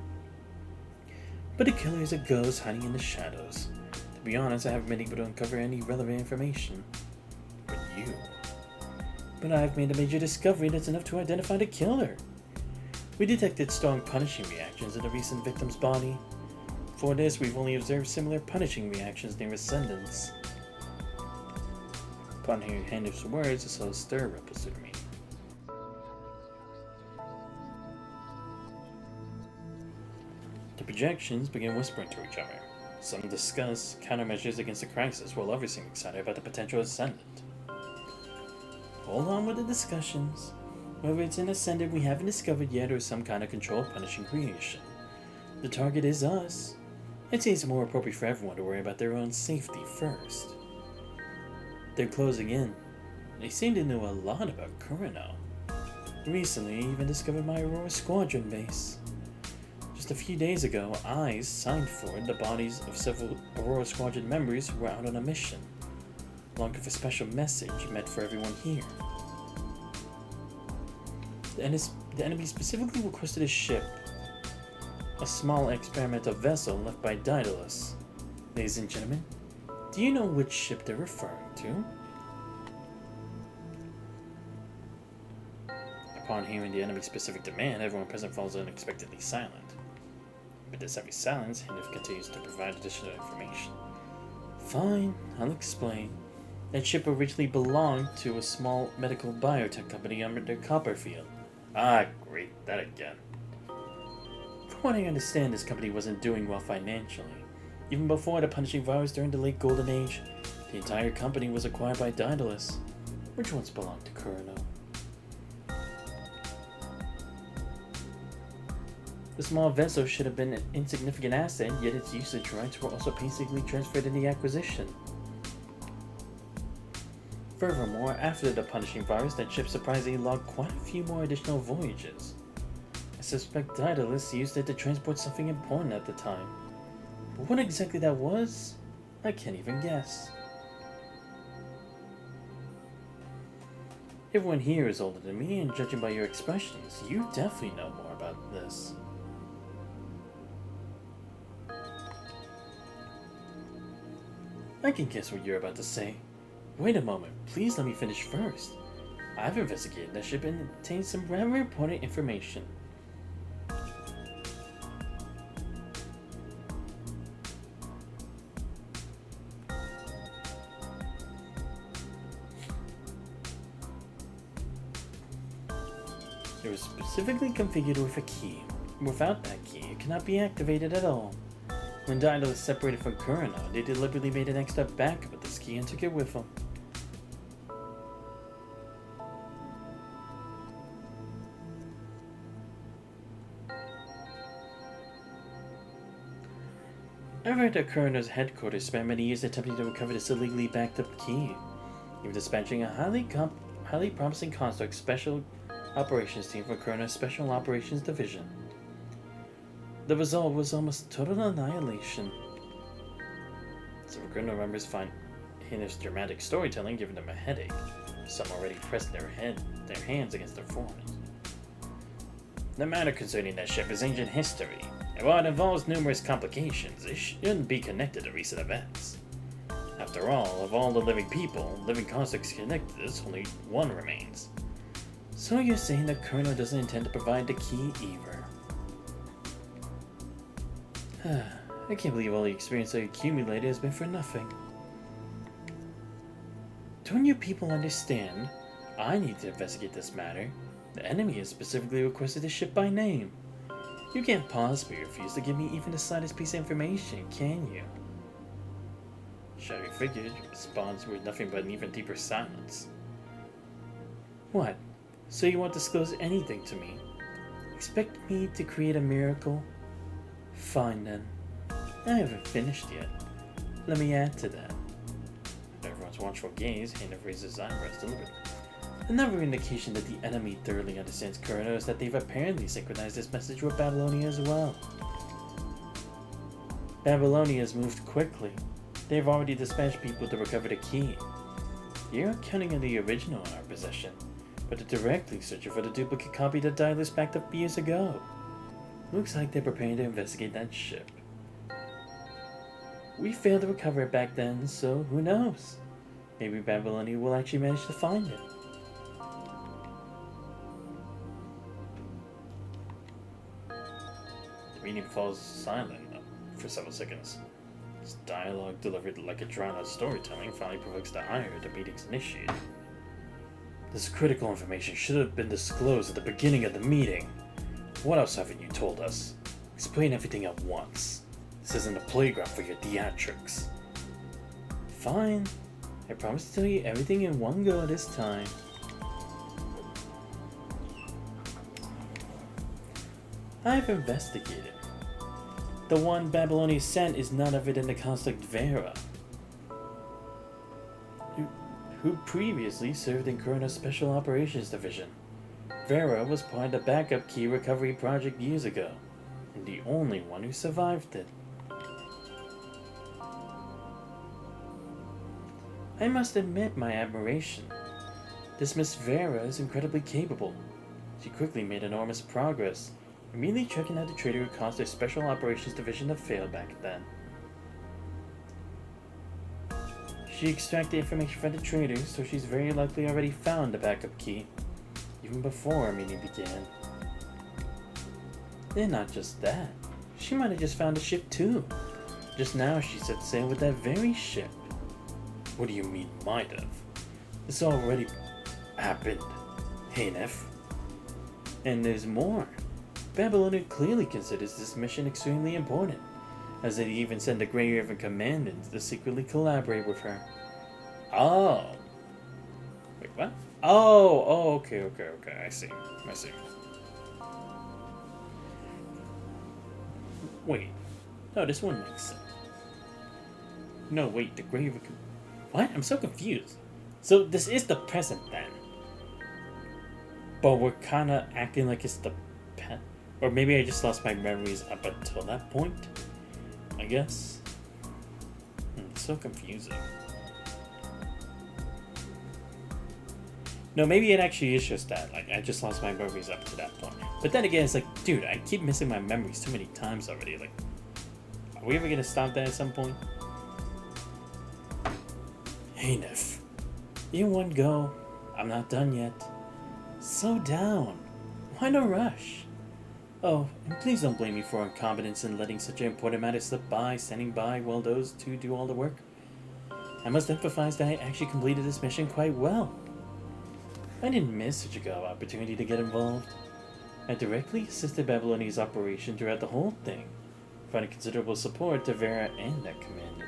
But the killer is a ghost hiding in the shadows. To be honest, I haven't been able to uncover any relevant information. But you. But I've made a major discovery that's enough to identify the killer. We detected strong punishing reactions in the recent victim's body. For this, we've only observed similar punishing reactions near ascendants. Upon hearing Hanif's words, a slow stir ripples through me. The projections begin whispering to each other. Some discuss countermeasures against the crisis, while others seem excited about the potential ascendant. Hold on with the discussions. Whether it's an ascendant we haven't discovered yet or some kind of controlled punishing creation. The target is us. It seems more appropriate for everyone to worry about their own safety first. They're closing in. They seem to know a lot about Kurano. Recently, I even discovered my Aurora Squadron base. Just a few days ago, I signed for the bodies of several Aurora Squadron members who were out on a mission, along with a special message meant for everyone here. The enemy specifically requested a ship, a small experimental vessel left by Daedalus. Ladies and gentlemen, do you know which ship they're referring to? Upon hearing the enemy's specific demand, everyone present falls unexpectedly silent. With this heavy silence, Hindif continues to provide additional information. Fine, I'll explain. That ship originally belonged to a small medical biotech company under Copperfield. Ah, great, that again. From what I understand, this company wasn't doing well financially. Even before the punishing virus during the late Golden Age, the entire company was acquired by Daedalus, which once belonged to Kurano. The small vessel should have been an insignificant asset, yet its usage rights were also painstakingly transferred in the acquisition. Furthermore, after the punishing virus, that ship surprisingly logged quite a few more additional voyages. I suspect Daedalus used it to transport something important at the time. But what exactly that was, I can't even guess. Everyone here is older than me, and judging by your expressions, you definitely know more about this. I can guess what you're about to say. Wait a moment, please let me finish first. I've investigated that ship and obtained some rather important information. It was specifically configured with a key. Without that key, it cannot be activated at all. When Daedalus separated from Kurano, they deliberately made an extra backup with this key and took it with them. I read that Kurano's headquarters spent many years attempting to recover this illegally backed up key, even dispatching a highly promising construct special operations team for Kurano's Special Operations Division. The result was almost total annihilation. Some Kurano members find Hindif's dramatic storytelling giving them a headache. Some already pressed their hands against their foreheads. The matter concerning that ship is ancient history, and while it involves numerous complications, it shouldn't be connected to recent events. After all, of all the living people, living constructs connected to this, only one remains. So you're saying that Kurano doesn't intend to provide the key either? I can't believe all the experience I accumulated has been for nothing. Don't you people understand? I need to investigate this matter. The enemy has specifically requested the ship by name. You can't possibly refuse to give me even the slightest piece of information, can you? Shadowy Figure responds with nothing but an even deeper silence. What? So you won't disclose anything to me? Expect me to create a miracle? Fine then. I haven't finished yet. Let me add to that. With everyone's watchful gaze, Hindif raises his eyebrows deliberately. Another indication that the enemy thoroughly understands Kurano is that they've apparently synchronized this message with Babylonia as well. Babylonia has moved quickly. They've already dispatched people to recover the key. You're counting on the original in our possession, but they're directly searching for the duplicate copy that Daedalus backed up years ago. Looks like they're preparing to investigate that ship. We failed to recover it back then, so who knows? Maybe Babylonia will actually manage to find it. The meeting falls silent for several seconds. This dialogue delivered like a drawn-out storytelling finally provokes the ire of the meeting's initiator. This critical information should have been disclosed at the beginning of the meeting. What else haven't you told us? Explain everything at once. This isn't a playground for your theatrics. Fine. I promise to tell you everything in one go this time. I've investigated. The one Babylonia sent is none other than the construct Vera, who previously served in Kurano's Special Operations Division. Vera was part of the backup key recovery project years ago, and the only one who survived it. I must admit my admiration. This Miss Vera is incredibly capable. She quickly made enormous progress, immediately checking out the traitor who caused their Special Operations Division to fail back then. She extracted information from the traitors, so she's very likely already found the backup key. even before our meeting began. And not just that, she might have just found a ship too. Just now she set sail with that very ship. What do you mean, might have? This already happened, Hanef. And there's more. Babylonia clearly considers this mission extremely important, as they even send a Grey River commandant to secretly collaborate with her. Oh. Wait, what? Oh, okay, I see. Wait. No, this one makes sense. No, wait, the Grey River... What? I'm so confused. So this is the present then. But we're kind of acting like it's the past. Or maybe I just lost my memories up until that point, I guess. It's so confusing. No, maybe it actually is just that. Like, I just lost my memories up to that point. But then again, it's like, dude, I keep missing my memories too many times already. Like, are we ever gonna stop that at some point? Hey, Nef. In one go. I'm not done yet. Slow down. Why no rush? Oh, and please don't blame me for incompetence in letting such an important matter slip by, standing by while those two do all the work. I must emphasize that I actually completed this mission quite well. I didn't miss such a good opportunity to get involved. I directly assisted Babylonia's operation throughout the whole thing, providing considerable support to Vera and that commandant.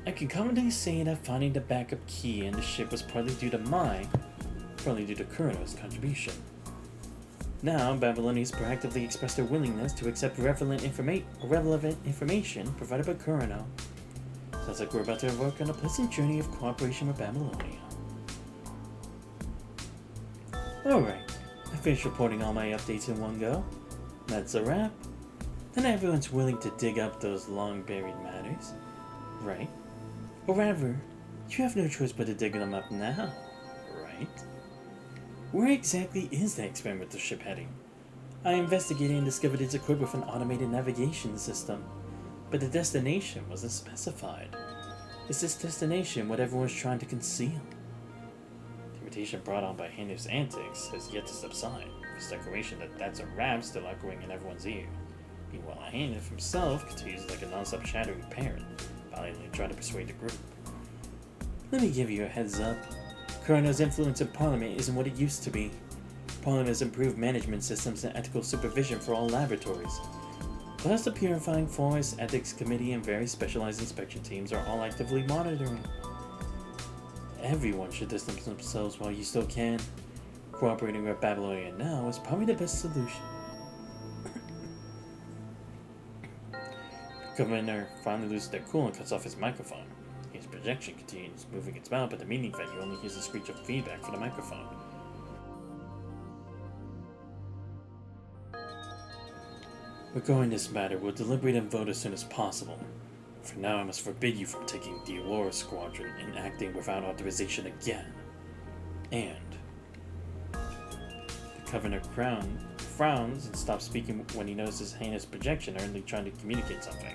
I can confidently say that finding the backup key in the ship was partly due to Kurano's contribution. Now, Babylonia has proactively expressed their willingness to accept relevant information provided by Kurano. Sounds like we're about to embark on a pleasant journey of cooperation with Babylonia. Alright, I finished reporting all my updates in one go. That's a wrap. Then everyone's willing to dig up those long-buried matters, right? Or rather, you have no choice but to dig them up now, right? Where exactly is the experimental ship heading? I investigated and discovered it's equipped with an automated navigation system, but the destination wasn't specified. Is this destination what everyone's trying to conceal? The irritation brought on by Hanif's antics has yet to subside, his declaration that that's a wrap still echoing in everyone's ear. Meanwhile, Hanif himself continues like a non-stop shattering parent, valiantly trying to persuade the group. Let me give you a heads up. Kurano's influence in Parliament isn't what it used to be. Parliament has improved management systems and ethical supervision for all laboratories. Plus, the Purifying Forest Ethics Committee and very specialized inspection teams are all actively monitoring. Everyone should distance themselves while you still can. Cooperating with Babylonia now is probably the best solution. The governor finally loses their cool and cuts off his microphone. His projection continues moving its mouth, but the meeting venue only hears a screech of feedback for the microphone. Regarding this matter, we'll deliberate and vote as soon as possible. For now, I must forbid you from taking the Aurora Squadron and acting without authorization again. And... The governor frowns and stops speaking when he notices Hannah's projection earnestly trying to communicate something,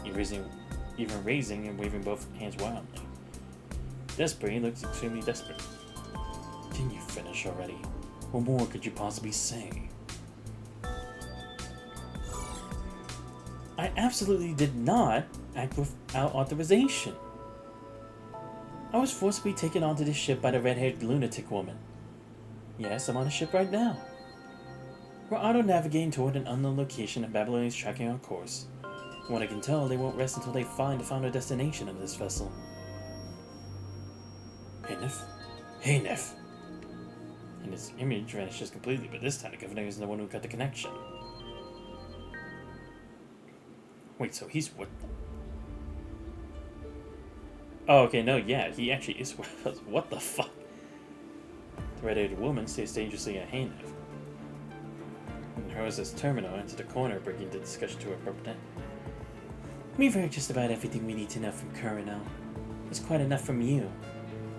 even raising and waving both hands wildly. Desperate, he looks extremely desperate. Didn't you finish already? What more could you possibly say? I absolutely did not act without authorization. I was forcibly taken onto this ship by the red-haired lunatic woman. Yes, I'm on a ship right now. We're auto-navigating toward an unknown location and Babylonia is tracking our course. From what I can tell, they won't rest until they find the final destination of this vessel. Hey, Nef. And his image vanishes completely, but this time the governor isn't the one who cut the connection. Wait, so he's with them? Oh, okay, no, yeah, he actually is with us. What the fuck? The red-haired woman stays dangerously at Hanef. And Rosa's terminal entered the corner, bringing the discussion to a abrupt end. We've heard just about everything we need to know from Kurano. There's quite enough from you.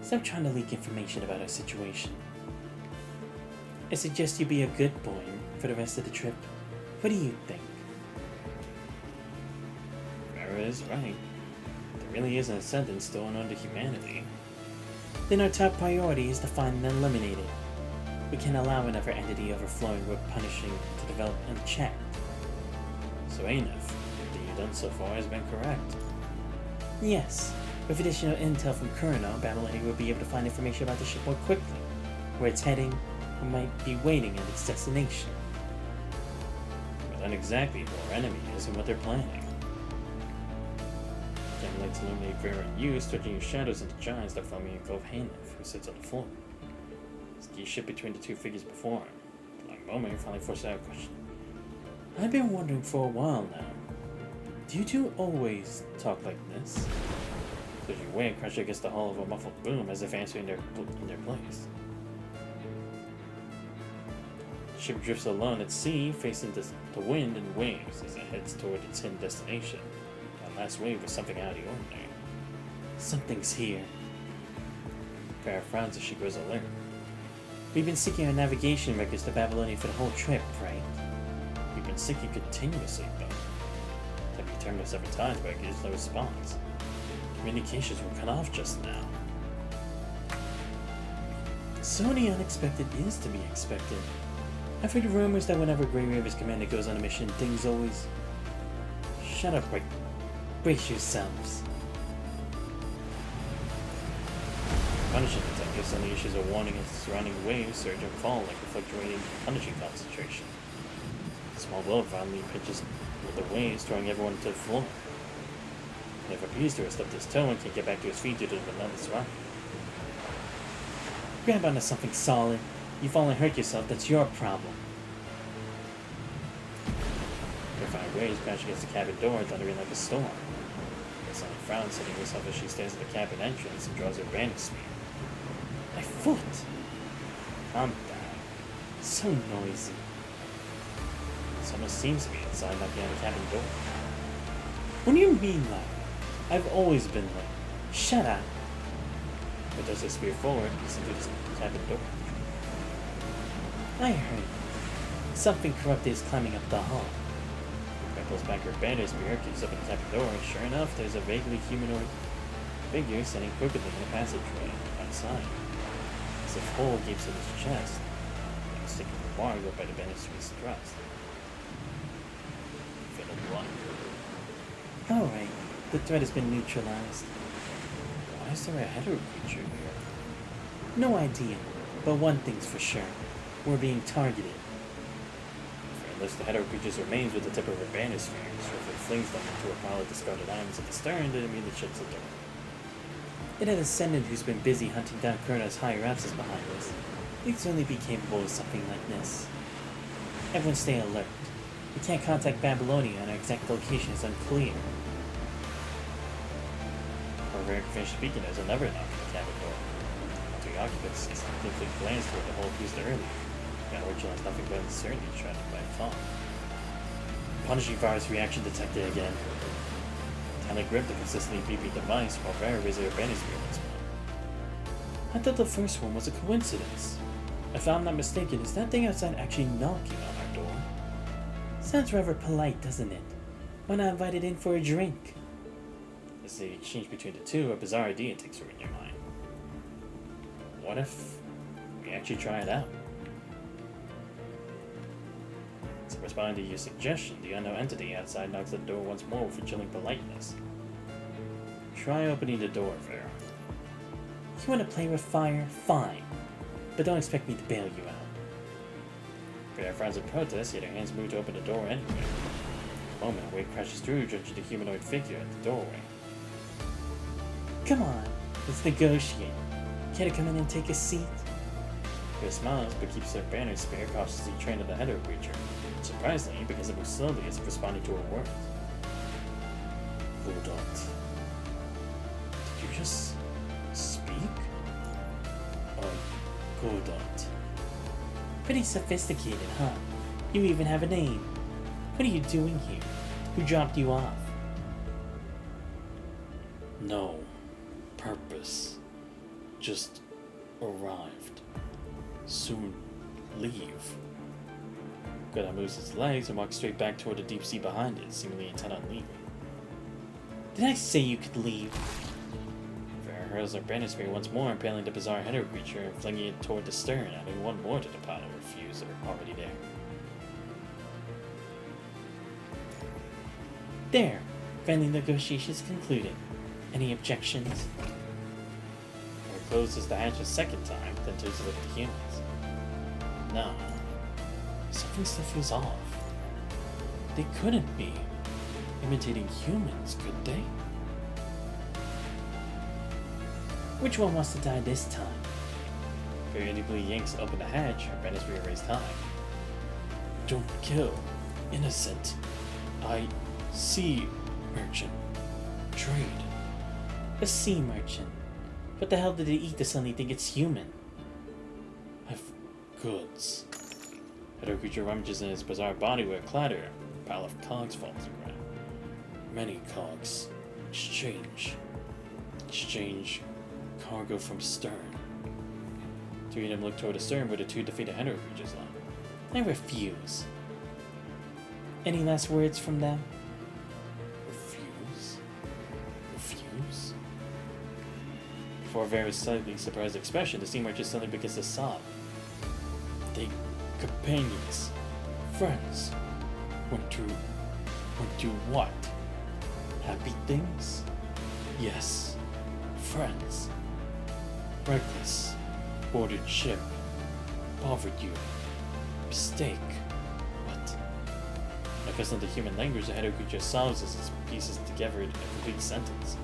Stop trying to leak information about our situation. I suggest you be a good boy for the rest of the trip. What do you think? Vera is right. There really is an ascendant still on under humanity. then our top priority is to find and eliminate it. We can't allow another entity overflowing with punishing to develop unchecked. So Anif, everything you've done so far has been correct. Yes, with additional intel from Kurno, Babylonia will be able to find information about the ship more quickly, where it's heading, or might be waiting at its destination. But then exactly who our enemy is and what they're planning. Dim lights illuminate Vera and you, stretching your shadows into giants that follow you Cove Hanif, who sits on the floor. You shift between the two figures before him. For a moment, you're finally forced out a question. I've been wondering for a while now. Do you two always talk like this? As you weigh and crash against the hull of a muffled boom as if answering their place. The ship drifts alone at sea, facing the wind and waves as it heads toward its hidden destination. That last wave was something out of the ordinary. Something's here. Vera frowns as she grows alert. We've been seeking our navigation records to Babylonia for the whole trip, right? We've been seeking continuously, though. Have you turned us several times, but I get no response. Communications were cut off just now. So the unexpected is to be expected. I've heard rumors that whenever Grey River's commander goes on a mission, things always... Shut up, brace yourselves. Punishing detective suddenly issues a warning as the surrounding waves surge and fall like a fluctuating punishing concentration. The small boat finally pitches with the waves, throwing everyone to the floor. It appears to have stubbed his toe and can't get back to his feet due to the relentless rock. Grab onto something solid. You've only hurt yourself, that's your problem. Terrifying waves crash against the cabin door, thundering like a storm. The sun frowns, setting herself as she stares at the cabin entrance and draws her bandage spear. My foot! Calm down. So noisy. Someone seems to be inside, knocking on the cabin door. What do you mean, loud? I've always been loud. Shut up. But does his spear forward, he's into the cabin door. I heard. Something corrupted is climbing up the hall. Vera pulls back her bandage spear, kicks open the cabin door, and sure enough, there's a vaguely humanoid figure standing crookedly in the passageway outside. As if hole gapes in his chest, like a stick of bar go by the bandage spear's thrust. Feel the blood. Alright, the threat has been neutralized. Why is there a hetero creature here? No idea, but one thing's for sure. We're being targeted. Vera lifts the hetero creature's remains with the tip of her bandage spear, swiftly flings them into a pile of discarded items at the stern, and immediately shuts the door. It had a descendant who's been busy hunting down Kurno's higher-ups is behind us. They'd certainly be capable of something like this. Everyone stay alert. We can't contact Babylonia and our exact location is unclear. Before Vera can finish speaking, there's another knock at the cabin door. The occupants instinctively glance toward the hole used earlier. The original has nothing but uncertainty shrouded by fog. Punishing virus reaction detected again. Tana gripped the consistently beeping device while Vera raised her bandage spear once more. I thought the first one was a coincidence. If I'm not mistaken, is that thing outside actually knocking on our door? Sounds rather polite, doesn't it? Why not invite it in for a drink? As the exchange between the two, a bizarre idea takes root in your mind. What if we actually try it out? So responding to your suggestion, the unknown entity outside knocks at the door once more with a chilling politeness. Try opening the door, Vera. You want to play with fire? Fine. But don't expect me to bail you out. Vera frowns in protest, yet her hands move to open the door anyway. In a moment, a wave crashes through, drenching the humanoid figure at the doorway. Come on, let's negotiate. Care to come in and take a seat? Vera smiles, but keeps her banner spear cautiously trained at the hetero creature. Surprisingly, because it moves slowly as if responding to her words. Godot. Did you just speak? Godot. Pretty sophisticated, huh? You even have a name. What are you doing here? Who dropped you off? No purpose. Just arrived. Soon leave. Godot moves his legs and walks straight back toward the deep sea behind it, seemingly intent on leaving. Did I say you could leave? Vera hurls her banister once more, impaling the bizarre header creature and flinging it toward the stern, adding one more to the pile of refuse that are already there. There! Friendly negotiations concluded. Any objections? Vera closes the hatch a second time, then turns to look at the humans. No. Something still feels off. They couldn't be imitating humans, could they? Which one wants to die this time? Periodically yanks open the hatch, her banister raised high. Don't kill. Innocent. I see merchant. Trade. A sea merchant. What the hell did they eat to suddenly think it's human? Have goods. Header creature rummages in his bizarre body with a clatter. A pile of cogs falls to the ground. Many cogs. Exchange. Exchange cargo from stern. Three of them look toward the stern where the two defeated header creatures lie. I refuse. Any last words from them? Refuse? Refuse? Before Vera's slightly surprised expression, the sea merchant suddenly begins to sob. They companions. Friends. Went to what? Happy things? Yes. Friends. Reckless. Boarded ship. Bothered you. Mistake. What? Accustomed to human language, the header creature sobs as it pieces together a complete sentence.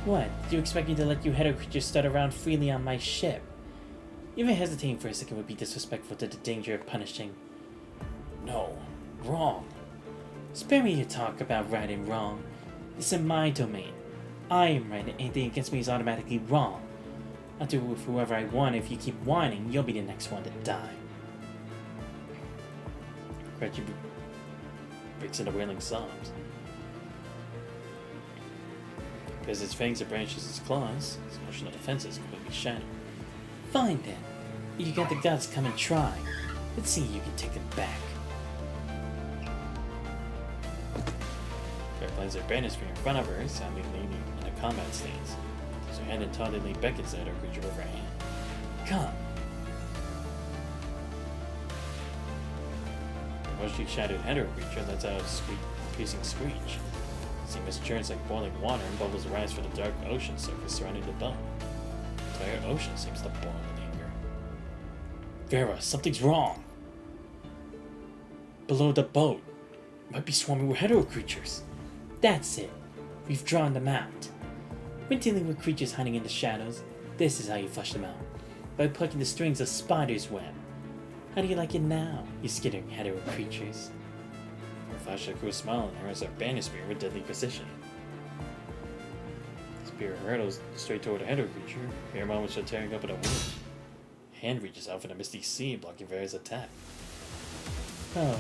What? Do you expect me to let you header creatures strut around freely on my ship? Even hesitating for a second would be disrespectful to the danger of punishing. No. Wrong. Spare me your talk about right and wrong. It's in my domain. I am right and anything against me is automatically wrong. I'll do it with whoever I want. If you keep whining, you'll be the next one to die. Reggie breaks into wailing sobs. As his fangs and branches his claws, his emotional defenses completely shattered. Fine then. If you got the guts, come and try. Let's see if you can take them back. Vera plants her banister in front of her, sounding leaning in a combat stance. Takes her hand and tauntingly beckons at her creature with her hand. Come. The mostly shattered header creature lets out a piercing screech. The sea mist churns like boiling water and bubbles rise from the dark ocean surface surrounding the boat. The entire ocean seems to boil in anger. Vera, something's wrong. Below the boat. Might be swarming with hetero creatures. That's it. We've drawn them out. When dealing with creatures hiding in the shadows, this is how you flush them out. By plucking the strings of spider's web. How do you like it now, you skittering hetero creatures? Her flashes a cruel smile and hurls her bandit spear with deadly precision. The spear hurtles straight toward the header creature, mere moments of tearing open a wound. Hand reaches out for the misty sea, blocking Vera's attack. Oh,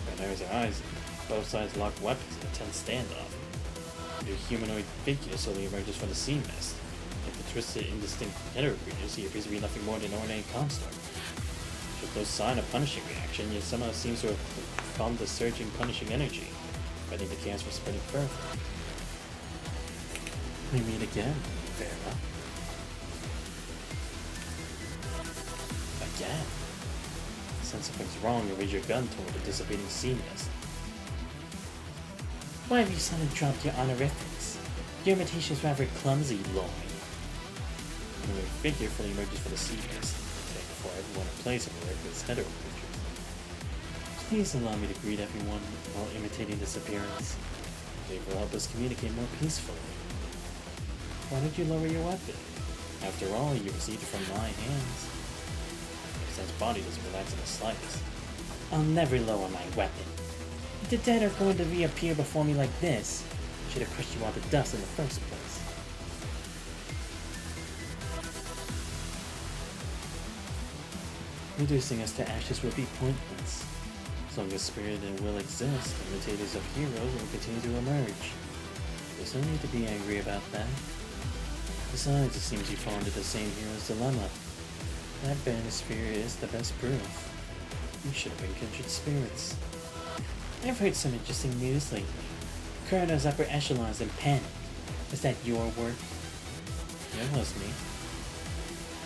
Vera narrows her eyes, and both sides lock weapons in a tense standoff. A humanoid figure slowly emerges from the sea mist. Like the twisted, indistinct header creatures, he appears to be nothing more than an ornate construct. Shows no sign of punishing reaction, yet somehow seems to have calmed the surging punishing energy, preventing the chaos from spreading further. we meet again, Vera. Again. Sense something's wrong, you raise your gun toward the dissipating sea mist. Why have you suddenly dropped your honorifics? Your imitation's rather clumsy, Lloyd. A humanoid figure fully emerges from the sea mist, standing before everyone in place of a reckless hetero creature. Please allow me to greet everyone while imitating this appearance. They will help us communicate more peacefully. Why did you lower your weapon? After all, you received it from my hands. Sen's body doesn't relax in the slightest. I'll never lower my weapon. If the dead are going to reappear before me like this, I should have crushed you all to dust in the first place. Reducing us to ashes would be pointless. As long as spirit and will exist, imitators of heroes will continue to emerge. There's no need to be angry about that. Besides, it seems you fall into the same hero's dilemma. That Banisphere is the best proof. You should have been kindred spirits. I've heard some interesting news lately. Colonel's upper echelons in panic. Was that your work? It was me.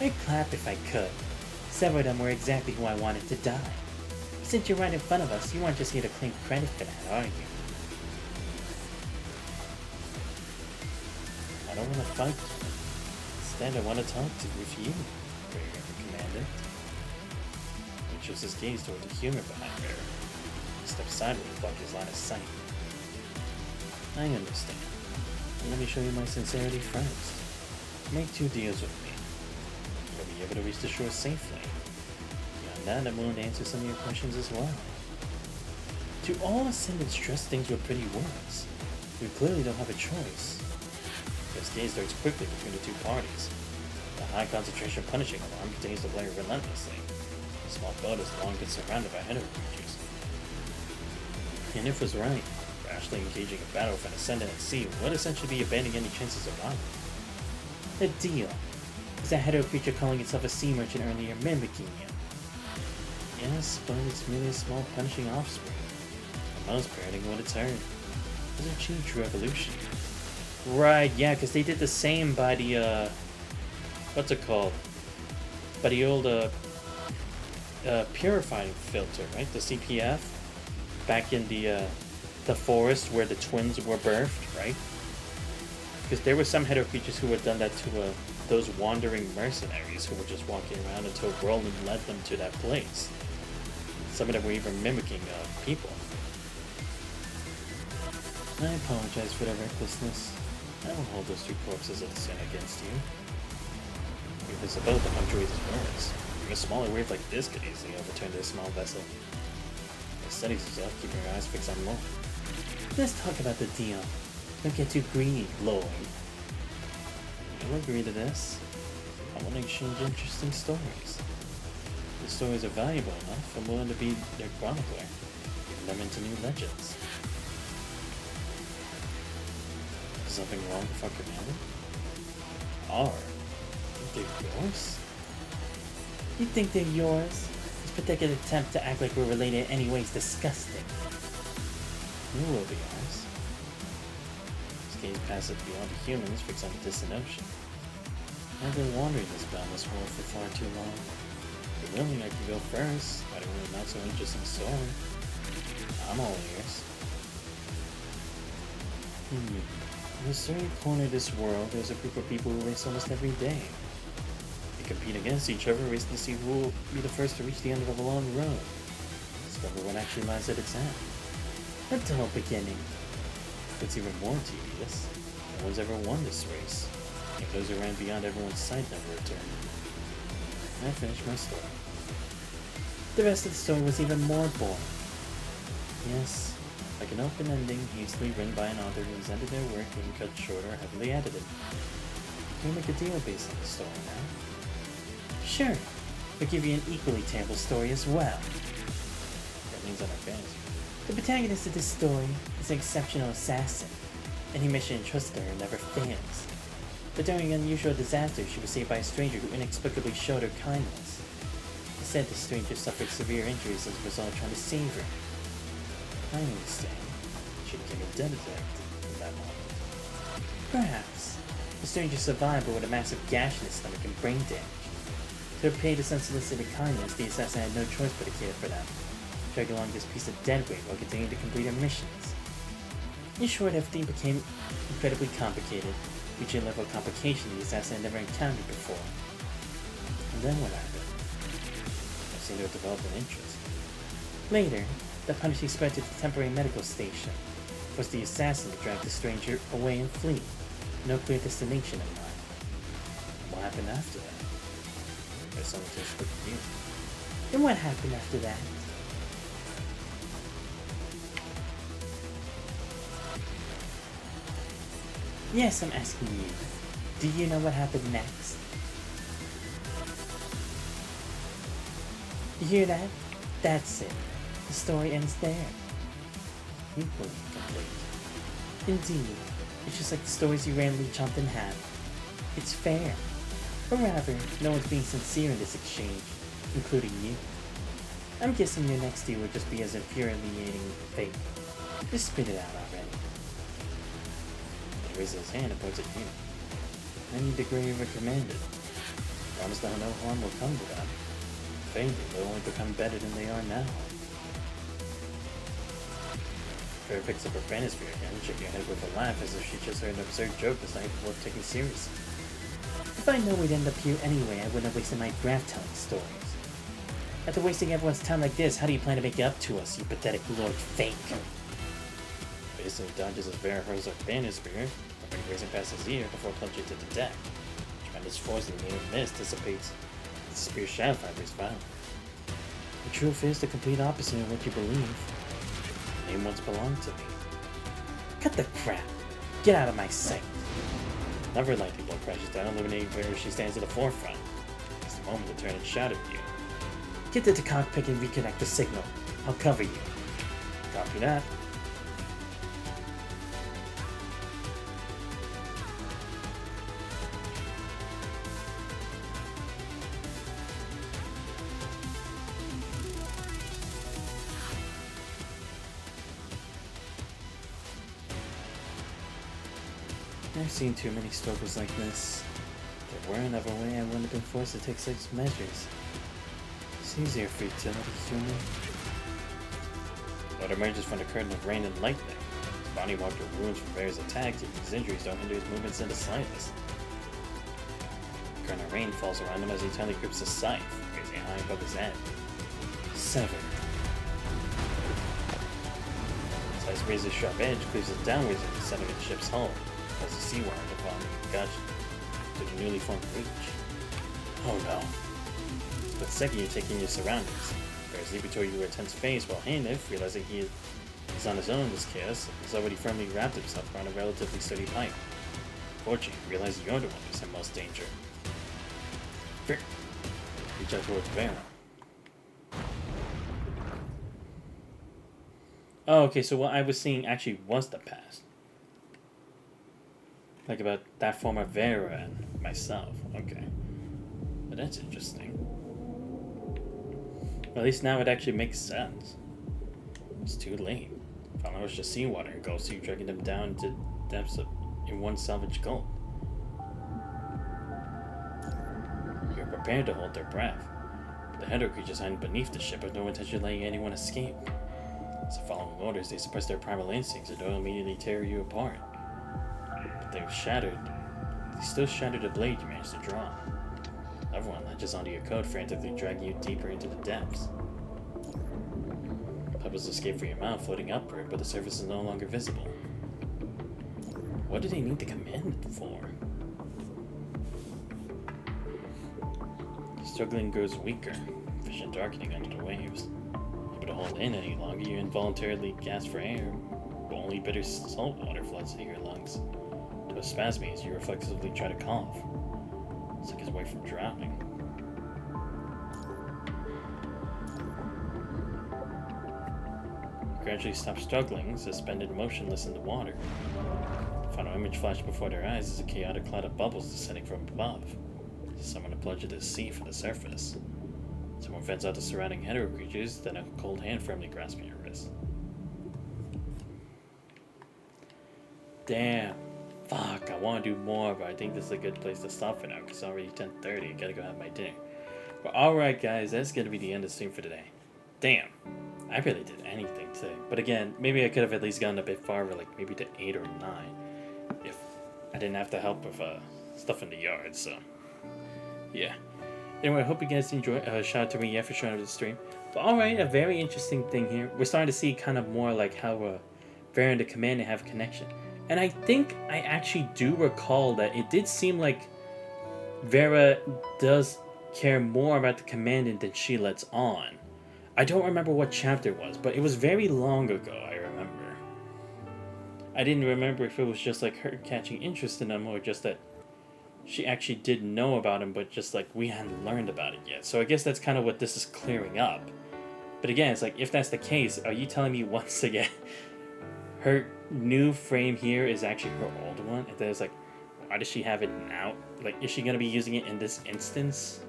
I'd clap if I could. Several of them were exactly who I wanted to die. Since you're right in front of us, you aren't just here to claim credit for that, are you? I don't want to fight you. Instead, I want to talk to you, Vera, Commandant. He shifts his gaze toward the human behind Vera. He steps sideways to block his line of sight. I understand. Let me show you my sincerity first. Make 2 deals with me. You'll be able to reach the shore safely. Beyond that, I'm willing to answer some of your questions as well. To all ascendants, trust things with pretty words. We clearly don't have a choice. His gaze darts quickly between the 2 parties. The high concentration punishing alarm continues to blare relentlessly. The small boat has long been surrounded by header creatures. And if was right, rashly engaging a battle with an ascendant at sea would essentially be abandoning any chances of survival. The deal is a hetero creature calling itself a sea merchant earlier mimicking you. Yes, but it's merely a small punishing offspring. The most parroting what it's heard. Those are cheap true evolution. Right, yeah, because they did the same by the, what's it called? By the old, purifying filter, right? The CPF? Back in the forest where the twins were birthed, right? Because there were some hetero creatures who had done that to, those wandering mercenaries who were just walking around until Roland led them to that place. Some of them were even mimicking, people. I apologize for the recklessness. I won't hold those 2 corpses of the sin against you. If it's about to punctuate his words, a smaller wave like this could easily overturn this small vessel. He steadies himself, keeping her eyes fixed on Lord. Let's talk about the deal. Don't get too greedy, Lord. You'll agree to this. I want to exchange interesting stories. The stories are valuable enough, I'm willing to be their chronicler, giving them into new legends. Something wrong with our commander? They're yours? You think they're yours? This particular attempt to act like we're related in any way is disgusting. You will be ours. His gaze passes beyond the humans, fixed on the distant ocean. I've been wandering this boundless world for far too long. If you're willing, I can go first. I don't really not so interesting story. I'm all ears. In a certain corner of this world, there's a group of people who race almost every day. They compete against each other, racing to see who will be the first to reach the end of a long road. Discover what actually lies at its end. A dull beginning. It's even more tedious. No one's ever won this race. And those who ran beyond everyone's sight never returned. I finished my story. The rest of the story was even more boring. Yes, like an open ending hastily written by an author who has ended their work being cut short or heavily edited. Can we make a deal based on the story now? Sure, we'll give you an equally terrible story as well. That means on our fantasy. The protagonist of this story is an exceptional assassin. Any mission entrusted to her never fails. But during an unusual disaster, she was saved by a stranger who inexplicably showed her kindness. Instead, the stranger suffered severe injuries as a result of trying to save her. I understand. She became a dead detective in that moment. Perhaps. The stranger survived, but with a massive gash in his stomach and brain damage. To repay this unsolicited kindness, the assassin had no choice but to care for them, dragged along this piece of dead weight while continuing to complete her missions. In short, everything became incredibly complicated, reaching a level of complication the assassin had never encountered before. And then what happened? I seemed to have developed an interest. Later, the punishing spread to the temporary medical station, forced the assassin to drag the stranger away and flee, no clear destination in mind. What happened after that? There's something to explain to you. And what happened after that? Yes, I'm asking you. Do you know what happened next? You hear that? That's it. The story ends there. Equally incomplete. Indeed, it's just like the stories you randomly chomped in half. It's fair. Or rather, no one's being sincere in this exchange, including you. I'm guessing your next deal would just be as infuriating fake. Just spit it out already. raises his hand and points at you. Any degree you ever commanded. Promise that no harm will come to them. Failing, they'll only become better than they are now. Vera picks up her banisphere again, shaking her head with a laugh as if she just heard an absurd joke that's not even worth taking seriously. If I know we'd end up here anyway, I wouldn't have wasted my breath telling stories. After wasting everyone's time like this, how do you plan to make it up to us, you pathetic Lord Fake? Basically dodges as Vera hurls her banisphere, racing past his ear before plunging to the deck. Tremendous force in the near mist dissipates the spear shadow fibers violently. The truth is the complete opposite of what you believe. Name once belonged to me. Cut the crap! Get out of my sight! Another lightning bolt crashes down, illuminating where she stands at the forefront. It's the moment to turn and shout at you. Get to the cockpit and reconnect the signal. I'll cover you. Copy that. I've seen too many struggles like this. If there were another way, I wouldn't have been forced to take such measures. It's easier for utility, human. What emerges from the curtain of rain and lightning. Bonnie walked through wounds from Vera's attacks, yet these injuries don't hinder his movements in the slightest. The curtain of rain falls around him as he tightly grips the scythe, raising high above his head. Sever. His ice raises sharp edge, cleaves it downwards at the center of the ship's hull, as the sea water upon gush to the newly formed breach. Oh no. But second, you take in your surroundings. Vera's leaping toward you with a tense face, while Hanif, realizing he is on his own in this chaos, has already firmly wrapped himself around a relatively sturdy pipe. Fortunately, you realize you're the one who's in most danger. Reach out towards Vera. Oh, okay, so what I was seeing actually was the past. Like about that former Vera and myself. Okay. But that's interesting. Well, at least now it actually makes sense. It's too late. Found out it was just seawater and ghosts, you dragging them down into depths in one salvage gulp. You're prepared to hold their breath. But the header creatures hiding beneath the ship have no intention of letting anyone escape. So following orders, they suppress their primal instincts and don't immediately tear you apart. But they still shattered the blade you managed to draw. Everyone latches onto your code, frantically dragging you deeper into the depths. Pebbles escape from your mouth, floating upward, but the surface is no longer visible. What do they need the command for? Struggling grows weaker, vision darkening under the waves. Able to hold in any longer, you involuntarily gasp for air, but only bitter salt water floods into your lungs. To a spasm as you reflexively try to cough. It's like his way from drowning. You gradually stop struggling, suspended motionless in the water. The final image flashed before their eyes as a chaotic cloud of bubbles descending from above. Someone to plunge into the sea for the surface. Someone fends out the surrounding hetero creatures, then a cold hand firmly grasping your wrist. Damn. Fuck, I want to do more, but I think this is a good place to stop for now, because it's already 10:30. I gotta go have my dinner. But alright, guys, that's gonna be the end of the stream for today. Damn. I really did anything today. But again, maybe I could have at least gone a bit farther, like maybe to 8 or 9. If I didn't have to help with stuff in the yard, so. Yeah. Anyway, I hope you guys enjoy. Shout out to me, for showing up the stream. But alright, a very interesting thing here. We're starting to see kind of more like how Vera and the Commander have a connection. And I think I actually do recall that it did seem like Vera does care more about the Commandant than she lets on. I don't remember what chapter it was, but it was very long ago, I remember. I didn't remember if it was just like her catching interest in him or just that she actually did know about him, but just like we hadn't learned about it yet. So I guess that's kind of what this is clearing up. But again, it's like, if that's the case, are you telling me once again her new frame here is actually her old one? And then it's like, why does she have it now? Like, is she going to be using it in this instance?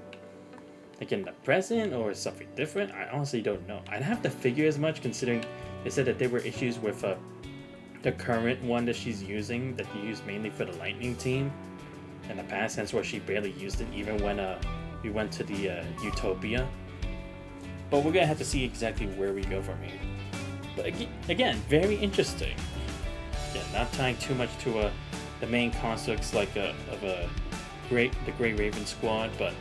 Like in the present or something different? I honestly don't know. I'd have to figure as much, considering they said that there were issues with the the current one that she's using, that she used mainly for the Lightning team in the past, hence why she barely used it even when we went to the Utopia. But we're gonna have to see exactly where we go from here. But again, very interesting. Again, not tying too much to the main constructs like the Grey Raven squad, but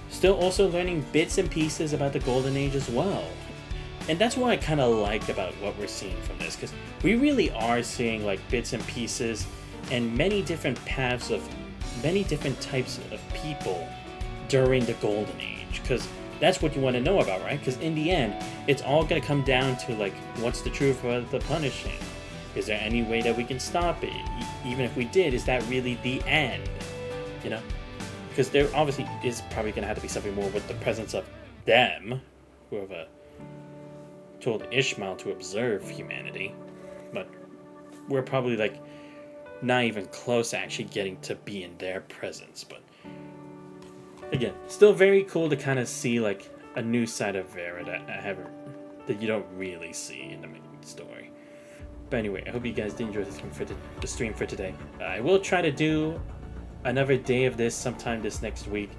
still also learning bits and pieces about the Golden Age as well. And that's what I kind of like about what we're seeing from this, because we really are seeing like bits and pieces and many different paths of many different types of people during the Golden Age, because that's what you want to know about, right? Because in the end, it's all going to come down to like, what's the truth about the punishing? Is there any way that we can stop it? Even if we did, is that really the end? You know? Because there obviously is probably going to have to be something more with the presence of them, who have told Ishmael to observe humanity. But we're probably like not even close to actually getting to be in their presence. But again, still very cool to kind of see like a new side of Vera that you don't really see in the main story. But anyway, I hope you guys did enjoy the stream for today. I will try to do another day of this sometime this next week.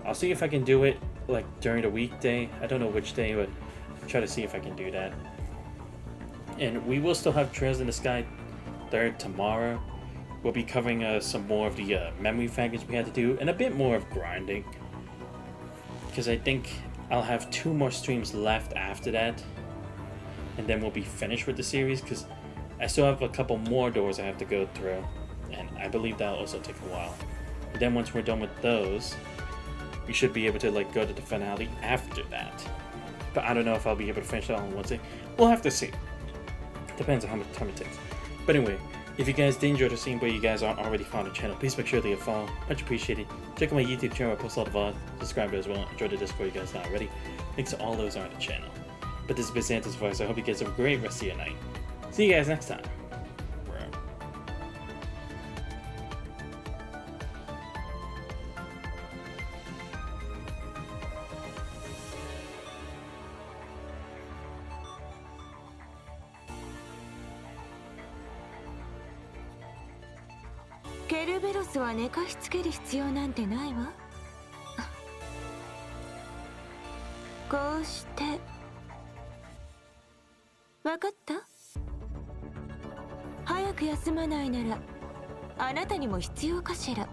I'll see if I can do it like during the weekday. I don't know which day, but I'll try to see if I can do that. And we will still have Trails in the Sky 3rd tomorrow. We'll be covering some more of the memory fragments we had to do, and a bit more of grinding. Because I think I'll have 2 more streams left after that. And then we'll be finished with the series, because I still have a couple more doors I have to go through. And I believe that'll also take a while. And then once we're done with those, we should be able to like go to the finale after that. But I don't know if I'll be able to finish that on Wednesday. We'll have to see. Depends on how much time it takes. But anyway, if you guys did enjoy the stream, but you guys aren't already following the channel, please make sure to leave a follow. Much appreciated. Check out my YouTube channel, I post a lot of VOD. Subscribe as well. Enjoy the Discord, you guys not already. Links to all those are on the channel. But this has been Santa's Voice. I hope you guys have a great rest of your night. See you guys next time. Bro. ケルベロスは寝かしつける必要なんてないわ。こうしてわかった？早く休まないならあなたにも必要かしら。